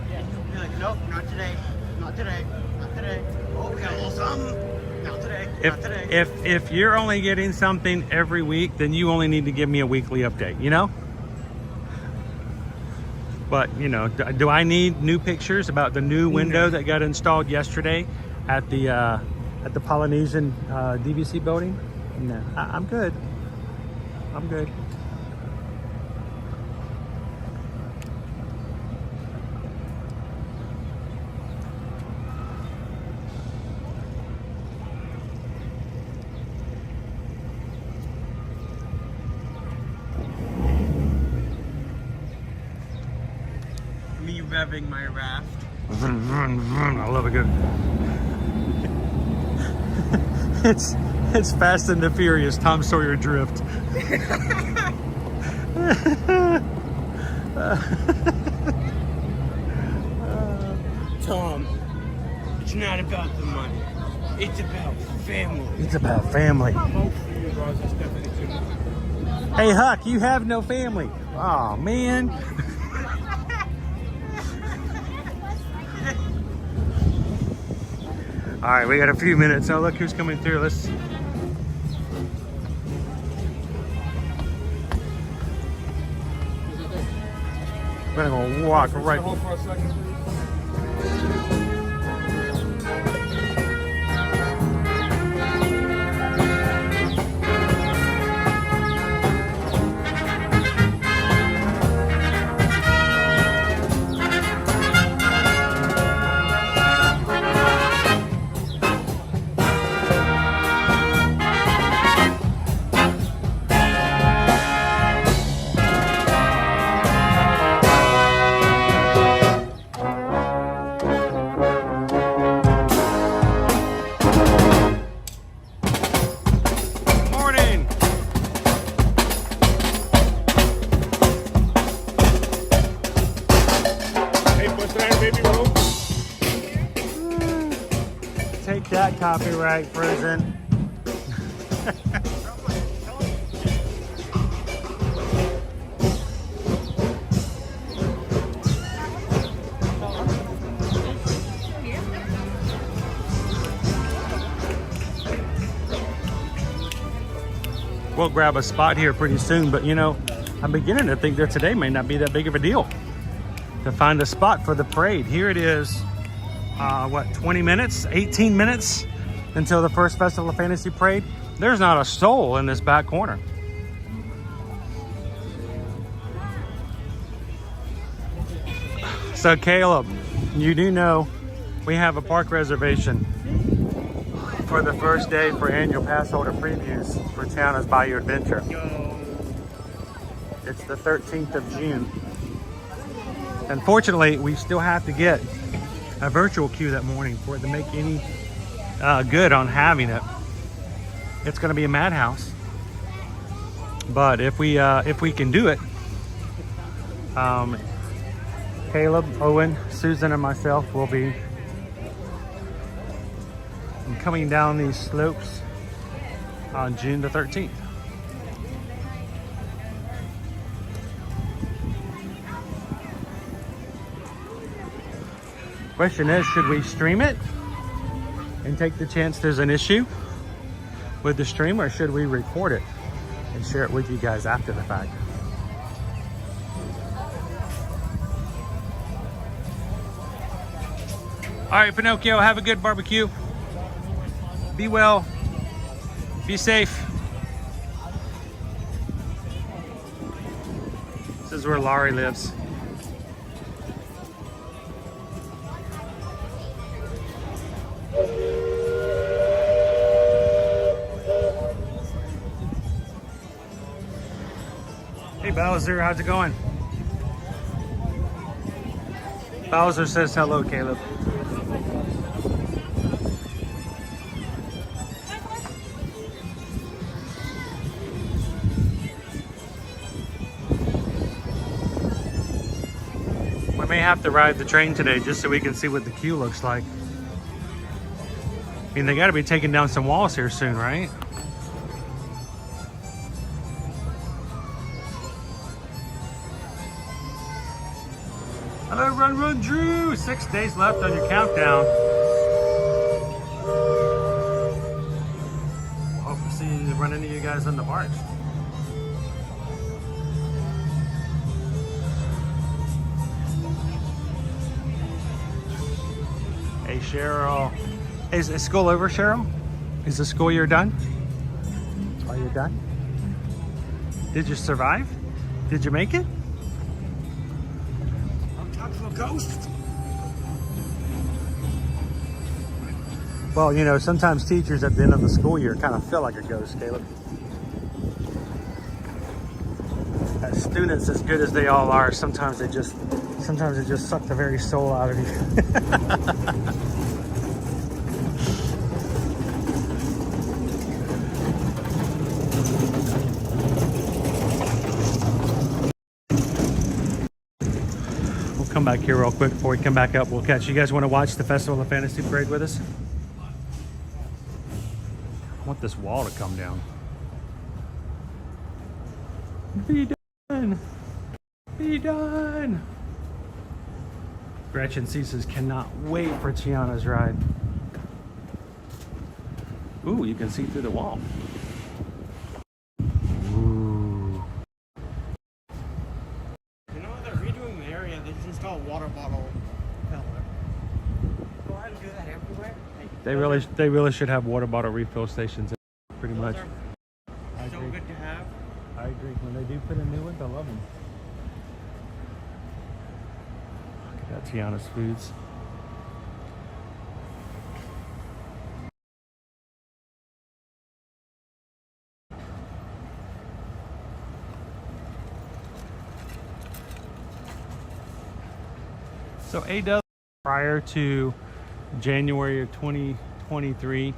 Yeah, he'll be like, nope, not today, not today, not today. Oh, we got a little something. Not today, not today. If you're only getting something every week, then you only need to give me a weekly update, you know? But, you know, do I need new pictures about the new window that got installed yesterday at the Polynesian DVC building? No, I'm good. I'm good. Revving my raft. I love it good. It's Fast and the Furious, Tom Sawyer Drift. Tom, it's not about the money. It's about family. It's about family. Hey Huck, you have no family. Oh man. All right, we got a few minutes. Oh, look who's coming through. Let's. We're gonna walk right. Copyright frozen. We'll grab a spot here pretty soon, but you know, I'm beginning to think that today may not be that big of a deal to find a spot for the parade. Here it is. What, 20 minutes, 18 minutes until the first Festival of Fantasy Parade. There's not a soul in this back corner. So Caleb, you do know we have a park reservation for the first day for annual pass holder previews for Tiana's Bayou Adventure. It's the 13th of June. Unfortunately, we still have to get a virtual queue that morning for it to make any good on having it. It's going to be a madhouse, but if we can do it, Caleb, Owen, Susan, and myself will be coming down these slopes on June the 13th. Question is, should we stream it and take the chance there's an issue with the stream, or should we record it and share it with you guys after the fact? All right, Pinocchio, have a good barbecue. Be well. Be safe. This is where Laurie lives. Hey Bowser, how's it going? Bowser says hello, Caleb. We may have to ride the train today just so we can see what the queue looks like. I mean, they got to be taking down some walls here soon, right? Hello, Run Drew! 6 days left on your countdown. We'll hope to run into you guys on the march. Hey, Cheryl. Hey, is school over, Cheryl? Is the school year done? Are you done? Did you survive? Did you make it? Ghost. Well, you know, sometimes teachers at the end of the school year kind of feel like a ghost, Caleb. As students, as good as they all are, sometimes they just suck the very soul out of you. Come back here real quick before we come back up. We'll catch you guys. Want to watch the Festival of Fantasy Parade with us? I want this wall to come down. Be done. Be done. Gretchen C says cannot wait for Tiana's ride. Ooh, you can see through the wall. Water bottle filler. Go ahead and do that everywhere. They really should have water bottle refill stations, pretty much. So good to have. I agree. When they do put in new ones, I love them. Look at that, Tiana's Foods. So AW, prior to January of 2023,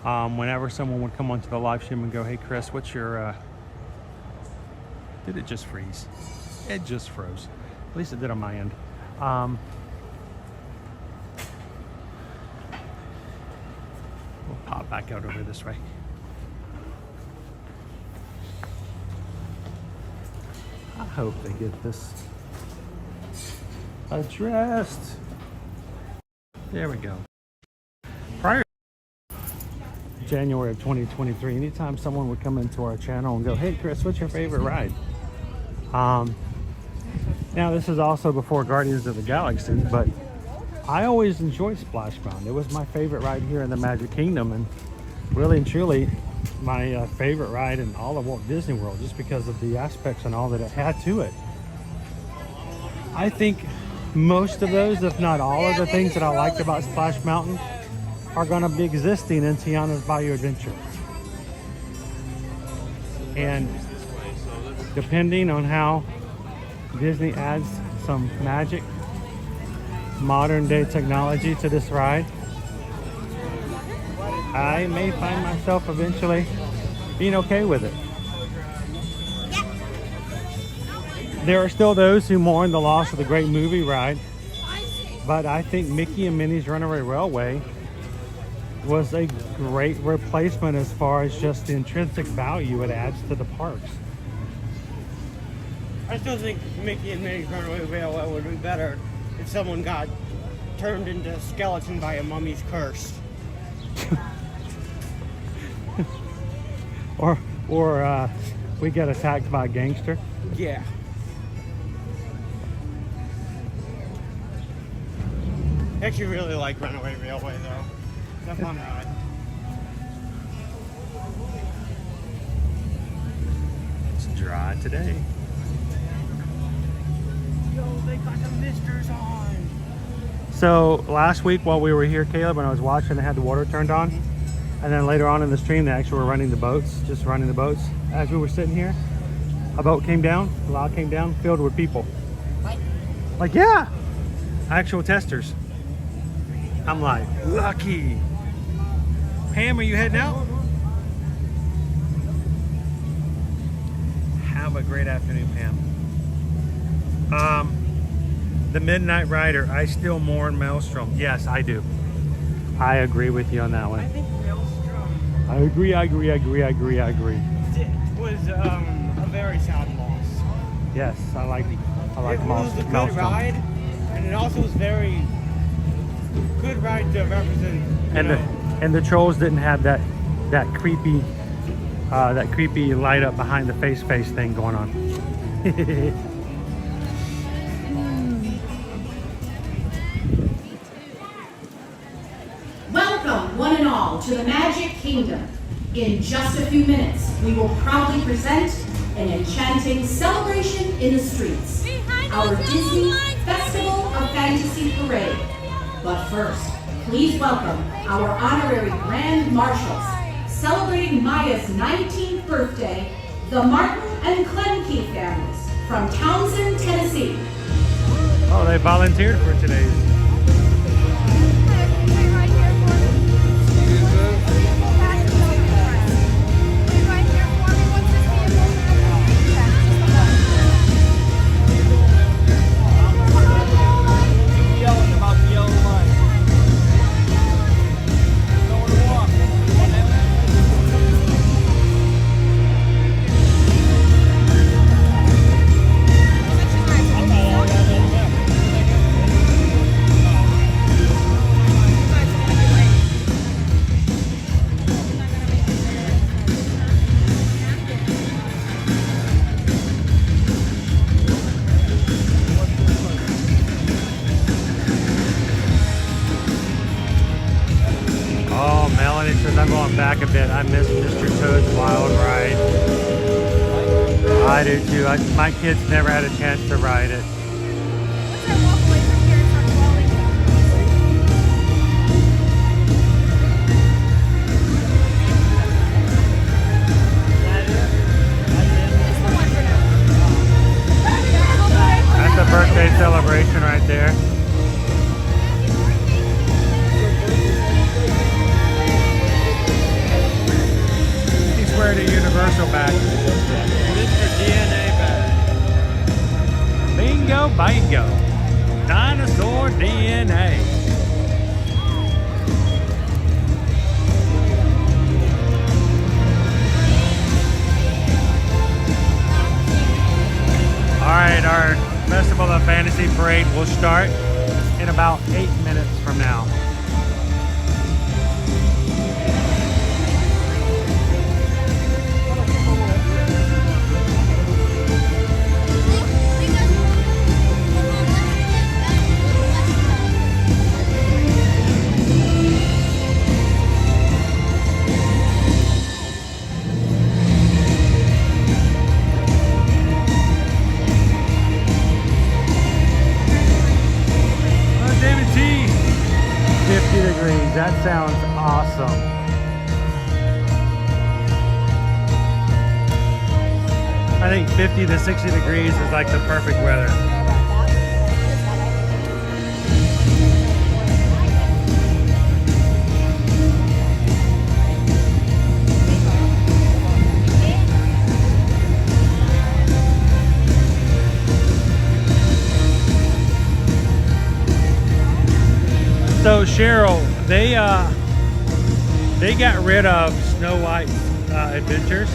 whenever someone would come onto the live stream and go, hey Chris, what's your, did it just freeze? It just froze. At least it did on my end. We'll pop back out over this way. I hope they get this addressed. There we go. Prior to January of 2023, anytime someone would come into our channel and go, hey Chris, what's your favorite ride? Now this is also before Guardians of the Galaxy, but I always enjoyed Splash Mountain. It was my favorite ride here in the Magic Kingdom, and really and truly my favorite ride in all of Walt Disney World, just because of the aspects and all that it had to it. I think most of those, if not all of the things that I liked about Splash Mountain are going to be existing in Tiana's Bayou Adventure. And depending on how Disney adds some magic, modern day technology to this ride, I may find myself eventually being okay with it. There are still those who mourn the loss of the great movie ride, but I think Mickey and Minnie's Runaway Railway was a great replacement as far as just the intrinsic value it adds to the parks. I still think Mickey and Minnie's Runaway Railway would be better if someone got turned into a skeleton by a mummy's curse. or we get attacked by a gangster. Yeah. I actually really like Runaway Railway though. It's a fun ride. It's dry today. Yo, they got the misters on. So last week while we were here, Caleb, when I was watching, they had the water turned on. And then later on in the stream, they actually were running the boats, just running the boats. As we were sitting here, a boat came down, a lot came down, filled with people. What? Like, yeah, actual testers. I'm like, lucky. Pam, are you heading out? Have a great afternoon, Pam. The Midnight Rider, I still mourn Maelstrom. Yes, I do. I agree with you on that one. I think Maelstrom I agree. was a very sad loss. Yes, I like It was a good Maelstrom. ride, and it also was very good ride to represent. And the trolls didn't have that creepy light up behind the face thing going on. Welcome, one and all, to the Magic Kingdom. In just a few minutes, we will proudly present an enchanting celebration in the streets, our Disney Festival of Fantasy Parade. But first, please welcome our honorary Grand Marshals, celebrating Maya's 19th birthday, the Martin and Klemke families from Townsend, Tennessee. Oh, they volunteered for today's. I'm going back a bit. I miss Mr. Toad's Wild Ride. I do too. My kids never had a chance to ride it. That's a birthday celebration right there. Wear the Universal badge. Mr. DNA badge. Bingo, bingo. Dinosaur DNA. Alright, our Festival of Fantasy Parade will start in about 8 minutes from now. That sounds awesome. I think 50 to 60 degrees is like the perfect weather. So Cheryl, they got rid of Snow White's Adventures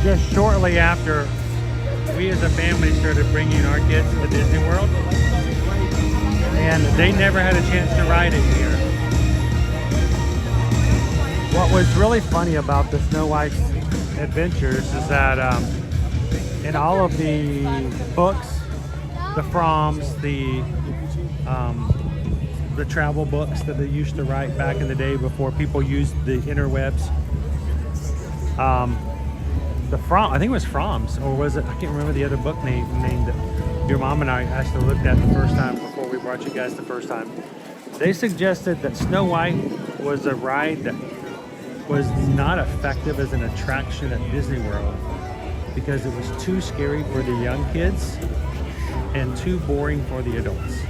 just shortly after we as a family started bringing our kids to Disney World, and they never had a chance to ride it here. What was really funny about the Snow White's Adventures is that in all of the books, the Froms, the travel books that they used to write back in the day before people used the interwebs. I think it was Froms, or was it, I can't remember the other book name that your mom and I actually looked at the first time before we brought you guys the first time. They suggested that Snow White was a ride that was not effective as an attraction at Disney World because it was too scary for the young kids and too boring for the adults.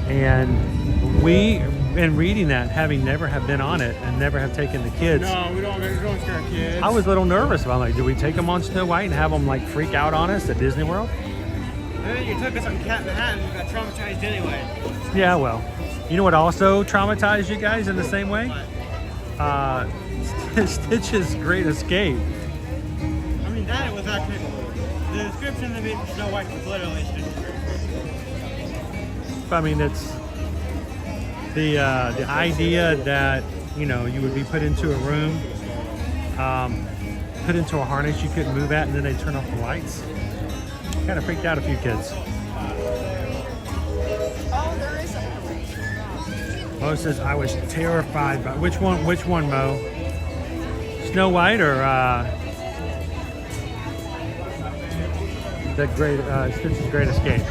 And we, in reading that, having never have been on it and never have taken the kids. No, we don't scare kids. I was a little nervous about like, do we take them on Snow White and have them like freak out on us at Disney World? And then you took us on Cat in the Hat and we got traumatized anyway. Yeah, well, You know what also traumatized you guys in the same way? Stitch's Great Escape. I mean, that was actually, the description of it, Snow White was literally Stitch's Great Escape. I mean, it's the idea that, you know, you would be put into a room, put into a harness you couldn't move at, and then they turn off the lights. Kind of freaked out a few kids. Mo says, I was terrified by, which one, Mo? Snow White or the Stitch's Great Escape?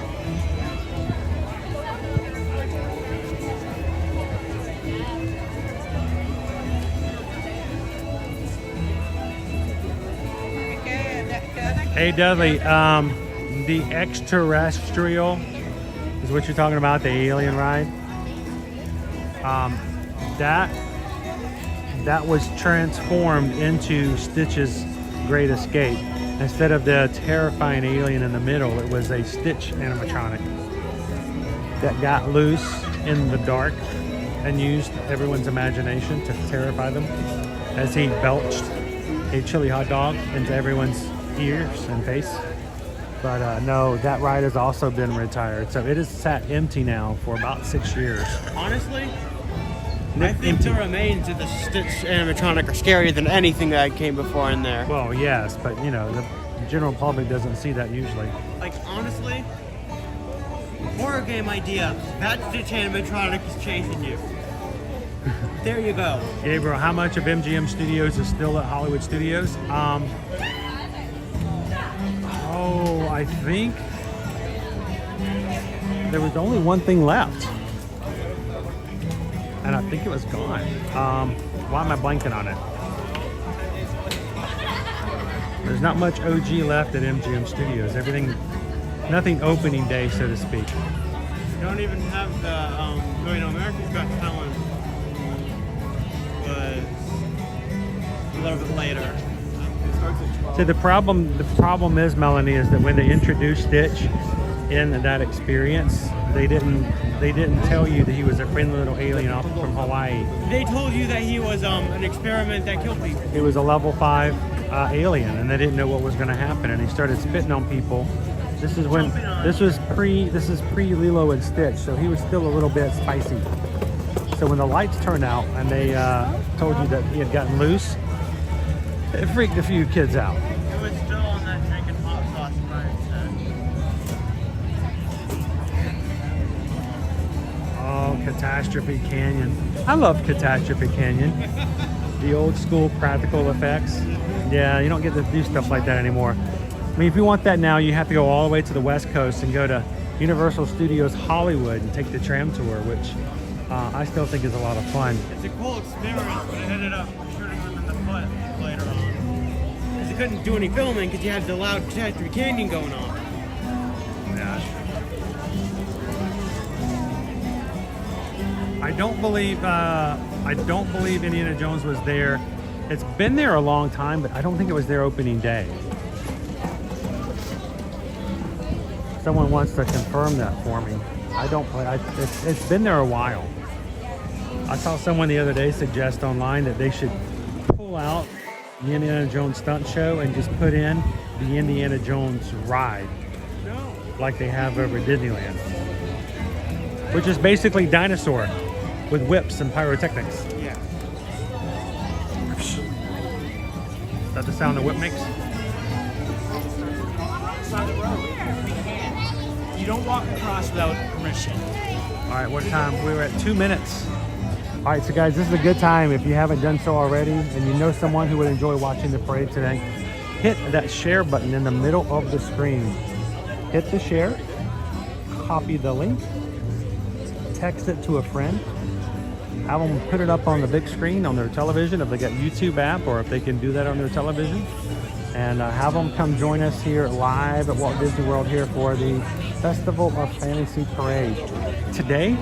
Hey Dudley, the extraterrestrial is what you're talking about, the alien ride. That was transformed into Stitch's Great Escape. Instead of the terrifying alien in the middle, it was a Stitch animatronic that got loose in the dark and used everyone's imagination to terrify them as he belched a chili hot dog into everyone's ears and face. But no, that ride has also been retired, so it is sat empty now for about 6 years. Honestly, I think the remains of the Stitch animatronic are scarier than anything that came before in there. Well, yes, but you know, the general public doesn't see that usually. Like, honestly, horror game idea, that Stitch animatronic is chasing you. There you go. Gabriel, how much of MGM Studios is still at Hollywood Studios? I think there was only one thing left, and I think it was gone. Why am I blanking on it? There's not much OG left at MGM Studios. Nothing opening day, so to speak. You don't even have the, America's Got Talent was a little bit later. So the problem is, Melanie, is that when they introduced Stitch in that experience, they didn't tell you that he was a friendly little alien off from Hawaii. They told you that he was an experiment that killed people. He was a level 5 alien, and they didn't know what was going to happen, and he started spitting on people. This is pre Lilo and Stitch, so he was still a little bit spicy. So when the lights turned out and they told you that he had gotten loose, it freaked a few kids out. It was still on that drinking hot sauce ride. Oh, Catastrophe Canyon. I love Catastrophe Canyon. The old school practical effects. Yeah, you don't get to do stuff like that anymore. I mean, if you want that now, you have to go all the way to the West Coast and go to Universal Studios Hollywood and take the tram tour, which I still think is a lot of fun. It's a cool experience, but it ended up shooting them in the foot later on. Because they couldn't do any filming because you had the loud Catastrophe Canyon going on. Yeah. I don't believe Indiana Jones was there. It's been there a long time, but I don't think it was their opening day. Someone wants to confirm that for me. It's been there a while. I saw someone the other day suggest online that they should pull out the Indiana Jones stunt show and just put in the Indiana Jones ride, like they have over at Disneyland, which is basically dinosaur with whips and pyrotechnics. Yeah. Is that the sound the whip makes? Side of the road. You don't walk across without permission. All right, what time? We're at 2 minutes. All right, so guys, this is a good time if you haven't done so already and you know someone who would enjoy watching the parade today. Hit that share button in the middle of the screen. Hit the share, copy the link, text it to a friend, have them put it up on the big screen on their television if they got YouTube app or if they can do that on their television, and have them come join us here live at Walt Disney World here for the Festival of Fantasy Parade. Today,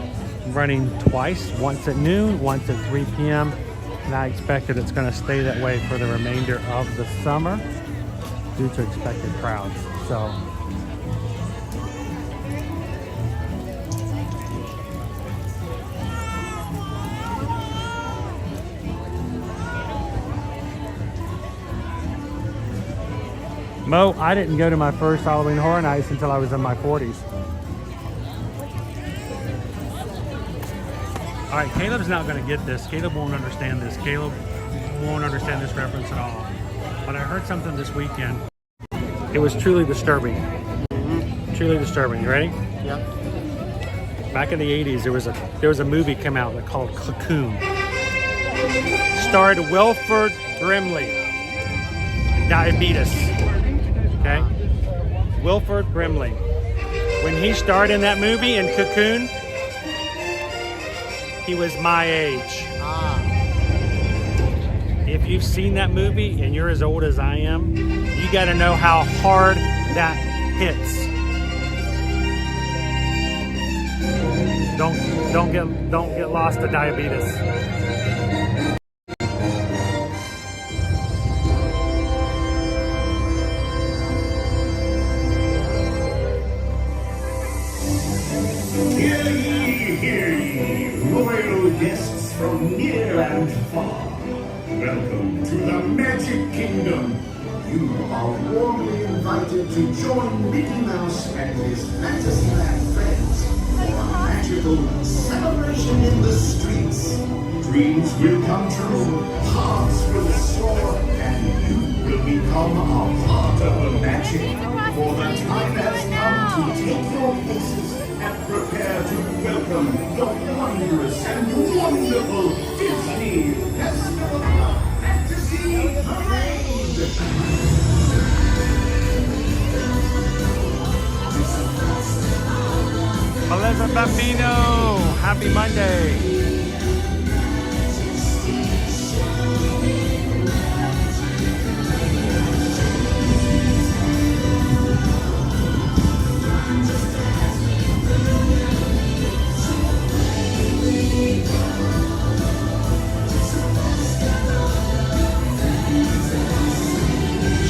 running twice, once at noon, once at 3 p.m. And I expect that it's going to stay that way for the remainder of the summer due to expected crowds. So, Mo, I didn't go to my first Halloween Horror Nights until I was in my 40s. All right, Caleb's not going to get this. Caleb won't understand this. Caleb won't understand this reference at all. But I heard something this weekend. It was truly disturbing. Truly disturbing. You ready? Yeah. Back in the 80s, there was a movie come out called Cocoon. Starred Wilford Brimley. Diabetes. Okay? Wilford Brimley. When he starred in that movie in Cocoon, he was my age. If you've seen that movie and you're as old as I am, you got to know how hard that hits. Don't get lost to diabetes. Hear ye, loyal guests from near and far. Welcome to the Magic Kingdom. You are warmly invited to join Mickey Mouse and his Fantasyland friends for a magical celebration in the streets. Dreams will come true, hearts will soar, and you will become a part of the magic. For the time has come to take your places and prepare to welcome the wondrous and wonderful Disney Festival of Fantasy Parade. Melissa Bambino, happy Monday.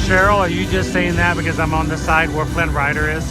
Cheryl, are you just saying that because I'm on the side where Flynn Rider is?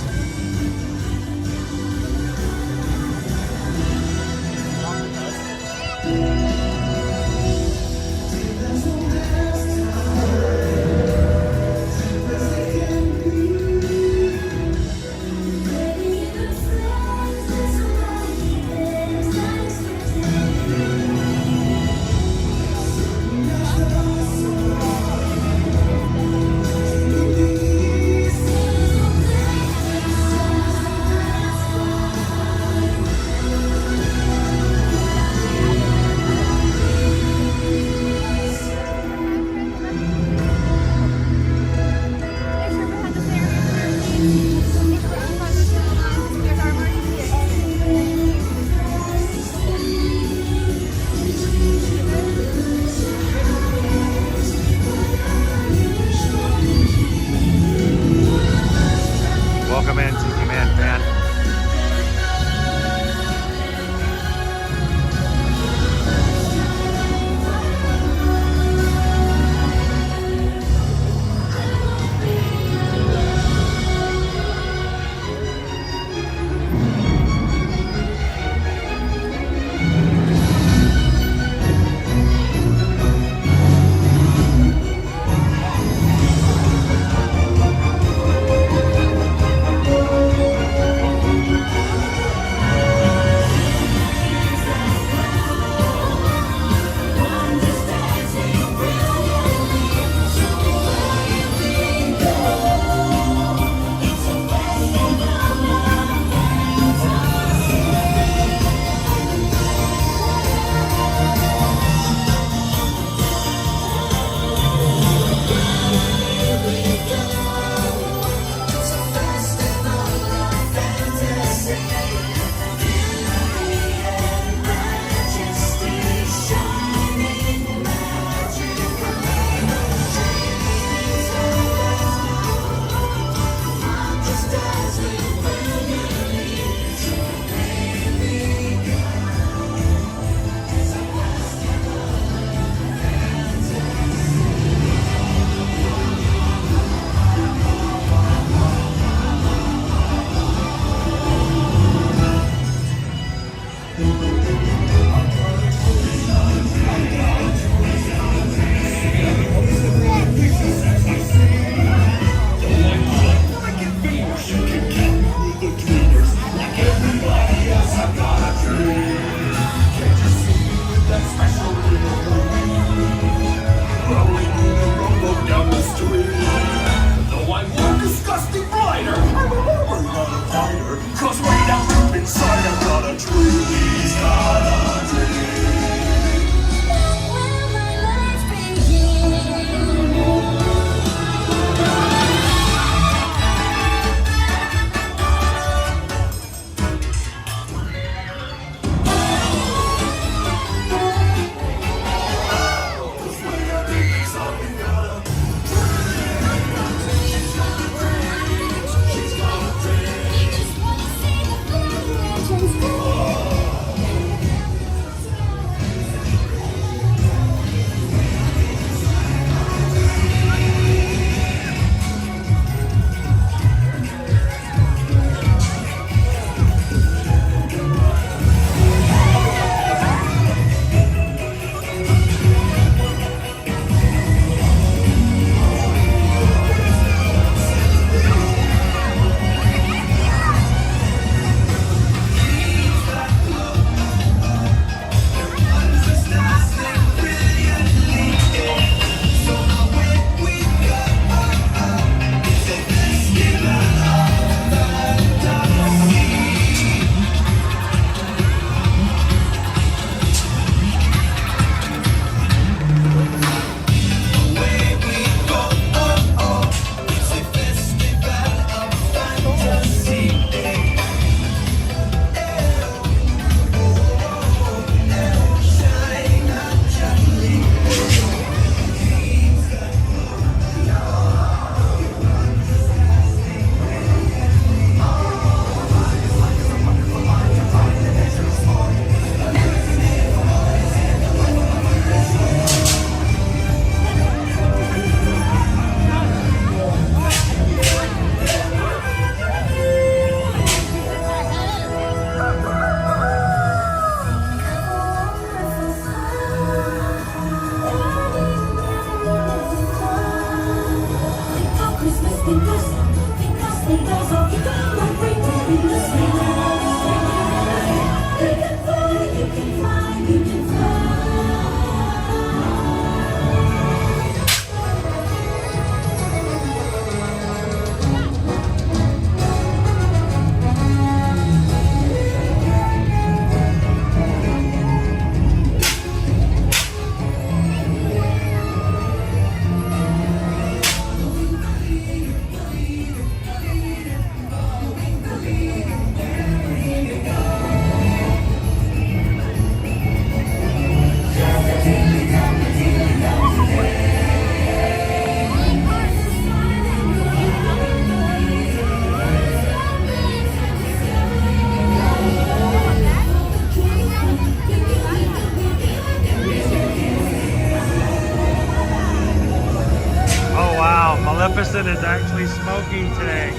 Susan is actually smoking today.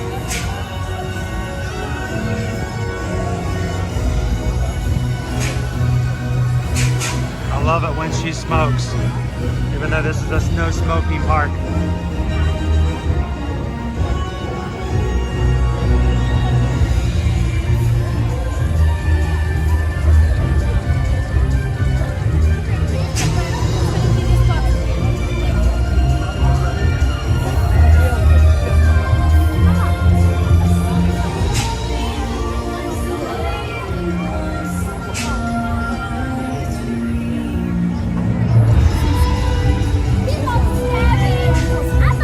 I love it when she smokes, even though this is a no smoking park. I'm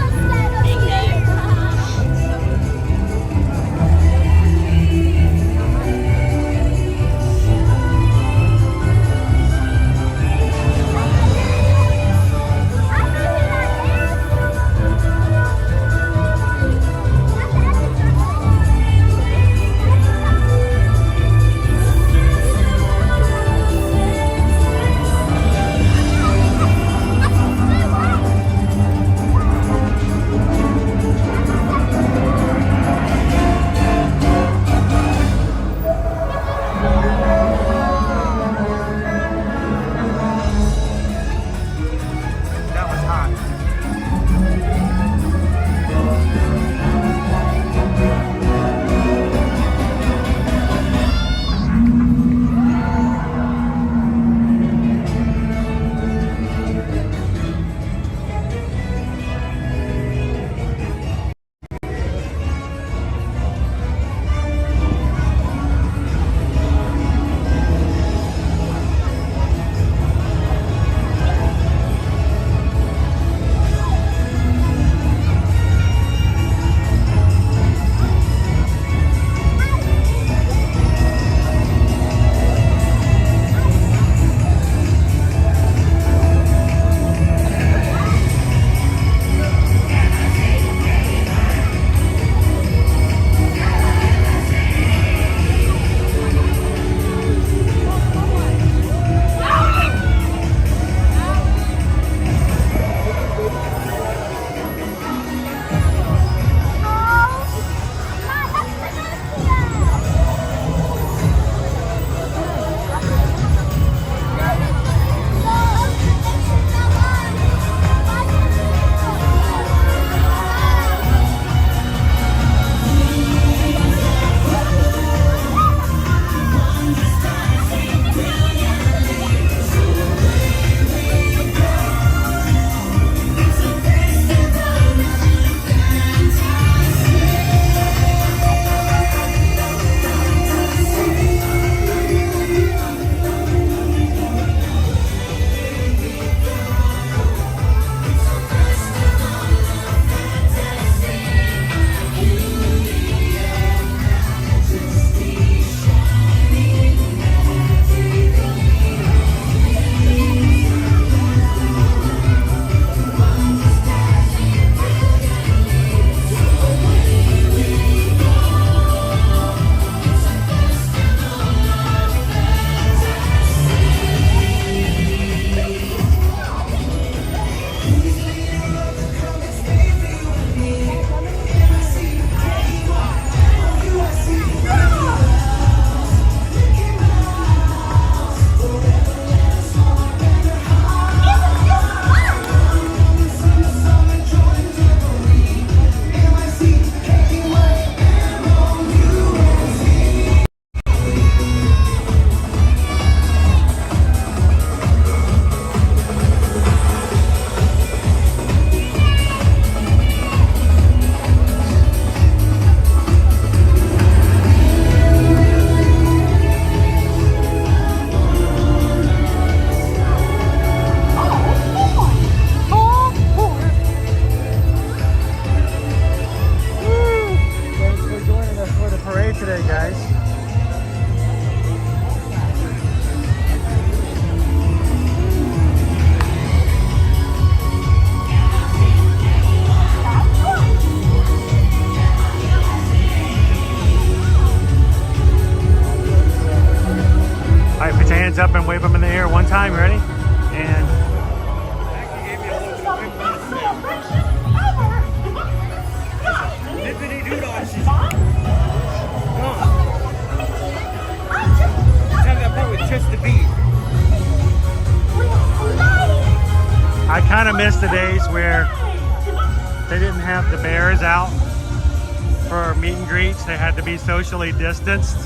I kind of miss the days where they didn't have the bears out for meet and greets. They had to be socially distanced.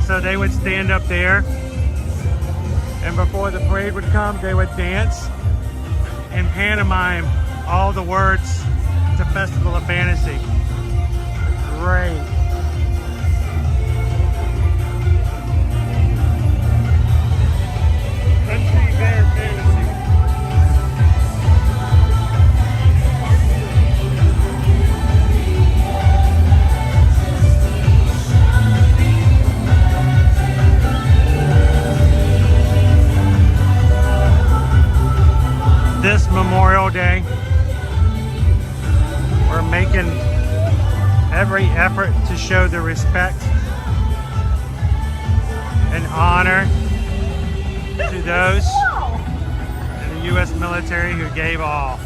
So they would stand up there, and before the parade would come, they would dance and pantomime all the words to Festival of Fantasy. Great. Country Bear Fantasy. This Memorial Day, we're making every effort to show the respect and honor to those in the U.S. military who gave all.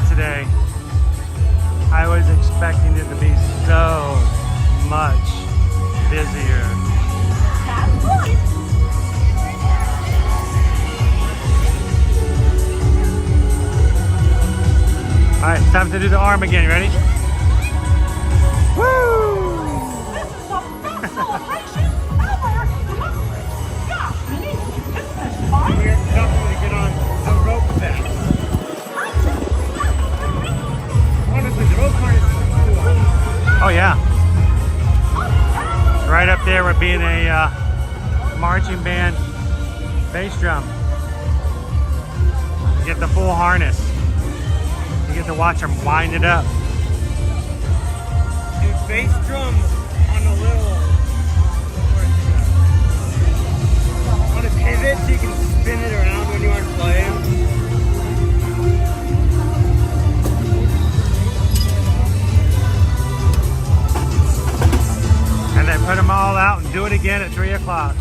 Today. I was expecting it to be so much busier. Alright, it's time to do the arm again. You ready? Woo! We're definitely get on the rope fast. Oh yeah, right up there with being a marching band bass drum. You get the full harness. You get to watch them wind it up. Dude, bass drum on a little, on a pivot so you can spin it around when you aren't playing. And then put them all out and do it again at 3 o'clock.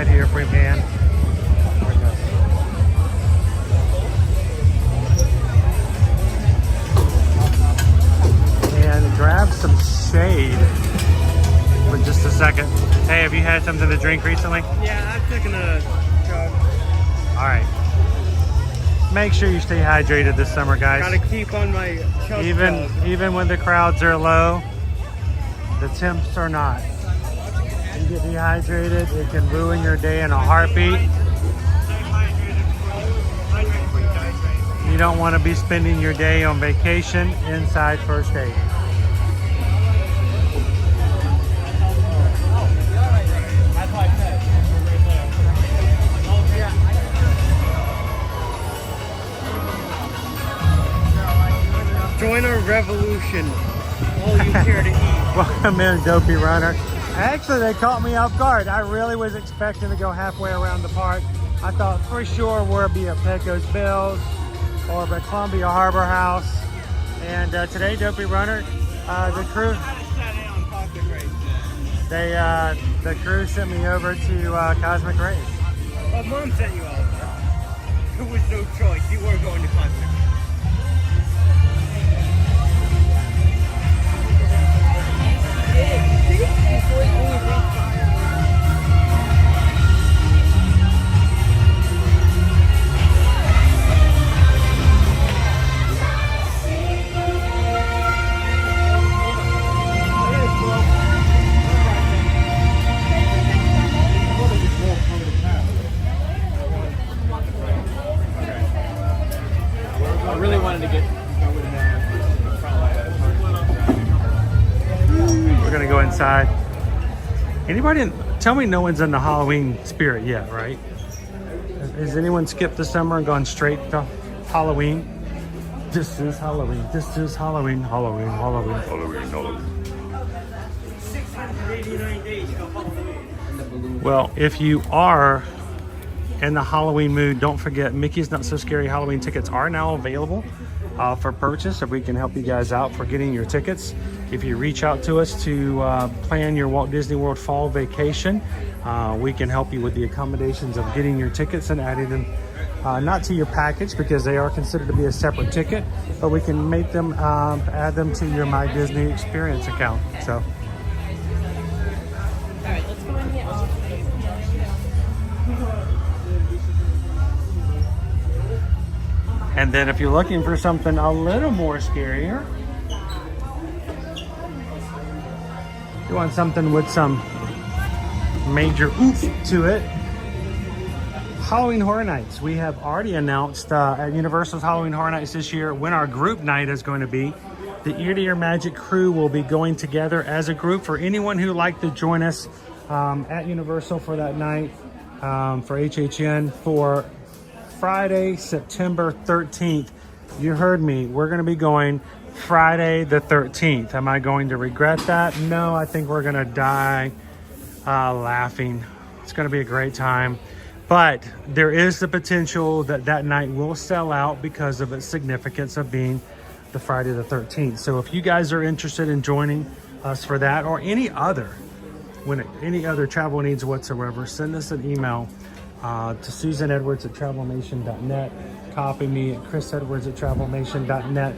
Here if we can. And grab some shade for just a second. Hey, have you had something to drink recently? Yeah, I've taken a jug. Alright. Make sure you stay hydrated this summer, guys. Gotta keep on my chug even when the crowds are low, the temps are not. You get dehydrated, it can ruin your day in a heartbeat. You don't want to be spending your day on vacation inside first aid. Join our revolution. All you care to eat. Welcome in, Dopey Runner. Actually, they caught me off guard. I really was expecting to go halfway around the park. I thought for sure we'd be at Pecos Bills or at Columbia Harbor House. And today, Dopey Runner, the crew, the crew sent me over to Cosmic Rays. Well, Mom sent you over. There was no choice. You were going to Cosmic. I really wanted to get. We're gonna go inside. Anybody tell me no one's in the Halloween spirit yet, right? Has anyone skipped the summer and gone straight to Halloween? This is Halloween. This is Halloween. Halloween. Halloween. Halloween. Halloween. 689 days till Halloween. Well, if you are in the Halloween mood, don't forget Mickey's Not So Scary Halloween tickets are now available for purchase. If we can help you guys out for getting your tickets, if you reach out to us to plan your Walt Disney World fall vacation, we can help you with the accommodations of getting your tickets and adding them not to your package because they are considered to be a separate ticket, but we can make them add them to your My Disney Experience account. So. All right, let's go in here. And then if you're looking for something a little more scarier, you want something with some major oomph to it, Halloween Horror Nights. We have already announced at Universal's Halloween Horror Nights this year when our group night is going to be. The Ear to Ear Magic crew will be going together as a group. For anyone who'd like to join us at Universal for that night, for HHN, for Friday, September 13th. You heard me. We're going to be going Friday the 13th. Am I going to regret that? No, I think we're going to die laughing. It's going to be a great time. But there is the potential that that night will sell out because of its significance of being the Friday the 13th. So if you guys are interested in joining us for that or any other travel needs whatsoever, send us an email to susanedwards@travelnation.net. Copy me at chrisedwards@travelnation.net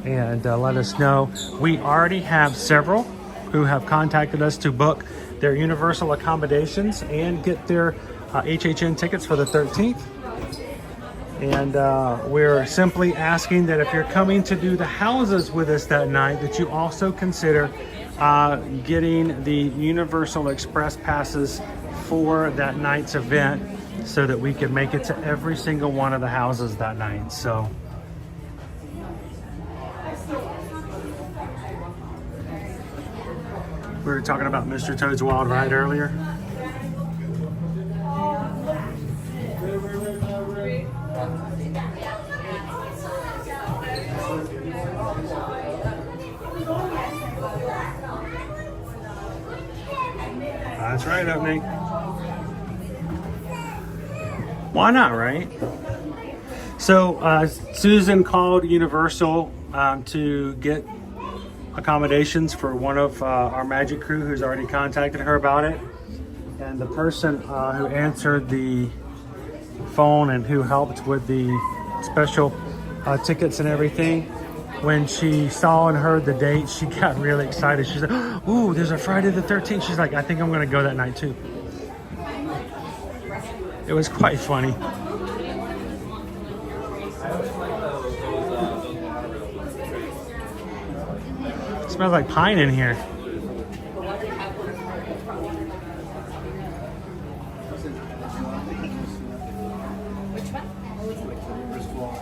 and let us know. We already have several who have contacted us to book their Universal accommodations and get their HHN tickets for the 13th. And we're simply asking that if you're coming to do the houses with us that night, that you also consider getting the Universal Express passes for that night's event so that we can make it to every single one of the houses that night. So we were talking about Mr. Toad's Wild Ride earlier. That's right, opening. Why not, right? So Susan called Universal to get accommodations for one of our magic crew who's already contacted her about it. And the person who answered the phone and who helped with the special tickets and everything, when she saw and heard the date, she got really excited. She's like, ooh, there's a Friday the 13th. She's like, I think I'm gonna go that night too. It was quite funny. It smells like pine in here. Which one?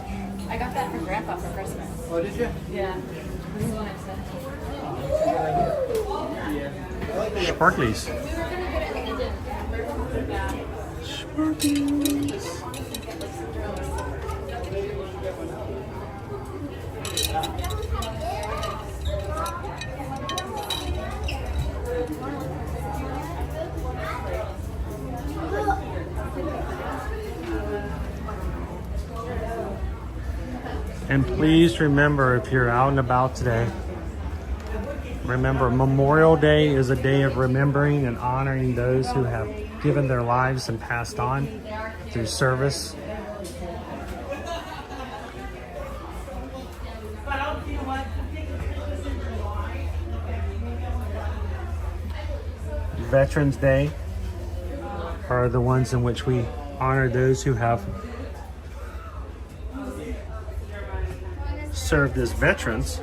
I got that for Grandpa for Christmas. Oh, did you? Yeah. This is one I said. Sparklies. And please remember, if you're out and about today, remember Memorial Day is a day of remembering and honoring those who have given their lives and passed on through service. Veterans Day are the ones in which we honor those who have served as veterans.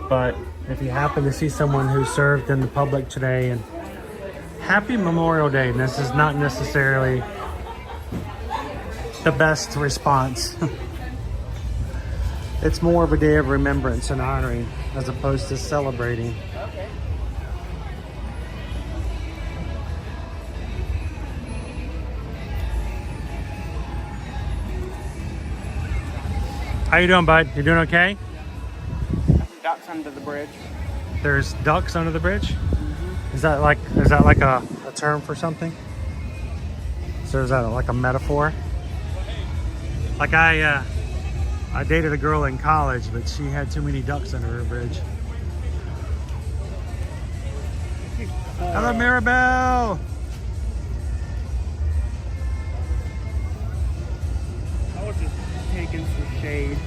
But if you happen to see someone who served in the public today, and happy Memorial Day. And this is not necessarily the best response. It's more of a day of remembrance and honoring as opposed to celebrating. How you doing, bud? You doing okay? Ducks under the bridge. There's ducks under the bridge? Mm-hmm. Is that like a term for something? So is that like a metaphor? Like I dated a girl in college, but she had too many ducks under her bridge. Hello, Maribel! I was just taking some shade.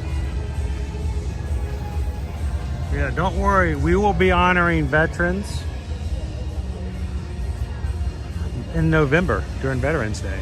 Yeah, don't worry. We will be honoring veterans in November during Veterans Day.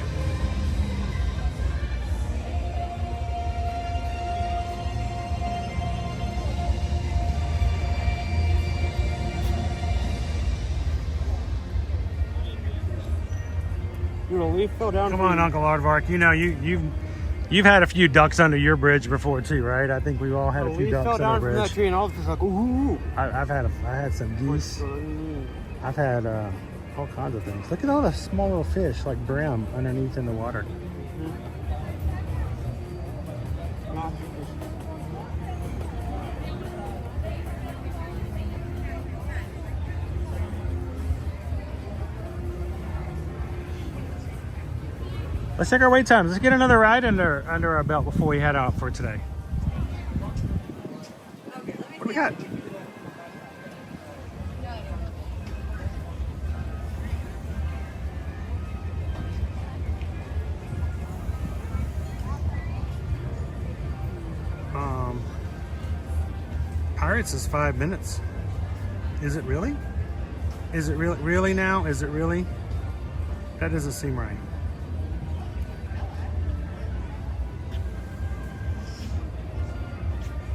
You know, we fell down. Come on, Uncle Aardvark. You know, you've had a few ducks under your bridge before too, right? I think we've all had a few ducks under the bridge. We fell down from that tree and I was just like, ooh. I had some geese. I've had all kinds of things. Look at all the small little fish like brim underneath in the water. Let's take our wait times. Let's get another ride under our belt before we head out for today. What do we got? Pirates is 5 minutes. Is it really? Is it really now? Is it really? That doesn't seem right.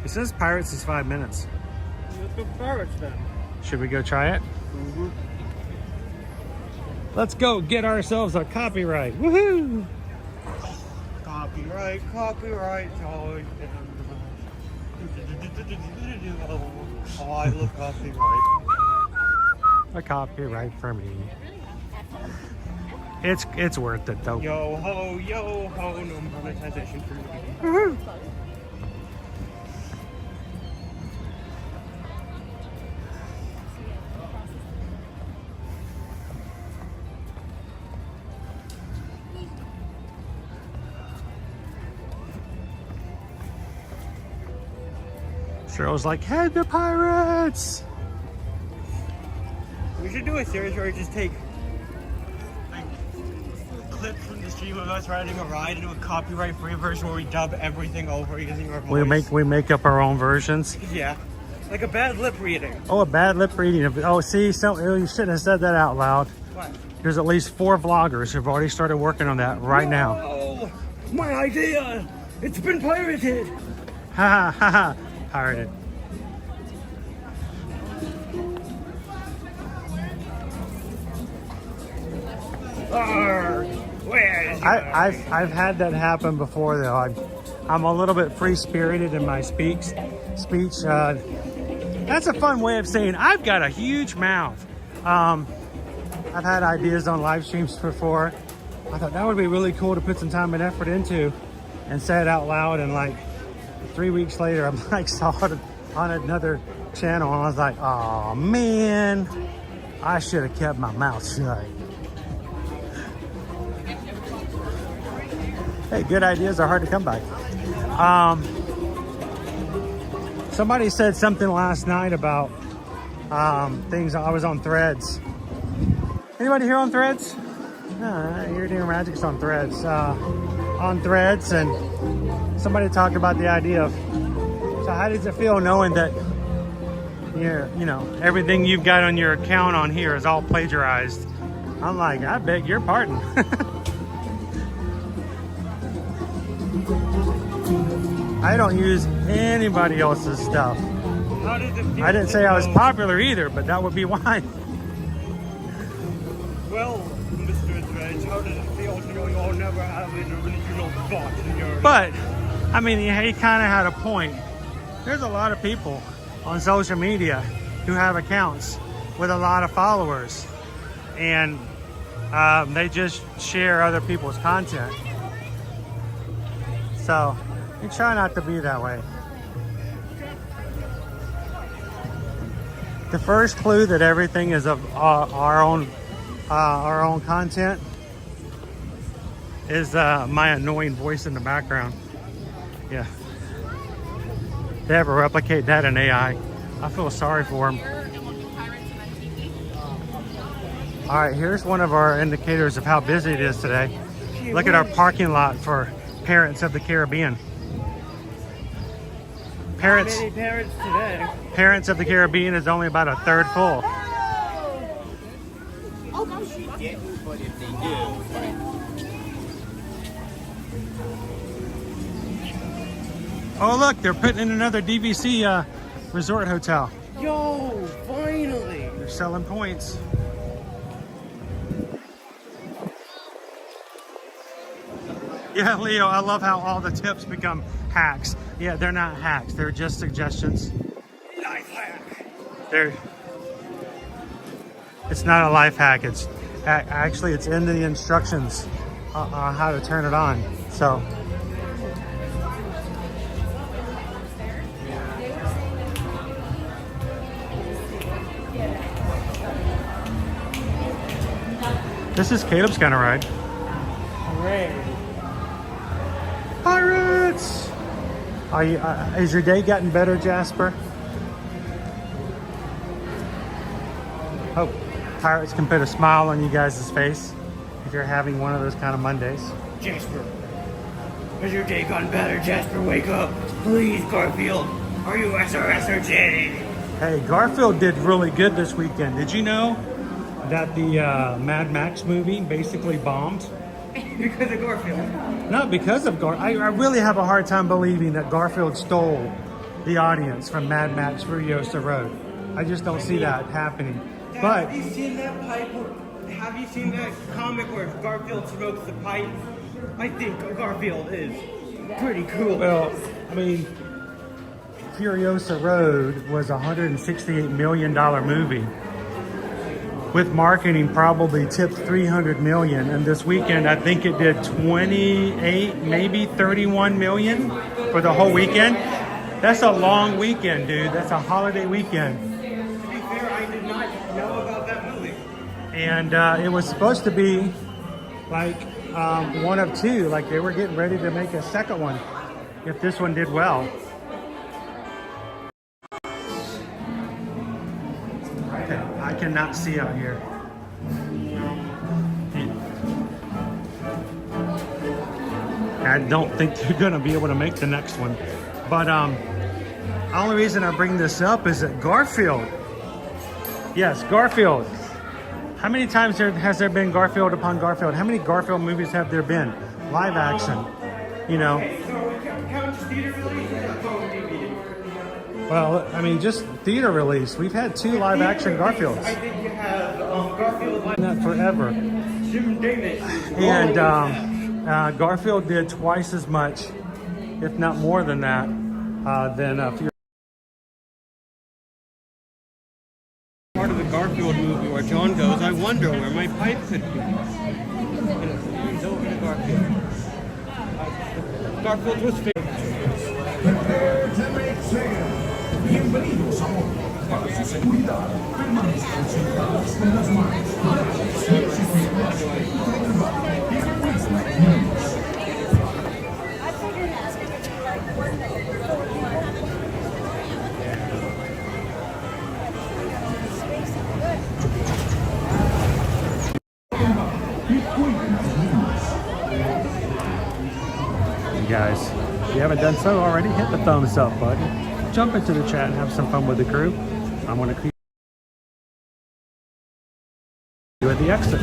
It says Pirates is 5 minutes. Let's go Pirates then. Should we go try it? Mm-hmm. Let's go get ourselves a copyright. Woohoo! Copyright. Oh, I love copyright. A copyright for me. It's worth it though. Yo ho, no monetization for me. Woohoo! Cheryl's like, head the pirates! We should do a series where we just take like clips from the stream of us riding a ride and do a copyright-free version where we dub everything over using our voice. We make up our own versions. Yeah, like a bad lip reading. Oh, a bad lip reading. Oh, see, you shouldn't have said that out loud. What? There's at least 4 vloggers who've already started working on that right now. Oh, my idea! It's been pirated! Ha ha ha ha! Pirated. I've had that happen before though. I'm a little bit free-spirited in my speech. That's a fun way of saying I've got a huge mouth. I've had ideas on live streams before. I thought that would be really cool to put some time and effort into and say it out loud, and like 3 weeks later I'm like saw it on another channel and I was like, oh man, I should have kept my mouth shut. Hey, good ideas are hard to come by. Somebody said something last night about things. I was on Threads. Anybody here on Threads? No, you're doing Magic's on Threads. On Threads, and somebody talked about the idea of, so how does it feel knowing that you know, everything you've got on your account on here is all plagiarized? I'm like, I beg your pardon. I don't use anybody else's stuff. How does it feel? I didn't say I was popular either, but that would be why. Well, Mr. Dredge, how does it feel to know you'll never have an original thought in your... But, I mean, he kind of had a point. There's a lot of people on social media who have accounts with a lot of followers, and they just share other people's content. So, you try not to be that way. The first clue that everything is of our own content is my annoying voice in the background. Yeah. They ever replicate that in AI, I feel sorry for them. All right, here's one of our indicators of how busy it is today. Look at our parking lot for Parents of the Caribbean. Parents today? Parents of the Caribbean is only about a third full. Oh, no, she didn't, but if they do, Oh, look, they're putting in another DVC resort hotel. Yo, finally! They're selling points. Yeah, Leo, I love how all the tips become hacks. Yeah, they're not hacks. They're just suggestions. Life hack. It's not a life hack. It's actually, it's in the instructions on how to turn it on. So. This is Caleb's kind of ride. Hooray. Pirates! Are you? Is your day getting better, Jasper? Hope pirates can put a smile on you guys' face if you're having one of those kind of Mondays. Jasper, has your day gotten better? Jasper, wake up. Please, Garfield. Are you SRS or Jenny? Hey, Garfield did really good this weekend. Did you know that the Mad Max movie basically bombed? Because of Garfield. Not because of Garfield. I really have a hard time believing that Garfield stole the audience from Mad Max Furiosa Road. I just don't see that happening. Dad, But have you seen that pipe? Have you seen that comic where Garfield smokes the pipe? I think Garfield is pretty cool. Well, I mean, Furiosa Road was a $168 million movie. With marketing, probably tipped $300 million, and this weekend I think it did 28, maybe 31 million for the whole weekend. That's a long weekend, dude. That's a holiday weekend. To be fair, I did not know about that movie. And it was supposed to be like one of two. Like they were getting ready to make a second one if this one did well. I cannot see out here. I don't think they're gonna be able to make the next one. But the only reason I bring this up is that Garfield. Yes, Garfield. How many times has there been Garfield upon Garfield? How many Garfield movies have there been? Live action, you know. Okay, so count theater release or home DVD? Well, I mean, just theater release. We've had 2 live action Garfields. I think you have Garfield live. That forever. Jim Davis. And Garfield did twice as much, if not more than that, than part of the Garfield movie where John goes, I wonder where my pipe could be. He's over to Garfield. Garfield was famous. Prepare to make sail. Bienvenidos a bordo. Para su seguridad, permanezcan sentados con las manos atadas hacia sus pies. Guys, if you haven't done so already, hit the thumbs up button. Jump into the chat and have some fun with the crew. I'm going to see you at the exit.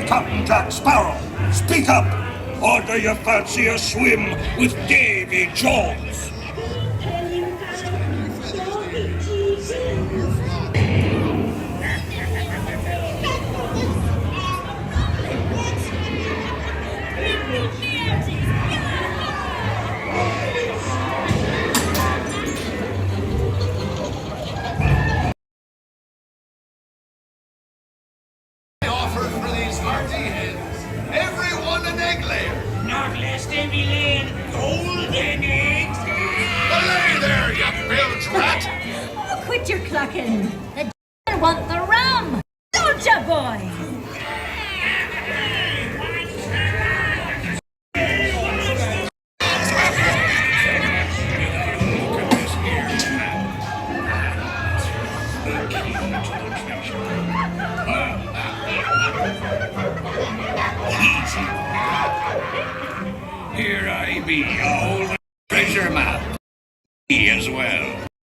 Captain Jack Sparrow, speak up! Or do you fancy a swim with Davy Jones? Everyone an egg layer. Not less than be laying golden eggs. Belay there, you bilge rat. Oh, quit your clucking. The d***er want the rum. Don't ya, boy? Here I be, old treasure map. Me as well.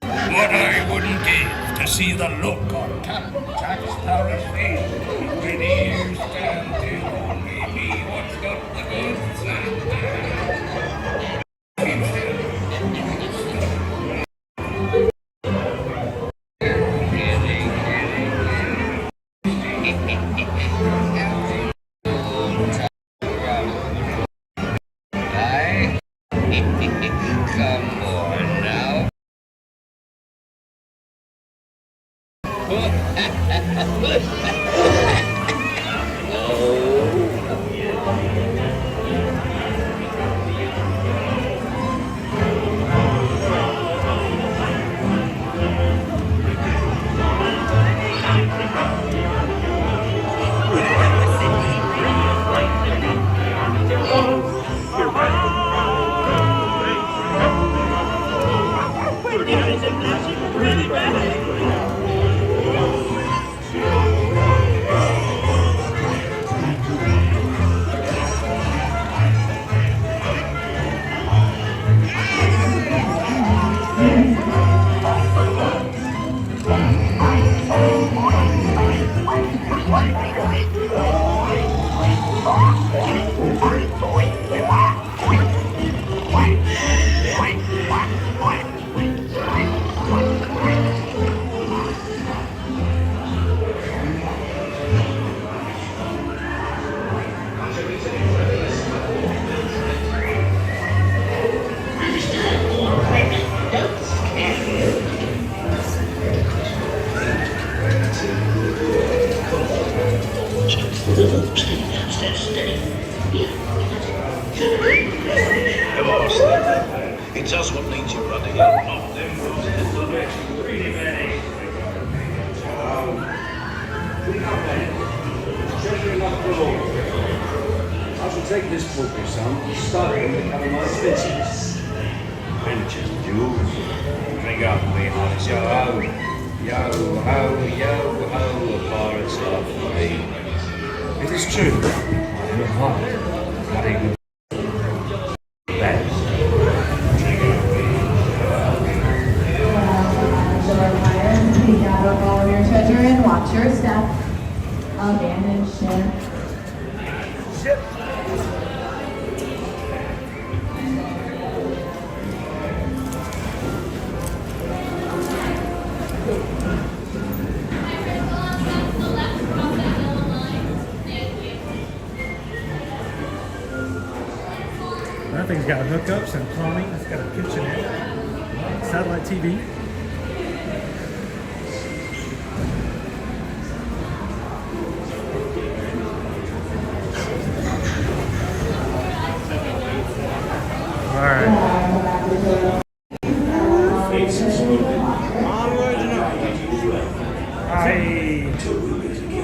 What I wouldn't give to see the look on Captain Jack Sparrow's face when he hears Dan tell me what's got the goods. Come on now. It's us what needs you running out, not them. Really, many. I shall take this book, my son, study to cover my expenses. Ventures, Jules. Drink up, me hearts, yo ho. Yo ho, the pirates love me. It is true, I am a pirate, cutting the best. Be out of all of your treasure and watch your step. Abandoned ship. That thing's got hookups and plumbing. It's got a kitchenette, satellite TV.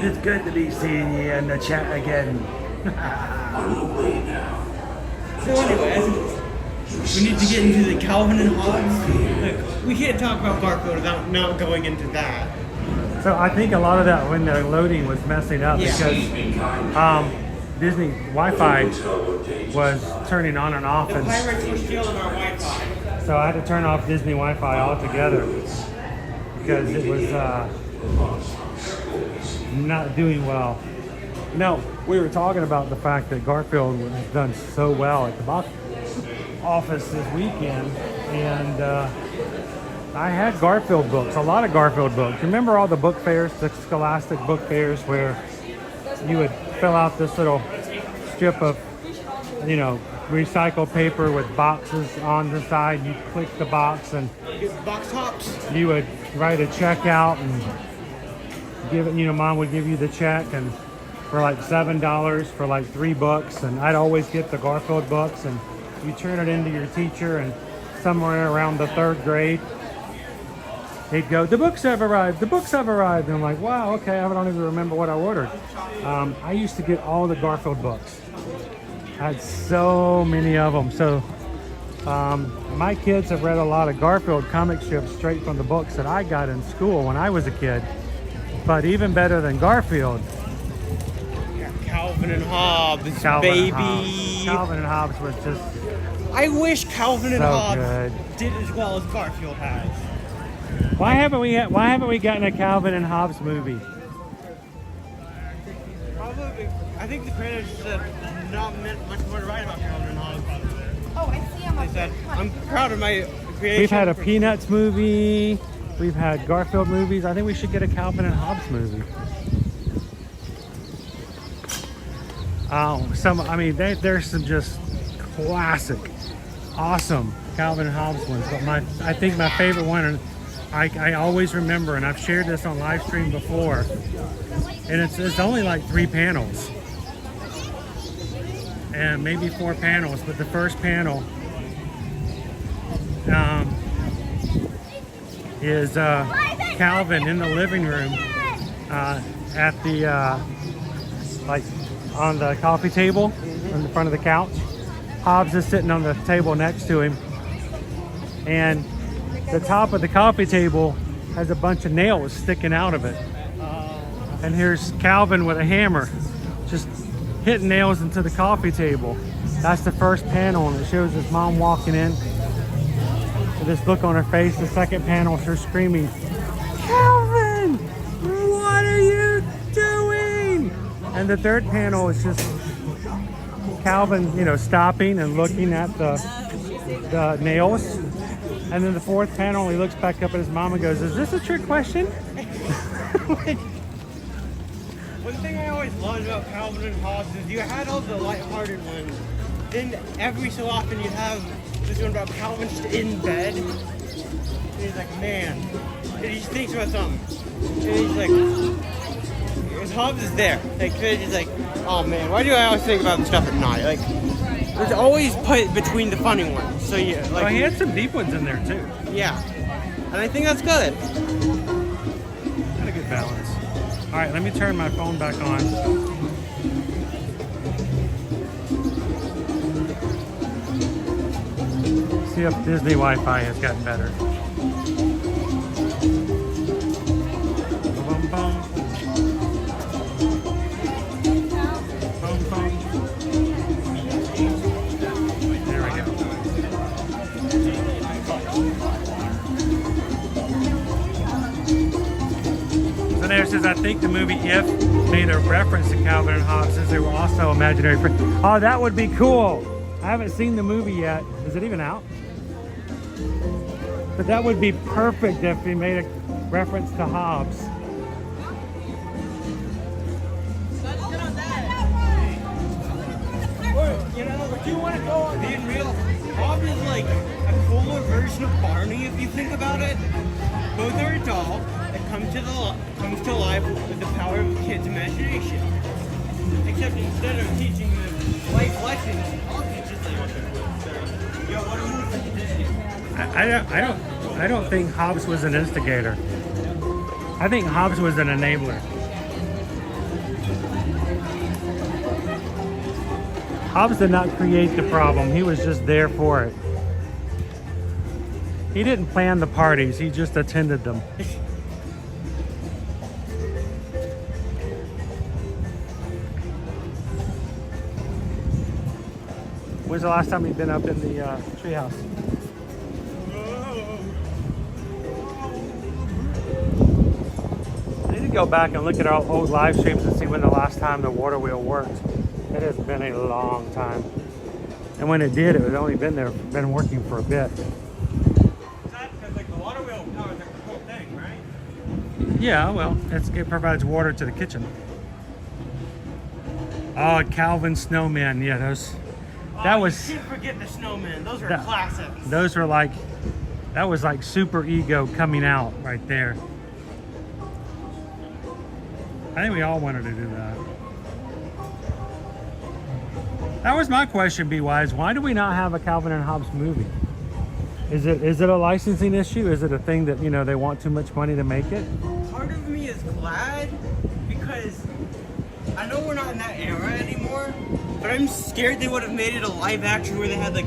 It's good to be seeing you in the chat again. So anyway, I think we need to get into the Calvin and Hobbes. Like, we can't talk about Garfield without not going into that. So I think a lot of that when the loading was messing up because Disney Wi-Fi was turning on and off, and Pirates were stealing our Wi-Fi. so I had to turn off Disney Wi-Fi altogether because it was not doing well. Now, we were talking about the fact that Garfield has done so well at the box office this weekend, and I had Garfield books, a lot of Garfield books. Remember all the book fairs, the Scholastic book fairs, where you would fill out this little strip of, you know, recycled paper with boxes on the side. You click the box and box tops. You would write a check out and give it, you know, Mom would give you the check, and for like $7 for like 3 books, and I'd always get the Garfield books, and you turn it into your teacher, and somewhere around the 3rd grade he'd go, the books have arrived, the books have arrived, and I'm like, wow, okay, I don't even remember what I ordered. I used to get all the Garfield books. I had so many of them. So my kids have read a lot of Garfield comic strips straight from the books that I got in school when I was a kid. But even better than Garfield, Calvin and Hobbes, baby. Calvin and Hobbes was just I wish Calvin and so Hobbes good. did as well as Garfield has. Why haven't we gotten a Calvin and Hobbes movie? Probably, I think the critics said not meant much more to write about Calvin and Hobbes. Oh, I see him. They said, I'm proud of my creation. We've had a Peanuts movie. We've had Garfield movies. I think we should get a Calvin and Hobbes movie. I mean, there's some just classic, awesome Calvin and Hobbes ones. But I think my favorite one, and I always remember, and I've shared this on Livestream before, and it's only like 3 panels, and maybe 4 panels. But the first panel is Calvin in the living room at the like on the coffee table in the front of the couch. Hobbes is sitting on the table next to him, and the top of the coffee table has a bunch of nails sticking out of it. And here's Calvin with a hammer just hitting nails into the coffee table. That's the first panel, and it shows his mom walking in with this look on her face. The second panel is her screaming, "Calvin, what are you doing?" And the third panel is just Calvin, you know, stopping and looking at the nails. And then the fourth panel, he looks back up at his mom and goes, "Is this a trick question?" One thing I always loved about Calvin and Hobbes is you had all the lighthearted ones. Then every so often you'd have this one about Calvin just in bed. And he's like, man. And he just thinks about something. And he's like, because Hobbs is there. Like, it's just like, oh man, why do I always think about the stuff at night? Like, it's always put between the funny ones. So yeah, like. Well, he had some deep ones in there too. Yeah, and I think that's good. Got a good balance. All right, let me turn my phone back on. See if Disney Wi-Fi has gotten better. Boom, boom. Boom, boom. There we go. So there it says, I think the movie If made a reference to Calvin and Hobbes since they were also imaginary friends. Oh, that would be cool. I haven't seen the movie yet. Is it even out? But that would be perfect if he made a reference to Hobbes. You know, do you want to go on being real? Hobbes is like a cooler version of Barney if you think about it. Both are a doll that comes to life with the power of a kid's imagination. Except instead of teaching them life lessons, Hobbes teaches them. Yo, what a movie for Disney. I don't think Hobbes was an instigator. I think Hobbes was an enabler. Hobbes did not create the problem. He was just there for it. He didn't plan the parties. He just attended them. When's the last time you've been up in the treehouse? I need to go back and look at our old live streams and see when the last time the water wheel worked. It has been a long time. And when it did, it had only been working for a bit. Because like the water wheel powers the whole thing, right? Yeah, well, it provides water to the kitchen. Oh, Calvin snowmen. Yeah, those. That was. You can't forget the snowmen. Those are classics. Those were like, that was like super ego coming out right there. I think we all wanted to do that. That was my question, B-Wise. Why do we not have a Calvin and Hobbes movie? Is it a licensing issue? Is it a thing that, you know, they want too much money to make it? Part of me is glad because I know we're not in that era anymore, but I'm scared they would have made it a live action where they had like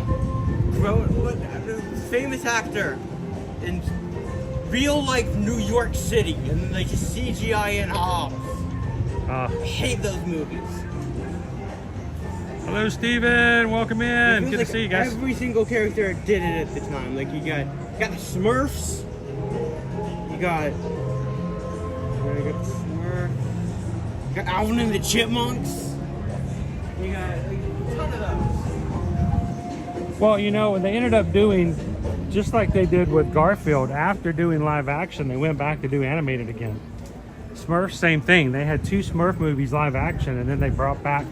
famous actor in real life New York City and then like just CGI in Hobbes. I hate those movies. Hello, Steven. Welcome in. Good to see you guys. Every single character did it at the time. Like you got the Smurfs. You got the Smurfs. You got Alvin and the Chipmunks. You got like, a ton of those. Well, you know, they ended up doing just like they did with Garfield. After doing live action, they went back to do animated again. Smurfs, same thing. They had 2 Smurf movies live action, and then they brought back.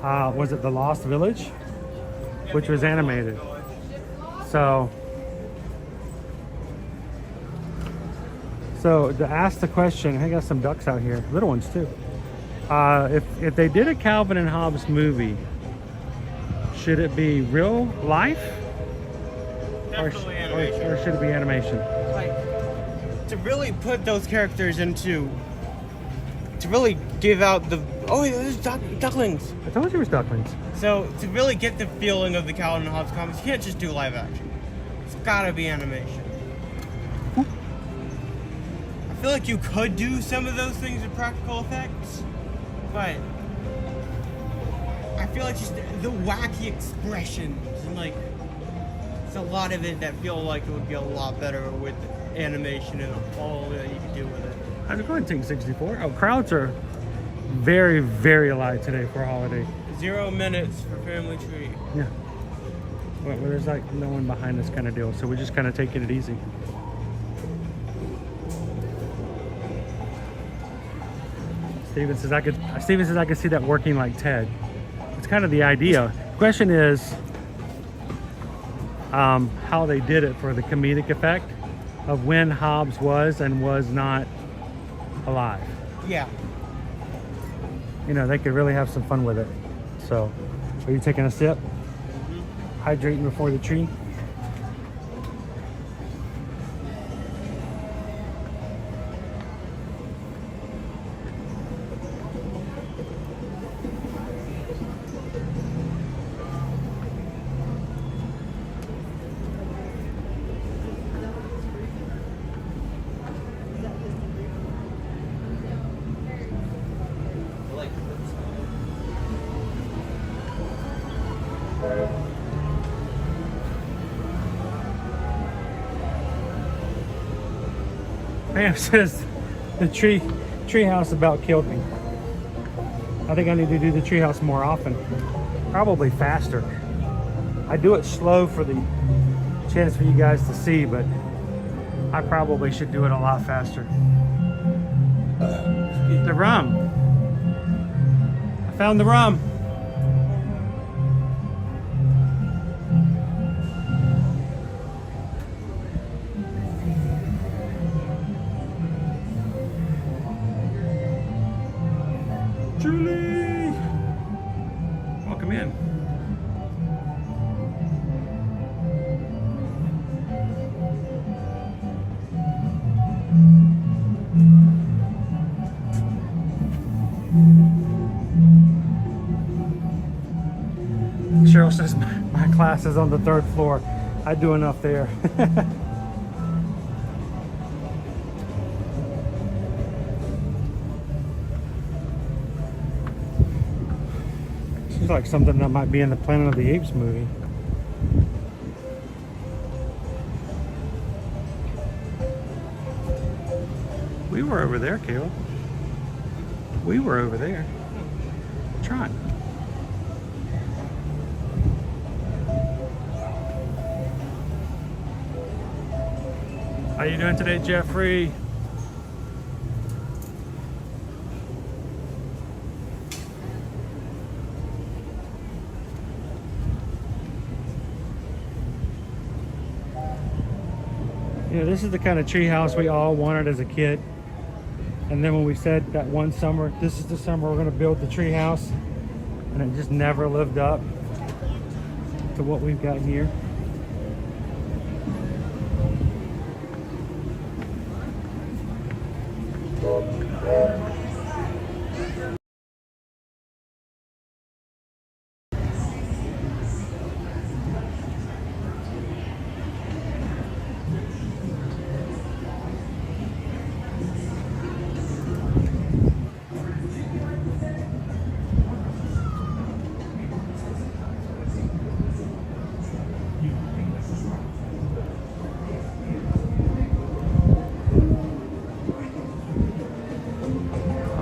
Was it The Lost Village? Which was animated. So to ask the question, I got some ducks out here, little ones too. If they did a Calvin and Hobbes movie, should it be real life? Or should it be animation? Like, to really put those characters into, to really give out the, oh, there's ducklings. I told you it was ducklings. So to really get the feeling of the Calvin and Hobbes comics, you can't just do live action. It's gotta be animation. I feel like you could do some of those things with practical effects, but I feel like just the wacky expressions and like, it's a lot of it that feel like it would be a lot better with animation and all that you could do with it. I'm going to take 64. Oh, crowds are very, very light today for a holiday. 0 minutes for family tree. Yeah. Well, there's like no one behind us kind of deal, so we're just kind of taking it easy. Steven says I could see that working like Ted. It's kind of the idea. The question is how they did it for the comedic effect of when Hobbes was and was not alive. Yeah. you know, they could really have some fun with it. So, are you taking a sip? Hydrating before the tree? Pam says the treehouse about killed me. I think I need to do the treehouse more often. Probably faster. I do it slow for the chance for you guys to see, but I probably should do it a lot faster. The rum. I found the rum. Julie! Welcome in. Cheryl says my class is on the 3rd floor. I do enough there. Seems like something that might be in the Planet of the Apes movie. We were over there, Kayla. We were over there. Tron. How you doing today, Jeffrey? Yeah, this is the kind of treehouse we all wanted as a kid. And then when we said that one summer, this is the summer we're going to build the treehouse, and it just never lived up to what we've got here.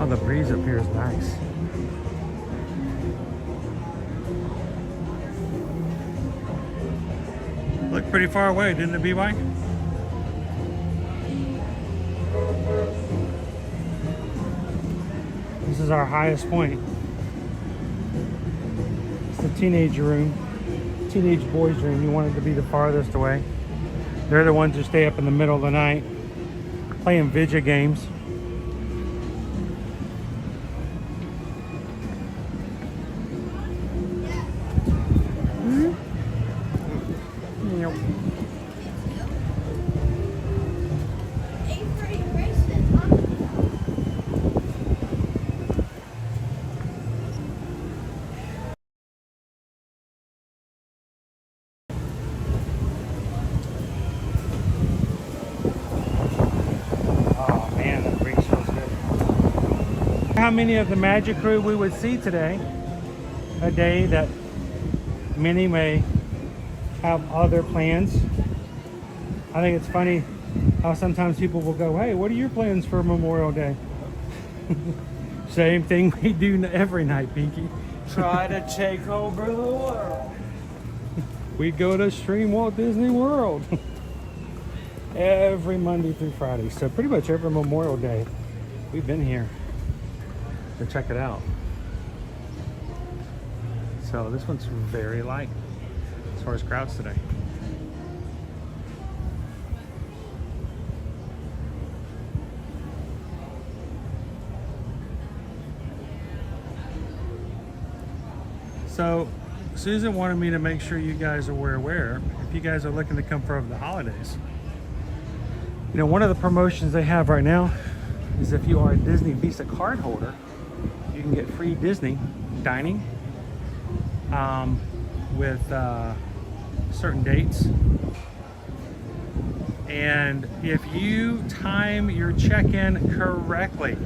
The breeze up here is nice. Looked pretty far away, didn't it, BY? This is our highest point. It's the teenage room, teenage boys' room. You want it to be the farthest away. They're the ones who stay up in the middle of the night playing video games. How many of the magic crew we would see today, a day that many may have other plans. I think it's funny how sometimes people will go, hey, what are your plans for Memorial Day? Same thing we do every night, Pinky. Try to take over the world. We go to Stream Walt Disney World every Monday through Friday. So pretty much every Memorial Day, we've been here to check it out. So this one's very light as far as crowds today. So Susan wanted me to make sure you guys were aware if you guys are looking to come for over the holidays. You know, one of the promotions they have right now is if you are a Disney Visa card holder, you can get free Disney dining with certain dates. And if you time your check-in correctly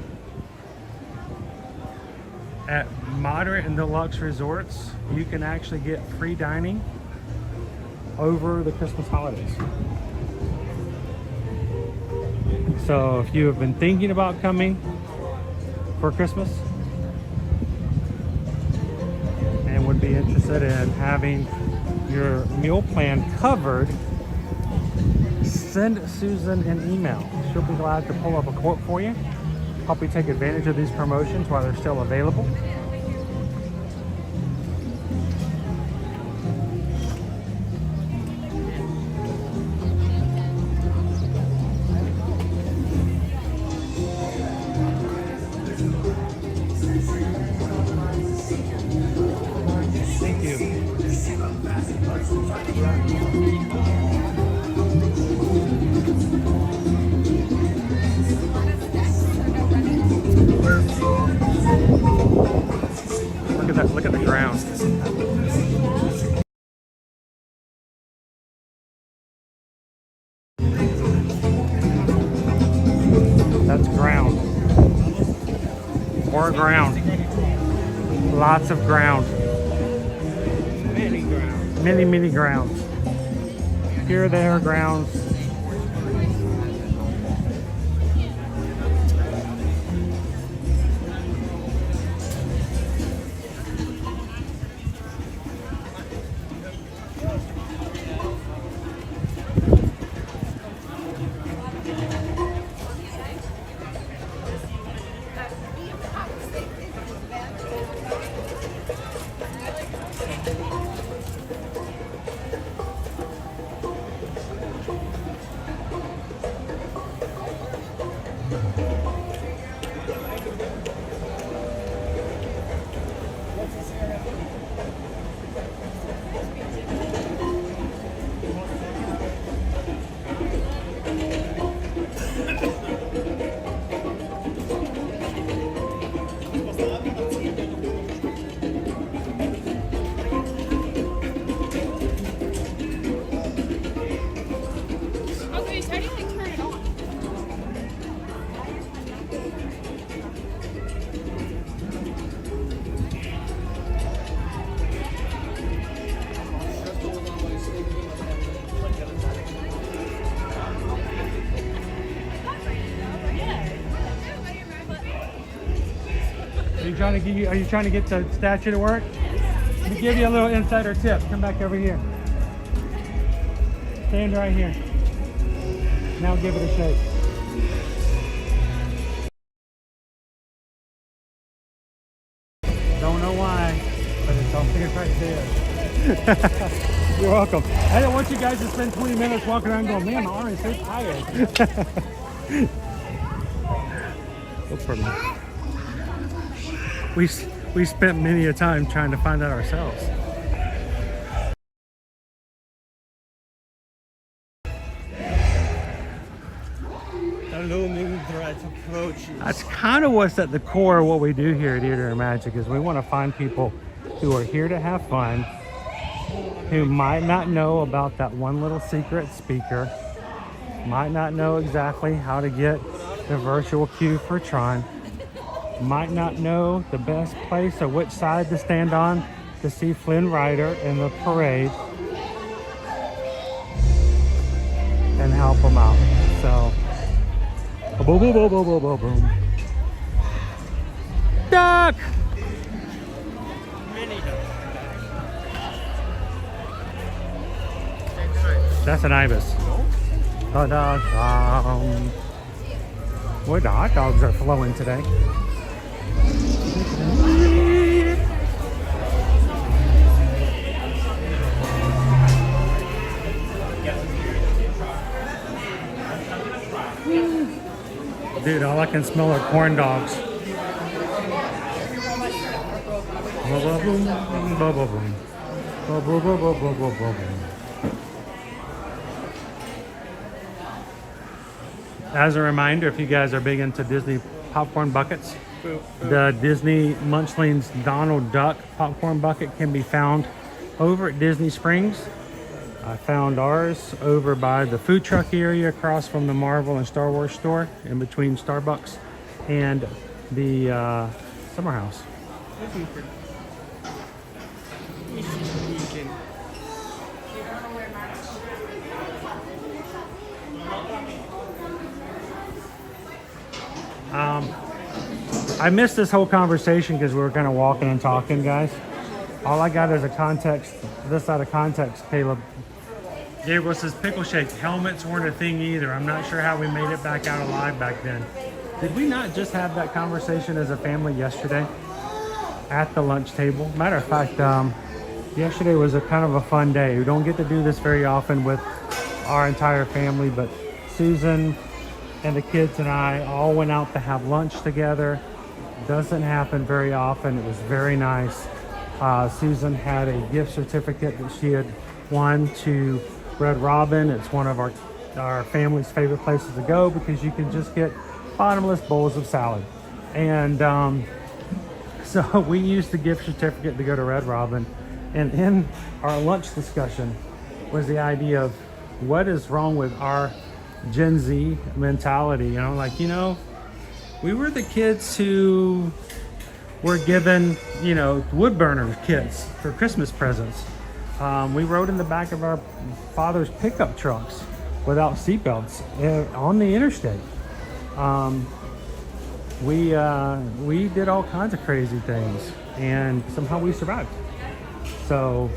at moderate and deluxe resorts, you can actually get free dining over the Christmas holidays. So if you have been thinking about coming for Christmas and would be interested in having your meal plan covered, send Susan an email. She'll be glad to pull up a quote for you. Help you take advantage of these promotions while they're still available. Look at the ground. That's ground. More ground. Lots of ground. Many grounds. Many grounds. Here, there, grounds. Are you trying to get the statue to work? Let me give you a little insider tip. Come back over here. Stand right here. Now give it a shake. Don't know why, but it's on here right there. You're welcome. I don't want you guys to spend 20 minutes walking around going, man, my arm is so tired. Look for me. We spent many a time trying to find out ourselves. The looming threat approaches. That's kind of what's at the core of what we do here at Theater and Magic, is we want to find people who are here to have fun, who might not know about that one little secret speaker, might not know exactly how to get the virtual queue for Tron, might not know the best place or which side to stand on to see Flynn Rider in the parade, and help them out. So, boom, boom, boom, boom, boom, boom, boom. Duck! That's an ibis. Boy, the hot dogs are flowing today. Dude, all I can smell are corn dogs. boom, ba ba boom. Ba ba ba ba ba ba ba boom. As a reminder, if you guys are big into Disney popcorn buckets, the Disney Munchlings Donald Duck popcorn bucket can be found over at Disney Springs. I found ours over by the food truck area across from the Marvel and Star Wars store in between Starbucks and the Summer House. I missed this whole conversation because we were kind of walking and talking, guys. All I got is a context, this out of context, Caleb. Gave us this pickle shake. Helmets weren't a thing either. I'm not sure how we made it back out alive back then. Did we not just have that conversation as a family yesterday at the lunch table? Matter of fact, yesterday was a kind of a fun day. We don't get to do this very often with our entire family, but Susan and the kids and I all went out to have lunch together. Doesn't happen very often. It was very nice. Susan had a gift certificate that she had won to Red Robin. It's one of our family's favorite places to go because you can just get bottomless bowls of salad. And so we used the gift certificate to go to Red Robin. And in our lunch discussion was the idea of what is wrong with our Gen Z mentality. You know, like, you know, we were the kids who were given, you know, wood burner kits for Christmas presents. We rode in the back of our father's pickup trucks without seatbelts on the interstate. We did all kinds of crazy things, and somehow we survived. So,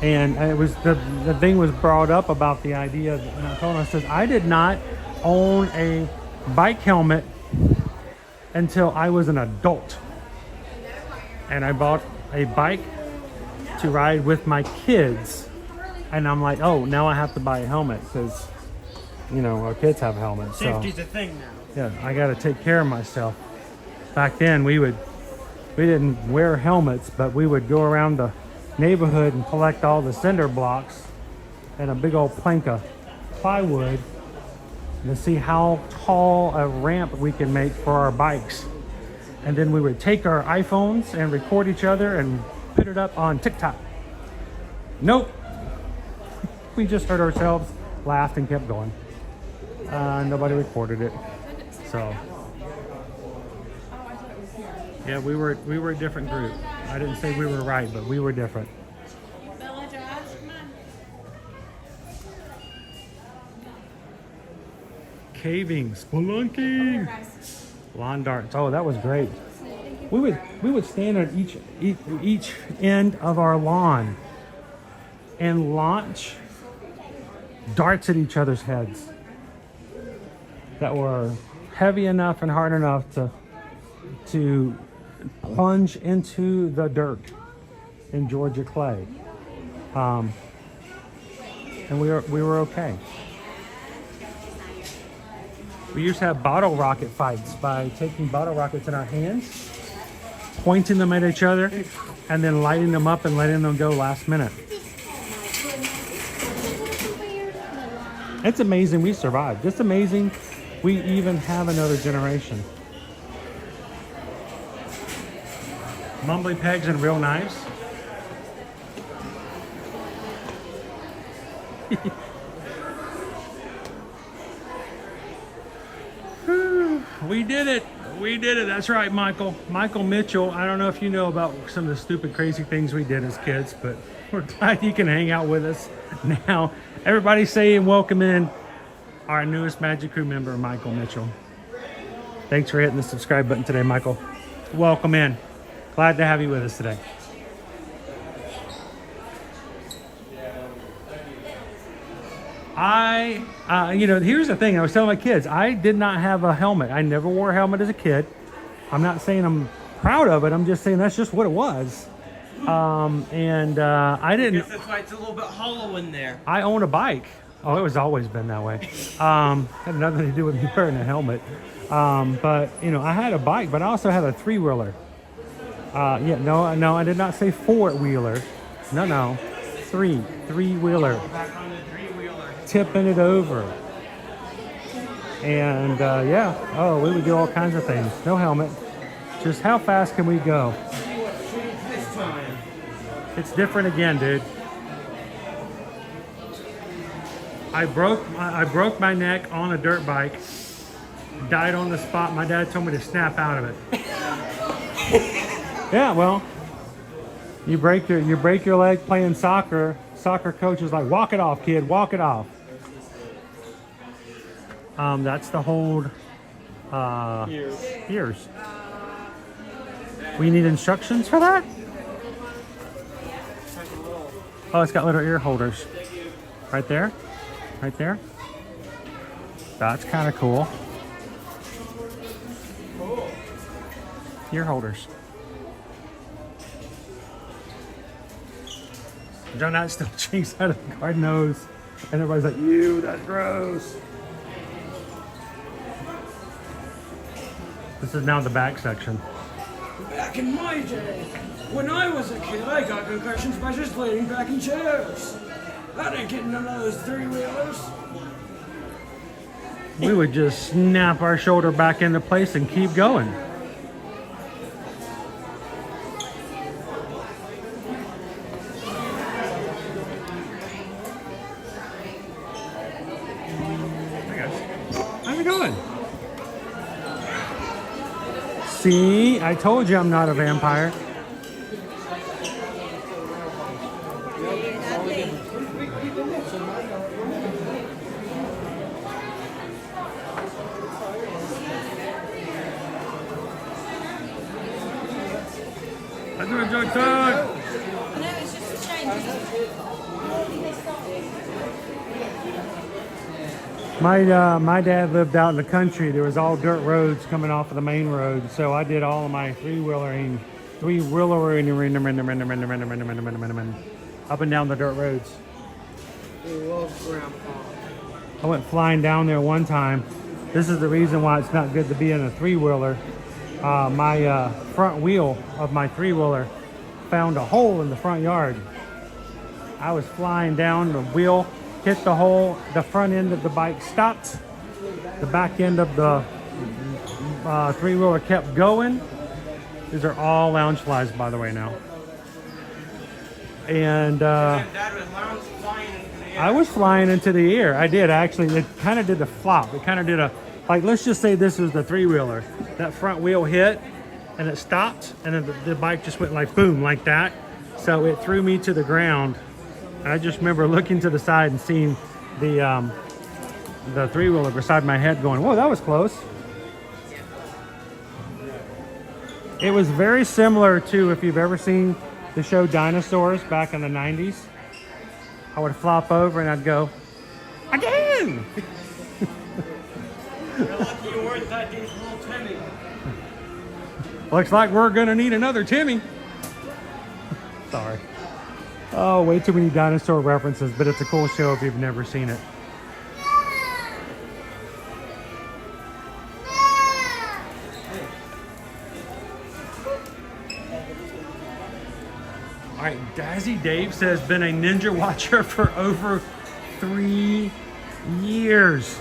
and it was the thing was brought up about the idea, and I told him, I says, I did not own a bike helmet until I was an adult, and I bought a bike to ride with my kids, and I'm like, oh, now I have to buy a helmet because, you know, our kids have helmets. Safety's a thing now. Yeah, I got to take care of myself. Back then, we didn't wear helmets, but we would go around the neighborhood and collect all the cinder blocks and a big old plank of plywood to see how tall a ramp we can make for our bikes. And then we would take our iPhones and record each other and put it up on TikTok. Nope. We just heard ourselves, laughed, and kept going. Nobody recorded it. So yeah, we were a different group. I didn't say we were right, but we were different. Caving, spelunking, lawn darts. Oh, that was great. We would stand on each end of our lawn and launch darts at each other's heads that were heavy enough and hard enough to plunge into the dirt in Georgia clay. And we were okay. We used to have bottle rocket fights by taking bottle rockets in our hands, pointing them at each other, and then lighting them up and letting them go last minute. It's amazing we survived. It's amazing we even have another generation. Mumbly pegs and real knives. We did it. We did it. That's right, Michael. Michael Mitchell. I don't know if you know about some of the stupid, crazy things we did as kids, but we're glad you can hang out with us now. Everybody say and welcome in our newest Magic Crew member, Michael Mitchell. Thanks for hitting the subscribe button today, Michael. Welcome in. Glad to have you with us today. You know, here's the thing. I was telling my kids, I did not have a helmet. I never wore a helmet as a kid. I'm not saying I'm proud of it. I'm just saying that's just what it was. I didn't. I guess that's why it's a little bit hollow in there. I own a bike. Oh, it was always been that way. Had nothing to do with me wearing a helmet. But, you know, I had a bike, but I also had a three-wheeler. Yeah, no, I did not say four-wheeler. No, three-wheeler. Back on the three-wheeler. Tipping it over. And yeah, oh, we would do all kinds of things. No helmet. Just how fast can we go? See what shoots this time. It's different again, dude. I broke my neck on a dirt bike. Died on the spot. My dad told me to snap out of it. Yeah, well, you break your leg playing soccer. Soccer coach is like, walk it off, kid, walk it off. That's the hold ears. We need instructions for that? Oh, it's got little ear holders. Right there. Right there. That's kind of cool. Ear holders. John Knight still drinks out of the garden hose. And everybody's like, ew, that's gross. This is now the back section. Back in my day, when I was a kid, I got concussions by just laying back in chairs. I didn't get none of those three-wheelers. We would just snap our shoulder back into place and keep going. How's it going? See, I told you I'm not a vampire. I do enjoy time. No, it's just a shame. My dad lived out in the country. There was all dirt roads coming off of the main road, so I did all of my three-wheelering up and down the dirt roads. We love Grandpa. I went flying down there one time. This is the reason why it's not good to be in a three-wheeler. My front wheel of my three-wheeler found a hole in the front yard. I was flying down, the wheel hit the hole, the front end of the bike stopped, the back end of the three-wheeler kept going. These are all lounge flies, by the way, now. And I was flying into the air. I did, actually. It kind of did the flop. It kind of did a, like, let's just say this was the three-wheeler. That front wheel hit, and it stopped, and then the bike just went like boom, like that. So it threw me to the ground. I just remember looking to the side and seeing the three-wheeler beside my head going, whoa, that was close. It was very similar to, if you've ever seen the show Dinosaurs back in the 90s. I would flop over and I'd go, again! You're lucky you weren't that dude's little Timmy. Looks like we're gonna need another Timmy. Sorry. Oh, way too many dinosaur references, but it's a cool show if you've never seen it. All right, Dazzy Dave says, been a Ninja Watcher for over 3 years.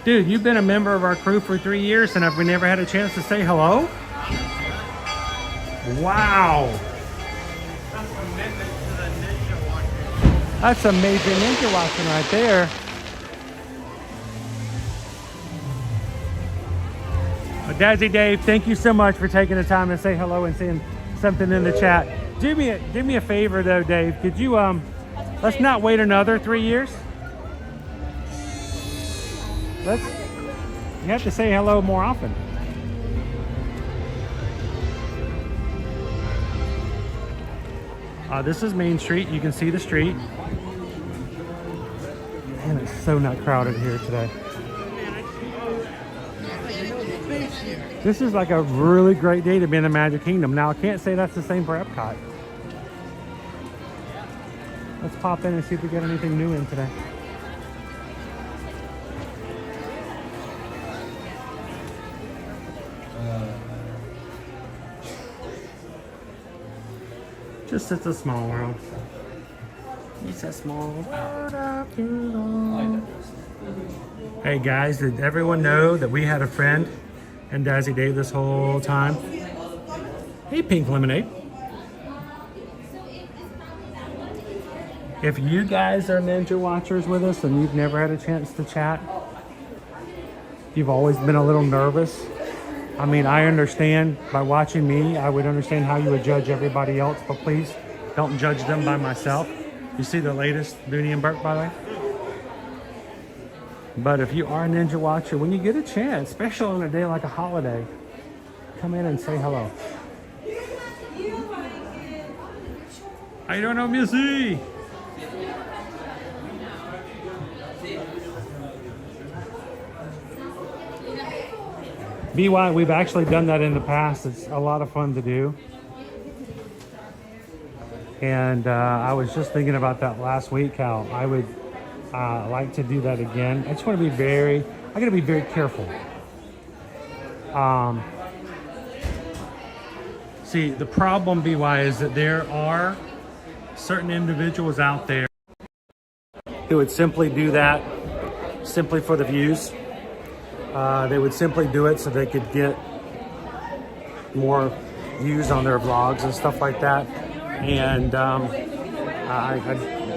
Dude, you've been a member of our crew for 3 years and have we never had a chance to say hello? Wow. That's a major Ninja watching right there. Dazzy Dave, thank you so much for taking the time to say hello and saying something in the chat. Do me a favor though, Dave. Could you let's not wait another 3 years. You have to say hello more often. This is Main Street. You can see the street. Man, it's so not crowded here today. This is like a really great day to be in the Magic Kingdom. Now, I can't say that's the same for Epcot. Let's pop in and see if we get anything new in today. Just it's a small world. It's a small world after all. Hey guys, did everyone know that we had a friend in Dazzy Dave this whole time? Hey, Pink Lemonade. If you guys are Ninja Watchers with us and you've never had a chance to chat, you've always been a little nervous. I mean, I understand by watching me, I would understand how you would judge everybody else, but please don't judge them by myself. You see the latest Booney and Burke, by the way? But if you are a Ninja Watcher, when you get a chance, especially on a day like a holiday, come in and say hello. How you doing, Missy? BY, we've actually done that in the past. It's a lot of fun to do. And I was just thinking about that last week, how I would like to do that again. I just want to be I got to be very careful. See, the problem, BY, is that there are certain individuals out there who would simply do that simply for the views. They would simply do it so they could get more views on their vlogs and stuff like that. And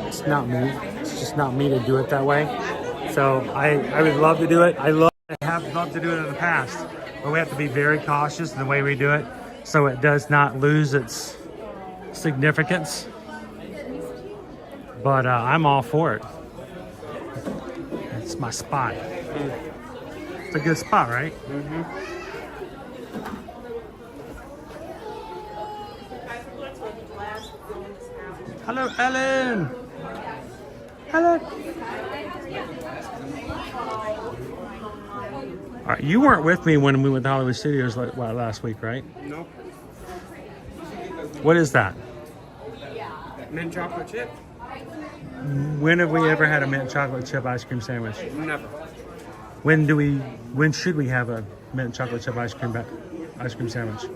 it's not me. It's just not me to do it that way. So I would love to do it. I have loved to do it in the past, but we have to be very cautious in the way we do it so it does not lose its significance. But I'm all for it. It's my spot. It's a good spot, right? Mm-hmm. Hello, Ellen. Hello. All right, you weren't with me when we went to Hollywood Studios last week, right? Nope. What is that? Mint chocolate chip? When have we ever had a mint chocolate chip ice cream sandwich? Never. When should we have a mint chocolate chip ice cream sandwich?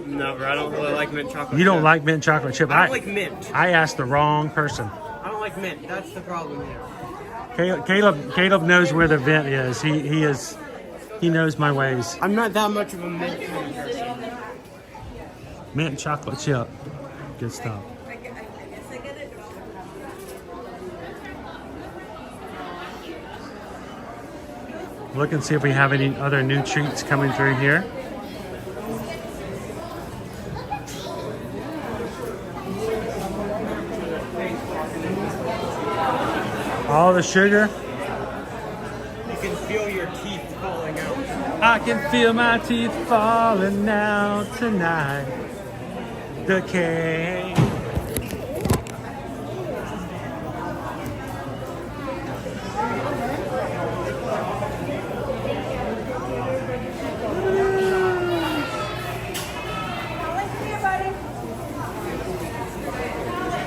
Never. I don't really like mint chocolate chip. You don't like mint chocolate chip? I don't like mint. I asked the wrong person. I don't like mint. That's the problem here. Caleb knows where the vent is. He knows my ways. I'm not that much of a mint person. Mint chocolate chip. Good stuff. Look and see if we have any other new treats coming through here. All the sugar. You can feel your teeth falling out. I can feel my teeth falling out tonight. Decay.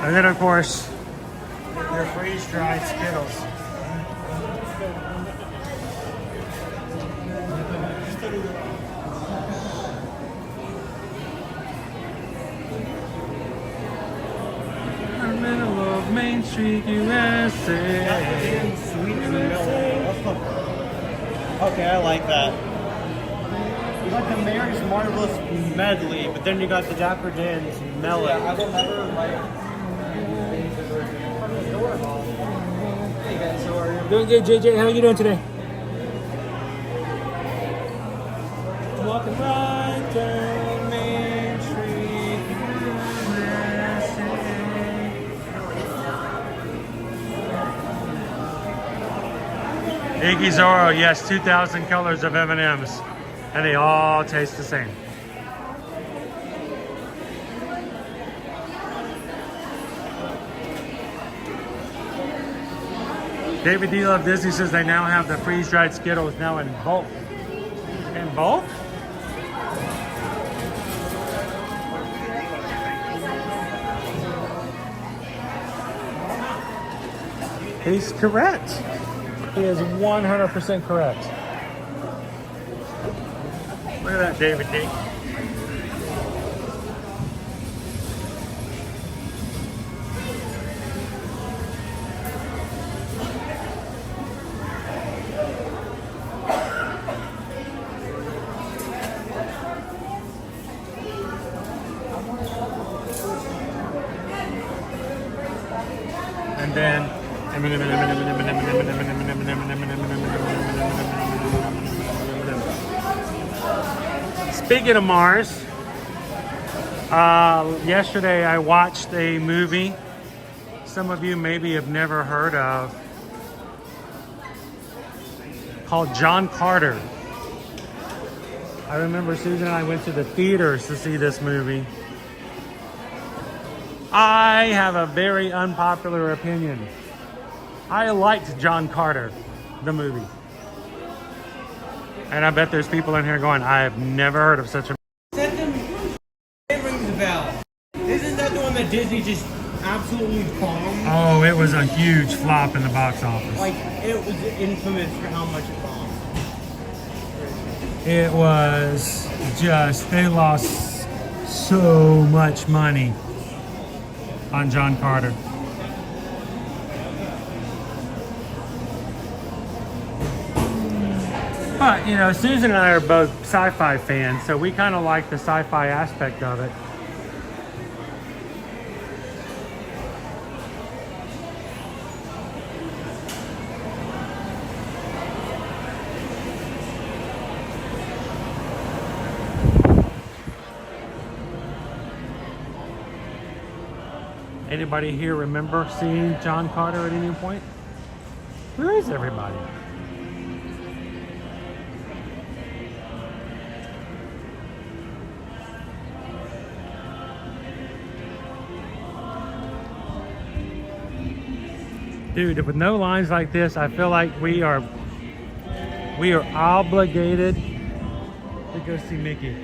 And then, of course, your freeze-dried Skittles. Middle of Main Street, USA. Sweet in the middle. Okay, I like that. You got the Mary's Marvelous Medley, but then you got the Dapper Dan's Melon. Yeah, I will never like. Doing good, JJ. How are you doing today? Walking right down Main Street, USA. Iggy Zorro, yes, 2,000 colors of M&Ms, and they all taste the same. David D. Love Disney says they now have the freeze-dried Skittles now in bulk. In bulk? He's correct. He is 100% correct. Look at that, David D. and then speaking of Mars, yesterday I watched a movie some of you maybe have never heard of called John Carter. I remember Susan and I went to the theaters to see this movie. I have a very unpopular opinion. I liked John Carter, the movie. And I bet there's people in here going, I have never heard of such a It rings a bell. Isn't that the one that Disney just absolutely bombed? Oh, it was a huge flop in the box office. Like, it was infamous for how much it bombed. It was just, they lost so much money on John Carter. But, you know, Susan and I are both sci-fi fans, so we kind of like the sci-fi aspect of it. Anybody here remember seeing John Carter at any point? Where is everybody? Dude, with no lines like this, I feel like we are obligated to go see Mickey.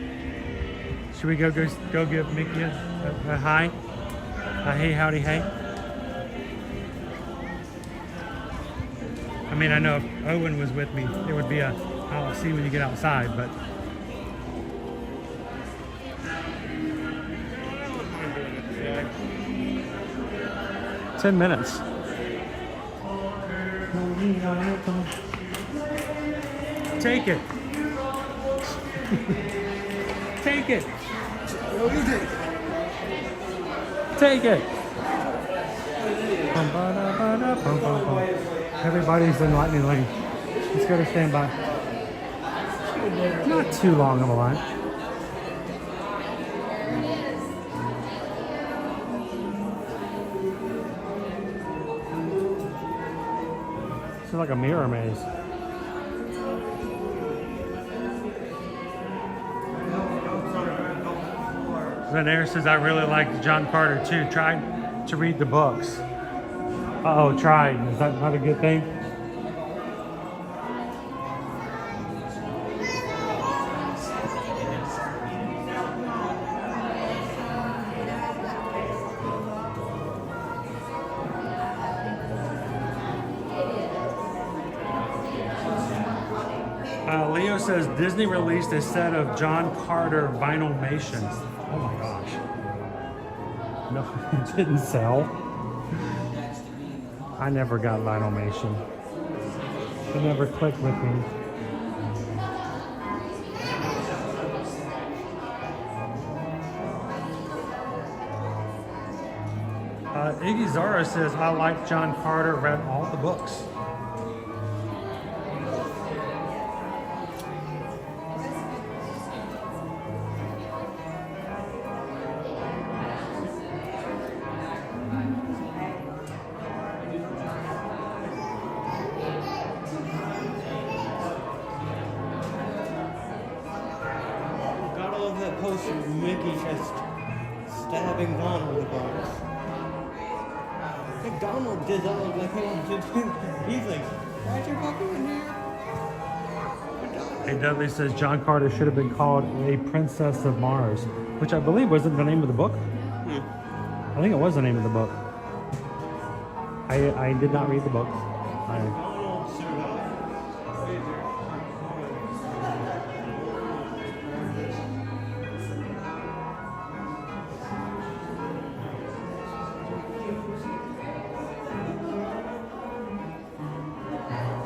Should we go give Mickey a hi? Hey, howdy, hey. I mean, I know if Owen was with me, it would be a I'll see when you get outside, but 10 minutes. Take it. Take it. Take it. Everybody's in lightning lane. Let's go to standby. Not too long of a line. It's like a mirror maze. Zanera says, I really like John Carter too. Tried to read the books. Uh-oh, tried. Is that not a good thing? Leo says, Disney released a set of John Carter vinylmations. Oh my gosh. No, it didn't sell. I never got vinylmation. It never clicked with me. Iggy Zara says, I like John Carter, read all the books. Mickey just stabbing Donald with a box. Like Donald did that like he's like, why'd you fucking in here? Hey, Dudley says John Carter should have been called A Princess of Mars, which I believe wasn't the name of the book. I think it was the name of the book. I did not read the book.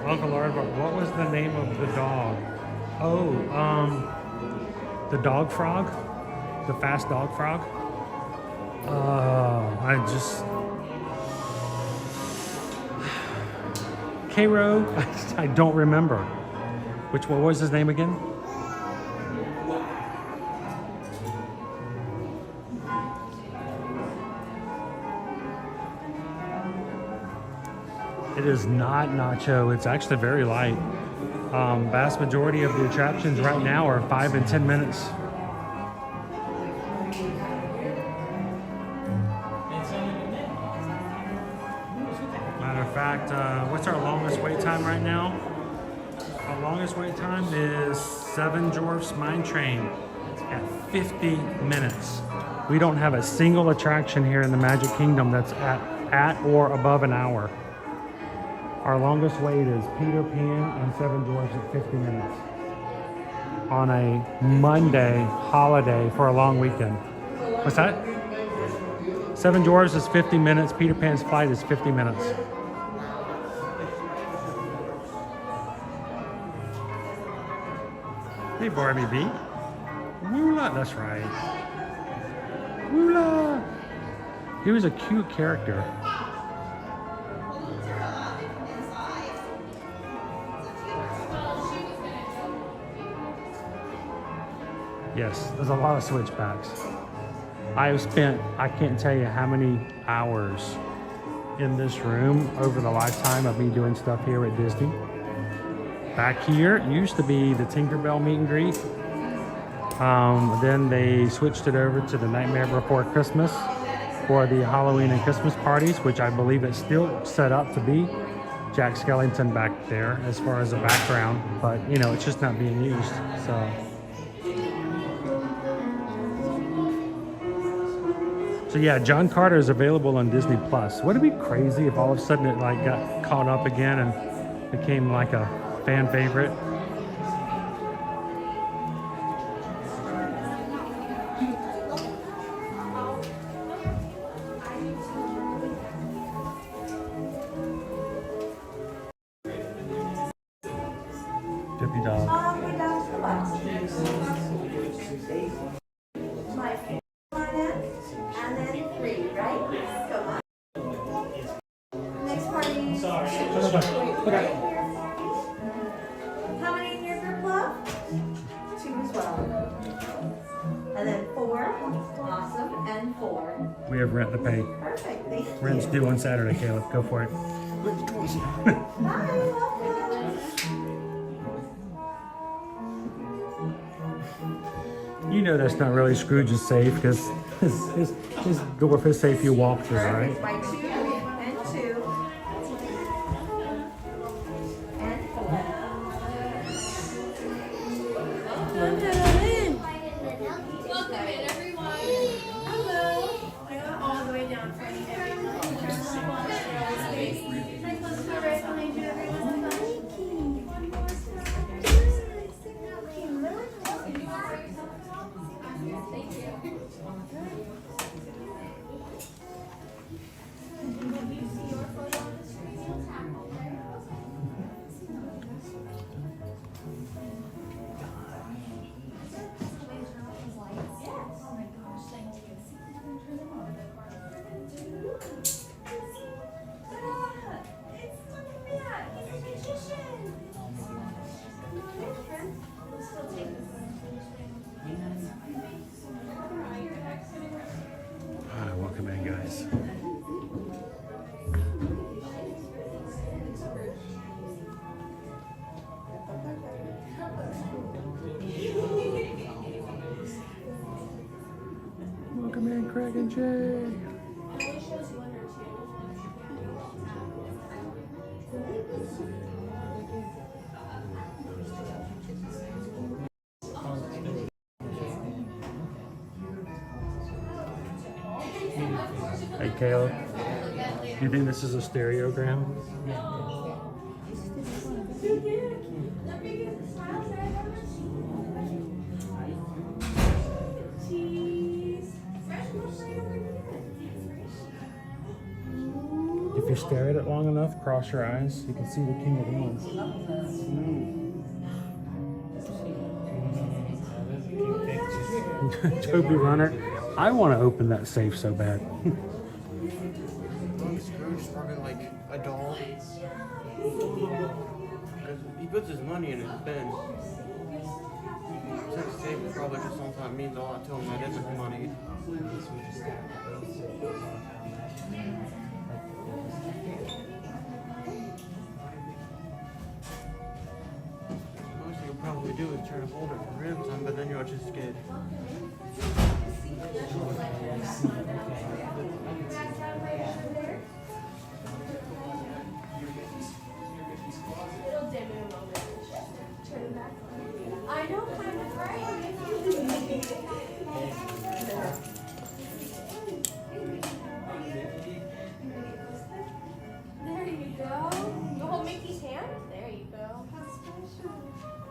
Uncle Aardvark, what was the name of the dog? Oh, the dog frog? The fast dog frog? Cairo? I don't remember. What was his name again? It is not Nacho. It's actually very light. Vast majority of the attractions right now are 5 and 10 minutes. Matter of fact, what's our longest wait time right now? Our longest wait time is Seven Dwarfs Mine Train at 50 minutes. We don't have a single attraction here in the Magic Kingdom that's at or above an hour. Our longest wait is Peter Pan and Seven Dwarfs at 50 minutes on a Monday holiday for a long weekend. What's that? Seven Dwarfs is 50 minutes. Peter Pan's flight is 50 minutes. Hey, Barbie B. Woola, that's right. Woola. He was a cute character. Yes, there's a lot of switchbacks. I have spent, I can't tell you how many hours in this room over the lifetime of me doing stuff here at Disney. Back here, it used to be the Tinkerbell meet and greet. Then they switched it over to the Nightmare Before Christmas for the Halloween and Christmas parties, which I believe it's still set up to be. Jack Skellington back there as far as the background, but you know, it's just not being used, so. So yeah, John Carter is available on Disney Plus. Would it be crazy if all of a sudden it like got caught up again and became like a fan favorite? Dippy dog. And then 3, right? Come on. Next party. Sorry. How many in your group, love? 2 as well. And then 4. Awesome. And 4. We have rent to pay. Perfect. Thank you. Rent's due on Saturday, Caleb. Go for it. Bye. Welcome. You know that's not really Scrooge's safe because his dwarf is safe you walk through, right? By 2 and 2 and 4. Welcome in, everyone. Hello. All the way down for you. Right behind you, everyone. Thank you. All right, welcome in, guys. Welcome in, Craig and Jay. Hey, Caleb, you think this is a stereogram? If you stare at it long enough, cross your eyes, you can see the King of Wands. Toby Runner, I want to open that safe so bad. think Scrooge is probably like a doll. He puts his money in his bin. Sex tape probably just sometimes means a lot to him that isn't money. Most you'll probably do is try to hold it for him some, but then you'll just get I know, kind of right. There you go. You hold Mickey's hand. There you go. How special.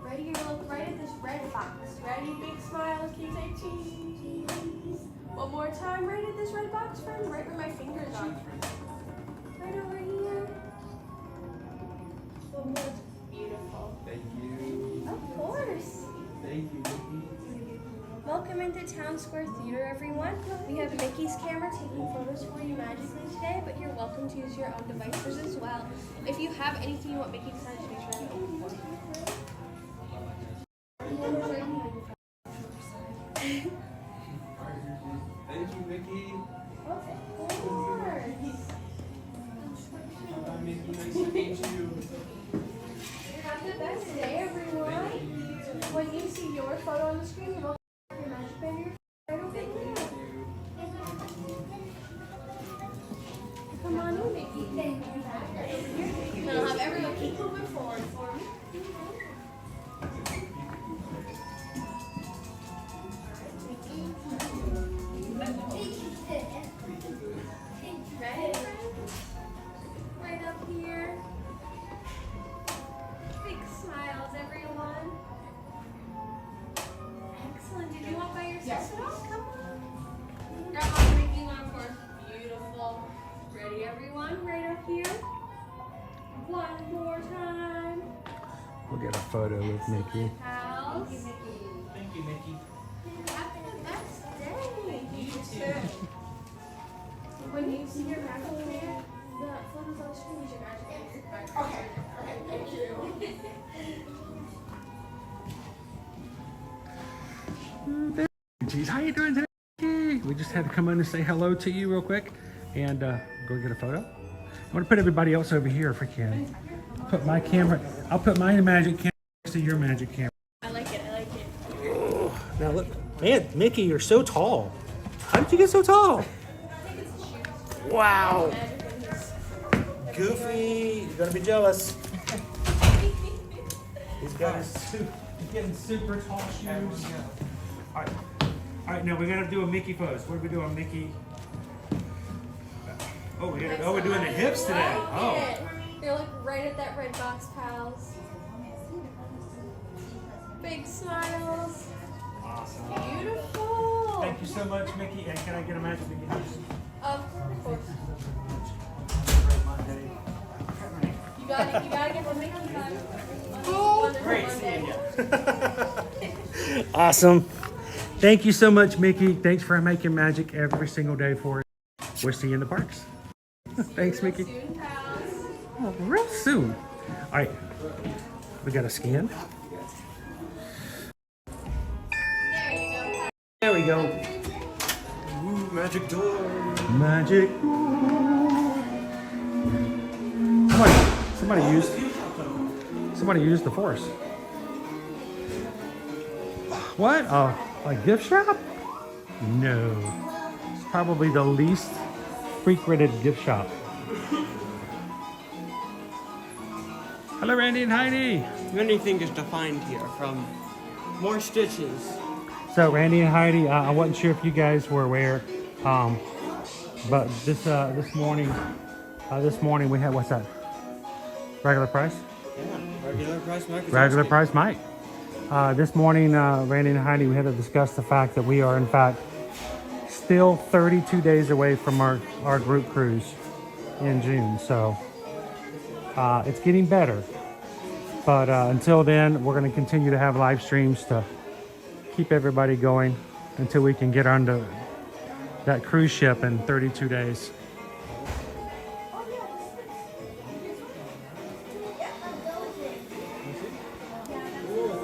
Right here, look right at this red box. Ready? Big smile. Can you say cheese? One more time. Right at this red box, friend. Right where my fingers are. Right over here. One more. Beautiful. Thank you. Of course. Thank you, Mickey. Welcome into Town Square Theater, everyone. We have Mickey's camera taking photos for you magically today, but you're welcome to use your own devices as well. If you have anything you want Mickey to sign, just make sure to open for you. Thank you, Mickey. Of course. Bye, Mickey. Nice to meet you. Have the best day, everyone. When you see your photo on the screen, you're welcome to your magic band. Right over there. Come on in, Mickey. Thank you. And I'll have everyone keep moving forward for me. Ready? Right up here. Big smiles, everyone. Excellent. Did you walk by yourself at all? Come on. Grandma's making one for us. Beautiful. Ready, everyone? Right up here. One more time. We'll get a photo with Mickey. House. Thank you, Mickey. Have the best day. You too. When you see your magic band, the photos on the screen is your magic band. Okay. Thank you. Geez, how you doing today? We just had to come in and say hello to you real quick and go get a photo. I'm gonna put everybody else over here if I can. Put my camera, I'll put my magic camera next to your magic camera. I like it. Oh, now look, man, Mickey, you're so tall. How did you get so tall? Wow. Goofy, you're gonna be jealous. He's got his he's getting super tall shoes. All right, now we gotta do a Mickey pose. What are we doing, Mickey? Oh, we're doing the hips today. Oh. You're looking right at that red box, pals. Big smiles. Awesome. Beautiful. Thank you so much, Mickey. And can I get a magic Mickey house? Of course. You gotta give a Mickey hug. Great seeing you. Awesome. Thank you so much, Mickey. Thanks for making magic every single day for us. We'll see you in the parks. Thanks, Mickey. Oh, real soon. All right, we got a scan. There we go. Ooh, magic door. Magic door. Somebody used the force. What? Oh, a gift shop? No. It's probably the least frequented gift shop. Hello, Randy and Heidi. Many things to find here, from more stitches. So Randy and Heidi, I wasn't sure if you guys were aware, but this morning we had, what's that? Regular price? Yeah, regular price Mike. Regular price Mike. This morning, Randy and Heidi, we had to discuss the fact that we are, in fact, still 32 days away from our group cruise in June. So it's getting better. But until then, we're going to continue to have live streams to keep everybody going until we can get onto that cruise ship in 32 days.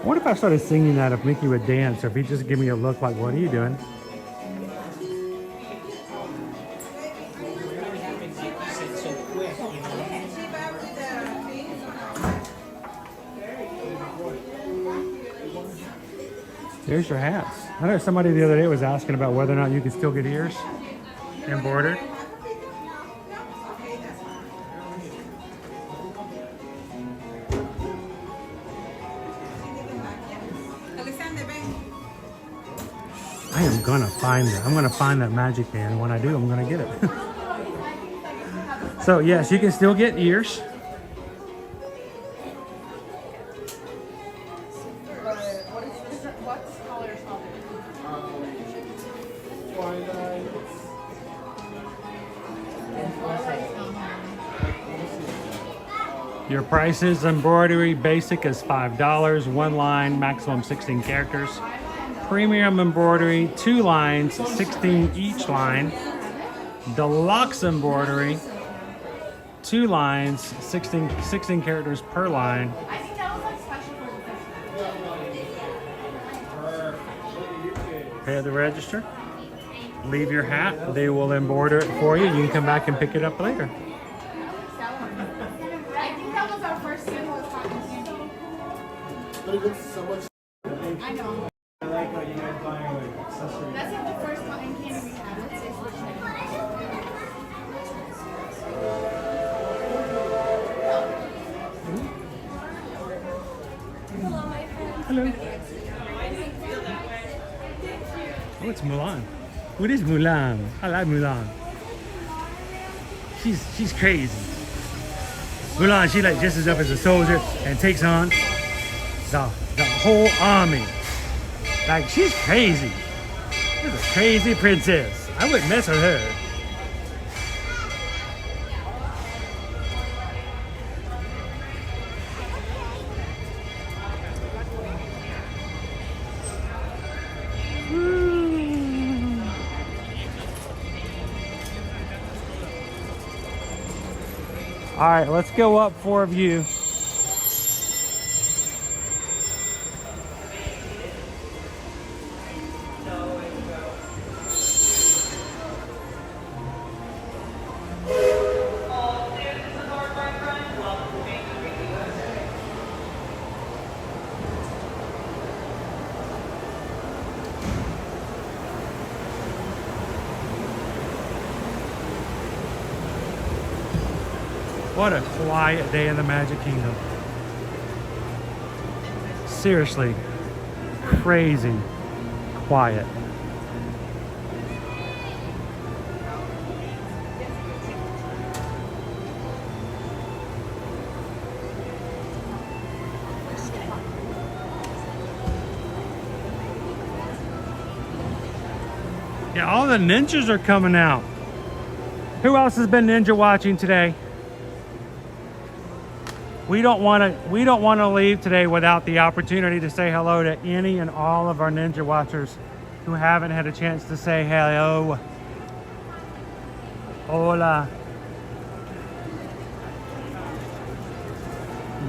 What if I started singing that, if Mickey would dance, or if he'd just give me a look like, what are you doing? There's your hats. I know somebody the other day was asking about whether or not you can still get ears embroidered. I am gonna find it. I'm gonna find that magic band, and when I do, I'm gonna get it. So yes, you can still get ears. Your prices, embroidery basic is $5, 1 line, maximum 16 characters. Premium embroidery, 2 lines, 16 each line. Deluxe embroidery, 2 lines, 16 characters per line. Pay at the register. Leave your hat. They will embroider it for you. You can come back and pick it up later. But it looks so much. I know. I like how you guys buying like accessories. That's like the first cotton candy we had. Let's say hello, my friend. Hello. Oh, it's Mulan. What is Mulan? I like Mulan. She's crazy. Mulan, she like dresses up as a soldier and takes on the whole army. Like, she's crazy. She's a crazy princess. I wouldn't mess with her. All right, let's go up for a view. What a quiet day in the Magic Kingdom. Seriously, crazy quiet. Yeah, all the ninjas are coming out. Who else has been ninja watching today? We don't want to leave today without the opportunity to say hello to any and all of our ninja watchers who haven't had a chance to say hello. Hola.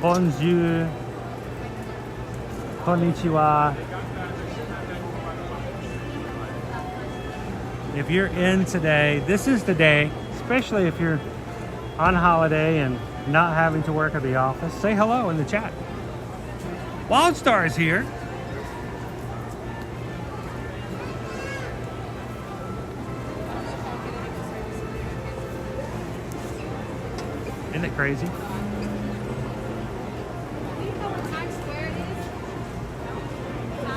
Bonjour. Konnichiwa. If you're in today, this is the day, especially if you're on holiday and not having to work at the office. Say hello in the chat. Wildstar is here. Isn't it crazy?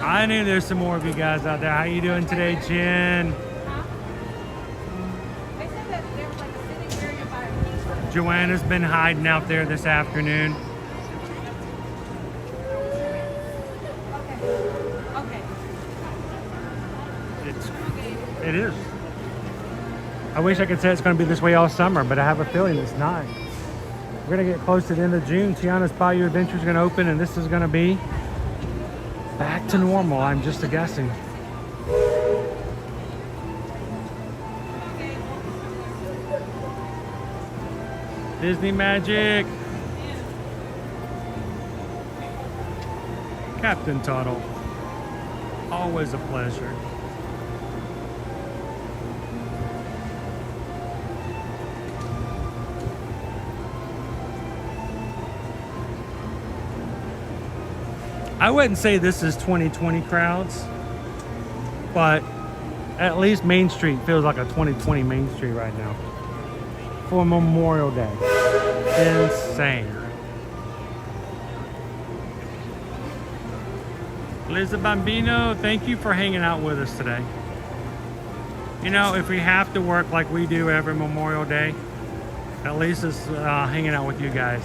I knew there's some more of you guys out there. How you doing today, Jen? Joanna's been hiding out there this afternoon. Okay. It is. I wish I could say it's going to be this way all summer, but I have a feeling it's not. We're going to get close to the end of June. Tiana's Bayou Adventure is going to open, and this is going to be back to normal. I'm just guessing. Disney Magic. Captain Tuttle. Always a pleasure. I wouldn't say this is 2020 crowds, but at least Main Street feels like a 2020 Main Street right now for Memorial Day. Insane. Liz Bambino, thank you for hanging out with us today. You know, if we have to work like we do every Memorial Day, at least it's hanging out with you guys.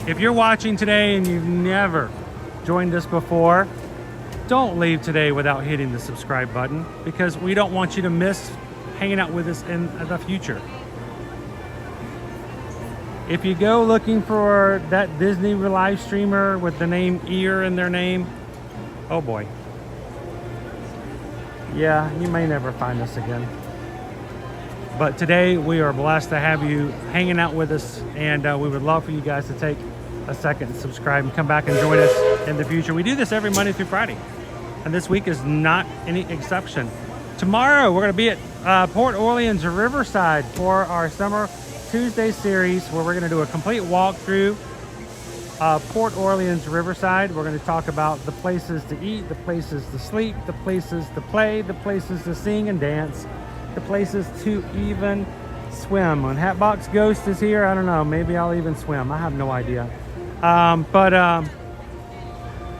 If you're watching today and you've never joined us before, don't leave today without hitting the subscribe button, because we don't want you to miss hanging out with us in the future. If you go looking for that Disney live streamer with the name Ear in their name, oh boy. Yeah, you may never find us again. But today we are blessed to have you hanging out with us, and we would love for you guys to take a second and subscribe and come back and join us in the future. We do this every Monday through Friday, and this week is not any exception. Tomorrow we're going to be at Port Orleans Riverside for our Summer Tuesday series, where we're going to do a complete walkthrough Port Orleans Riverside. We're going to talk about the places to eat, the places to sleep, the places to play, the places to sing and dance, the places to even swim. When Hatbox Ghost is here, I don't know, maybe I'll even swim. I have no idea.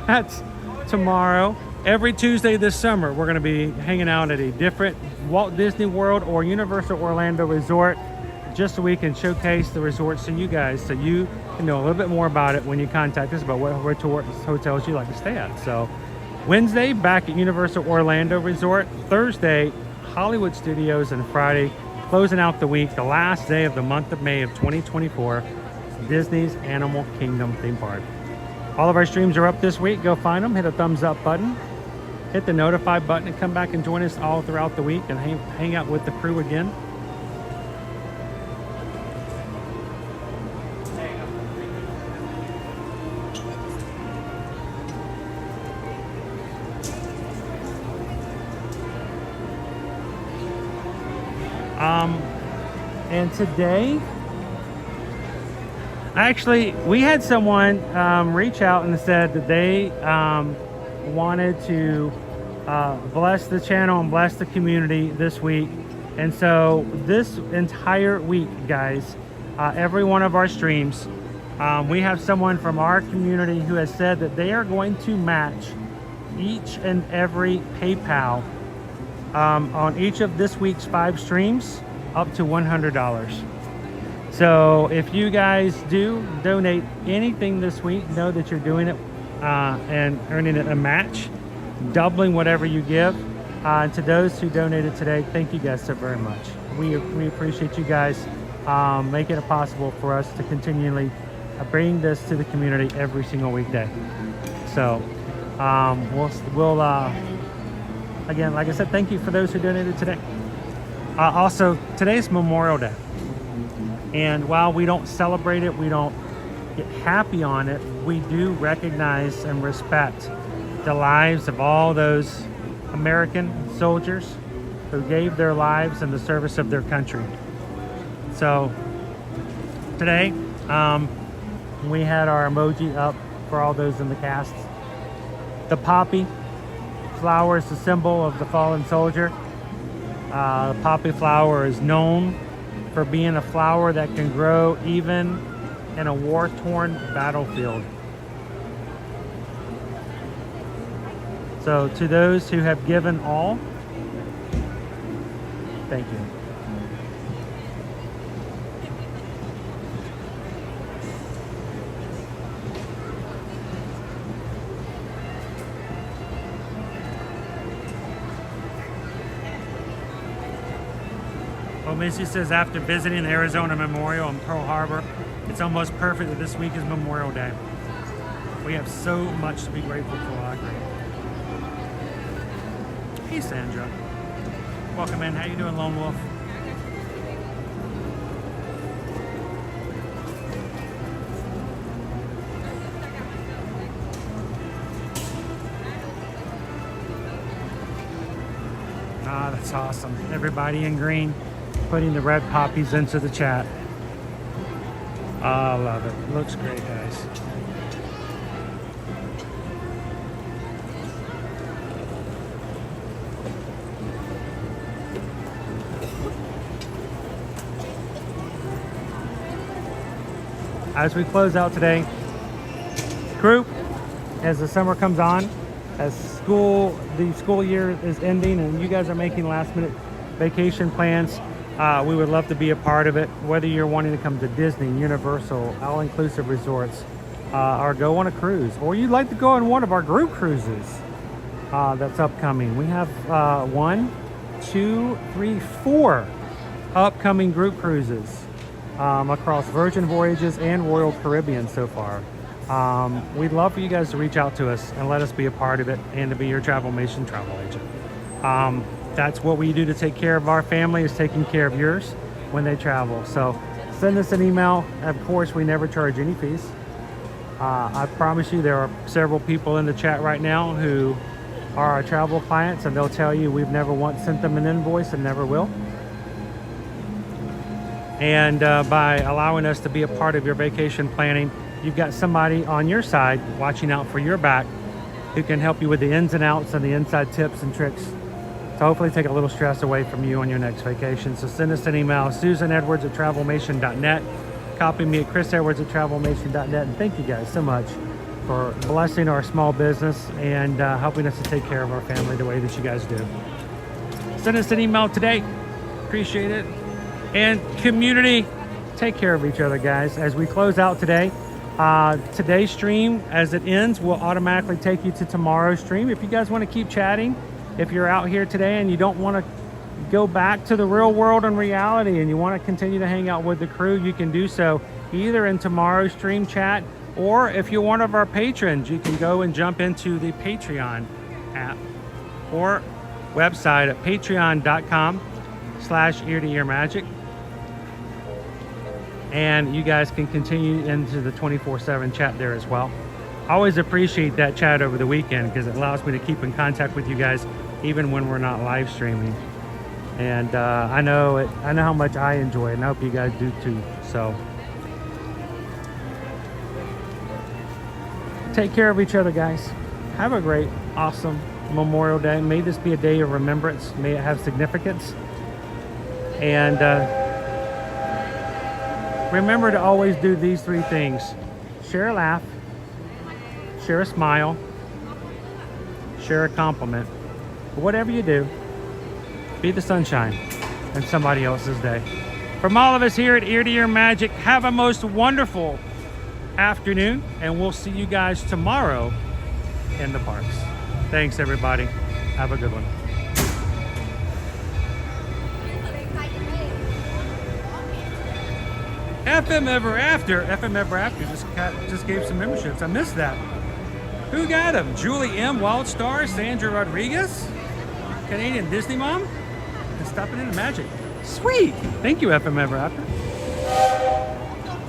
That's tomorrow. Every Tuesday this summer, we're going to be hanging out at a different Walt Disney World or Universal Orlando resort, just so we can showcase the resorts to you guys, so you can know a little bit more about it when you contact us about what hotels you like to stay at. So Wednesday, back at Universal Orlando Resort. Thursday, Hollywood Studios. And Friday, closing out the week, the last day of the month of May of 2024, Disney's Animal Kingdom theme park. All of our streams are up this week. Go find them, hit a thumbs up button, hit the notify button, and come back and join us all throughout the week and hang out with the crew again. And today, actually, we had someone reach out and said that they wanted to bless the channel and bless the community this week. And so this entire week, guys, every one of our streams, we have someone from our community who has said that they are going to match each and every PayPal on each of this week's 5 streams up to $100. So if you guys do donate anything this week, know that you're doing it and earning a match, doubling whatever you give. And to those who donated today, thank you guys so very much. We appreciate you guys making it possible for us to continually bring this to the community every single weekday. So we'll again, like I said, thank you for those who donated today. Also, today's Memorial Day. And while we don't celebrate it, we don't get happy on it, we do recognize and respect the lives of all those American soldiers who gave their lives in the service of their country. So today, we had our emoji up for all those in the cast. The poppy flower is the symbol of the fallen soldier. The poppy flower is known for being a flower that can grow even in a war-torn battlefield. So to those who have given all, thank you. Missy says, after visiting the Arizona Memorial in Pearl Harbor, it's almost perfect that this week is Memorial Day. We have so much to be grateful for. I agree. Hey, Sandra. Welcome in. How you doing, Lone Wolf? Ah, that's awesome. Everybody in green putting the red poppies into the chat. I love it. Looks great, guys. As we close out today, group, as the summer comes on, as the school year is ending and you guys are making last minute vacation plans, we would love to be a part of it. Whether you're wanting to come to Disney, Universal, all-inclusive resorts, or go on a cruise, or you'd like to go on one of our group cruises that's upcoming. We have 1, 2, 3, 4 upcoming group cruises across Virgin Voyages and Royal Caribbean so far. We'd love for you guys to reach out to us and let us be a part of it and to be your Travelmation travel agent. That's what we do to take care of our family, is taking care of yours when they travel. So send us an email. Of course, we never charge any fees. I promise you there are several people in the chat right now who are our travel clients, and they'll tell you we've never once sent them an invoice and never will. And by allowing us to be a part of your vacation planning, you've got somebody on your side watching out for your back who can help you with the ins and outs and the inside tips and tricks to hopefully take a little stress away from you on your next vacation. So send us an email, susanedwards@travelmation.net. Copy me at chrisedwards@travelmation.net. And thank you guys so much for blessing our small business and helping us to take care of our family the way that you guys do. Send us an email today. Appreciate it. And community, take care of each other, guys. As we close out today, today's stream, as it ends, will automatically take you to tomorrow's stream. If you guys want to keep chatting, if you're out here today and you don't want to go back to the real world and reality and you want to continue to hang out with the crew, you can do so either in tomorrow's stream chat, or if you're one of our patrons, you can go and jump into the Patreon app or website at patreon.com/ear-to-ear-magic. And you guys can continue into the 24/7 chat there as well. I always appreciate that chat over the weekend because it allows me to keep in contact with you guys even when we're not live streaming. And I know how much I enjoy it, and I hope you guys do too. So take care of each other, guys. Have a great, awesome Memorial Day. May this be a day of remembrance. May it have significance. And remember to always do these 3 things: share a laugh, share a smile, share a compliment. But whatever you do, be the sunshine in somebody else's day. From all of us here at Ear to Ear Magic, have a most wonderful afternoon, and we'll see you guys tomorrow in the parks. Thanks, everybody. Have a good one. FM Ever After just gave some memberships. I missed that. Who got them? Julie M, Wildstar, Sandra Rodriguez, Canadian Disney Mom, and Stopping Into Magic. Sweet. Thank you, FM Ever After.